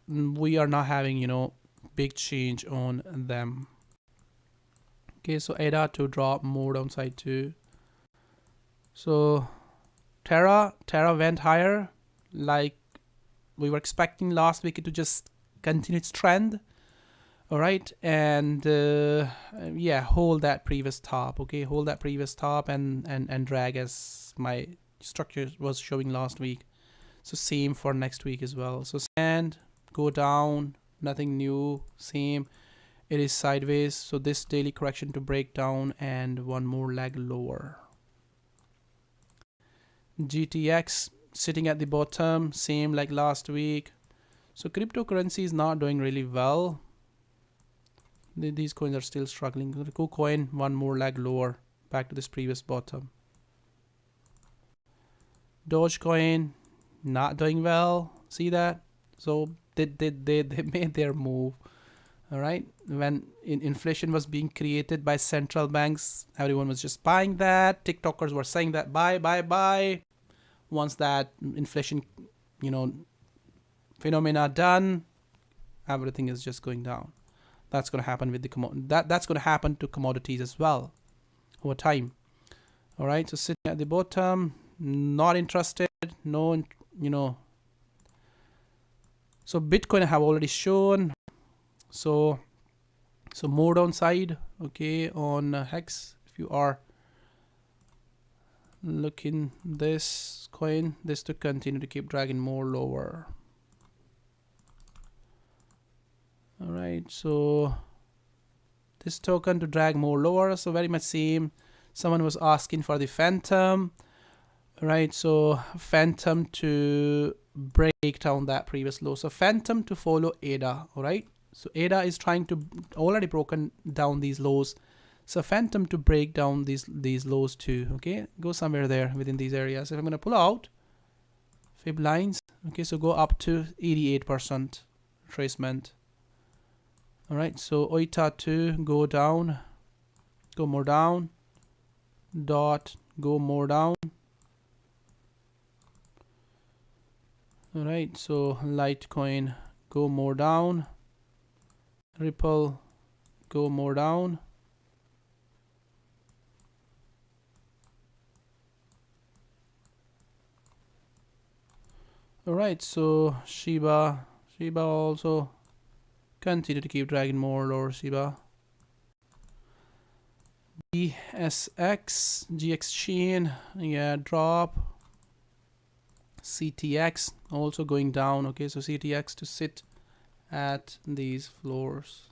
A: we are not having big change on them. Okay, so ADA to drop more downside too. So Terra went higher, like we were expecting last week, to just continue its trend. All right, and yeah, hold that previous top. Okay, hold that previous top and drag as my structure was showing last week. So same for next week as well. So stand, go down, nothing new, same. It is sideways, so this daily correction to break down and one more leg lower. GTX sitting at the bottom, same like last week. So cryptocurrency is not doing really well. These coins are still struggling. The KuCoin, one more leg lower, back to this previous bottom. Dogecoin, not doing well. See that? So they made their move. All right, when inflation was being created by central banks, everyone was just buying that. TikTokers were saying that buy. Once that inflation, phenomena done, everything is just going down. That's going to happen with that's going to happen to commodities as well over time. All right, so sitting at the bottom, not interested. No, So Bitcoin I have already shown. So more downside, okay, on Hex. If you are looking this coin, this to continue to keep dragging more lower. All right, so this token to drag more lower, so very much same. Someone was asking for the Phantom, right? So Phantom to break down that previous low. So Phantom to follow ADA, all right? So ADA is trying to already broken down these lows. So Phantom to break down these lows too, okay? Go somewhere there within these areas. If I'm gonna pull out fib lines, okay, so go up to 88% retracement. All right, so OITA to go down, go more down, dot, go more down. All right, so Litecoin, go more down, Ripple, go more down. All right, so Shiba also continue to keep dragging more lower. Shiba, GX chain, yeah, drop. CTX also going down. Okay, so CTX to sit at these floors.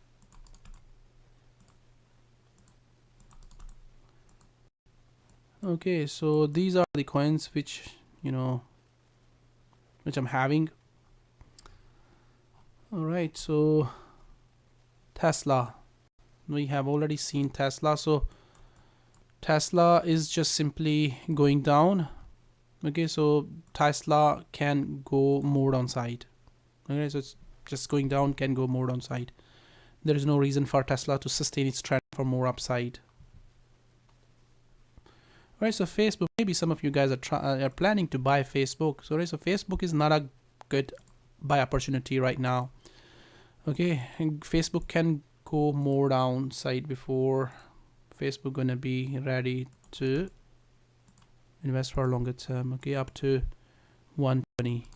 A: Okay, so these are the coins which which I'm having. All right, so Tesla, we have already seen Tesla. So Tesla is just simply going down. Okay, so Tesla can go more downside. Okay, so it's just going down, can go more downside. There is no reason for Tesla to sustain its trend for more upside. All right, so Facebook, maybe some of you guys are planning to buy Facebook. So, right, so Facebook is not a good buy opportunity right now. Okay, and Facebook can go more downside before Facebook gonna be ready to invest for a longer term. Okay, up to 120.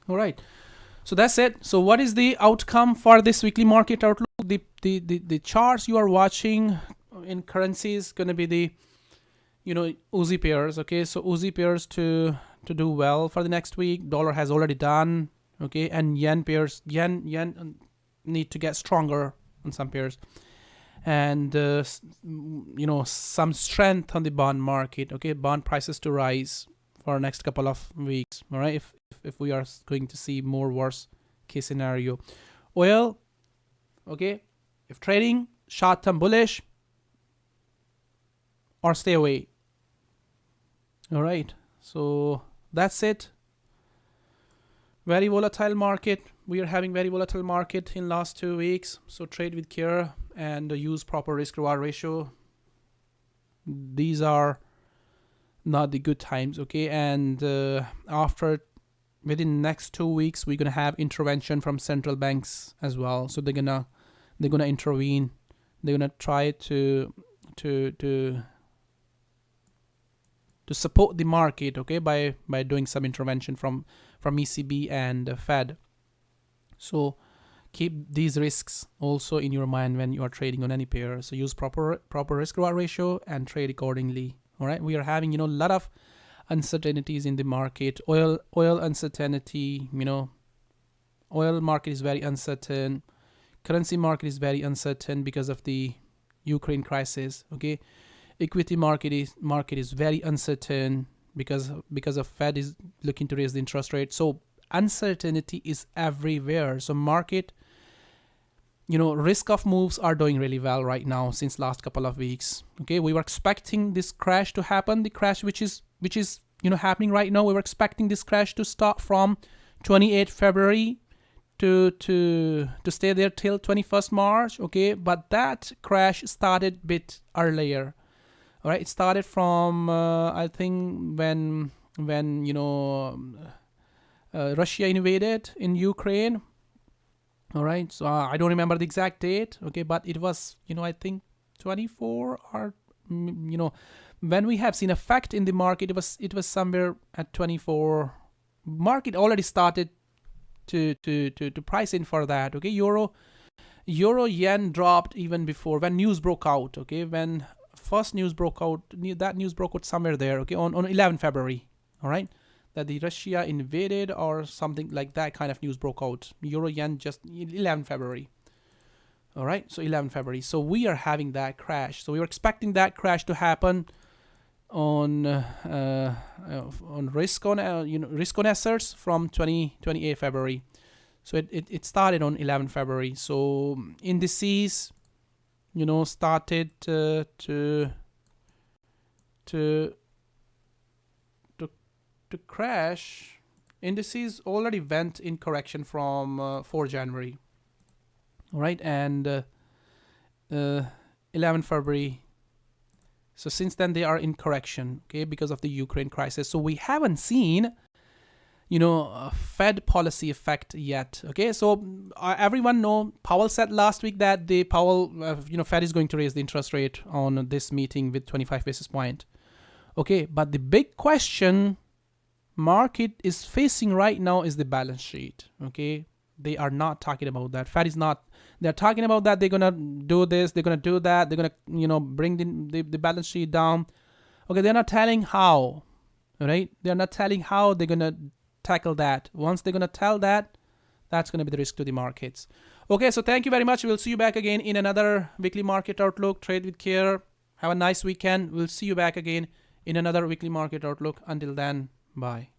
A: All right, so that's it. So what is the outcome for this weekly market outlook? The charts you are watching in currencies gonna be the Aussie pairs. Okay, so Aussie pairs to do well for the next week. Dollar has already done. Okay, and yen pairs, yen need to get stronger on some pairs, and some strength on the bond market. Okay, bond prices to rise for next couple of weeks. All right, if we are going to see more worse case scenario. Oil, okay, if trading short term bullish or stay away. All right, so that's it. Very volatile market. We are having very volatile market in last 2 weeks. So trade with care and use proper risk reward ratio. These are not the good times. Okay, and within next 2 weeks we're gonna have intervention from central banks as well. So they're gonna intervene. They're gonna try to support the market, okay, by doing some intervention from ECB and Fed. So keep these risks also in your mind when you are trading on any pair. So use proper risk reward ratio and trade accordingly. All right, we are having a lot of uncertainties in the market. Oil uncertainty. Oil market is very uncertain. Currency market is very uncertain because of the Ukraine crisis. Okay, equity market is very uncertain because of Fed is looking to raise the interest rate. So uncertainty is everywhere. So market, risk of moves are doing really well right now since last couple of weeks. Okay, we were expecting this crash to happen. The crash which is happening right now. We were expecting this crash to start from 28 February to stay there till 21st March. Okay, but that crash started a bit earlier. All right, it started from I think when Russia invaded in Ukraine. All right, so I don't remember the exact date. Okay, but it was I think 24 or when we have seen effect in the market, it was somewhere at 24. Market already started to price in for that. Okay, euro yen dropped even before when news broke out. Okay, when first news broke out, that news broke out somewhere there. Okay, on 11 February. All right, that the Russia invaded or something like that kind of news broke out. Euro yen just 11 February. All right, so 11 February. So we are having that crash. So we were expecting that crash to happen on risk on assets from 28 February. So it started on 11 February. So indices, started to crash. Indices already went in correction from 4 January. All right, and 11 February. So since then they are in correction, okay, because of the Ukraine crisis. So we haven't seen, a Fed policy effect yet. Okay, so everyone know Powell said last week that Fed is going to raise the interest rate on this meeting with 25 basis point. Okay, but the big question market is facing right now is the balance sheet. Okay, they are not talking about that. Fed is not. They're talking about that they're gonna do this, they're gonna do that, they're gonna bring the balance sheet down. Okay, they're not telling how. Right? They're not telling how they're gonna tackle that. Once they're gonna tell that, that's gonna be the risk to the markets. Okay, so thank you very much. We'll see you back again in another weekly market outlook. Trade with care. Have a nice weekend. We'll see you back again in another weekly market outlook. Until then, bye.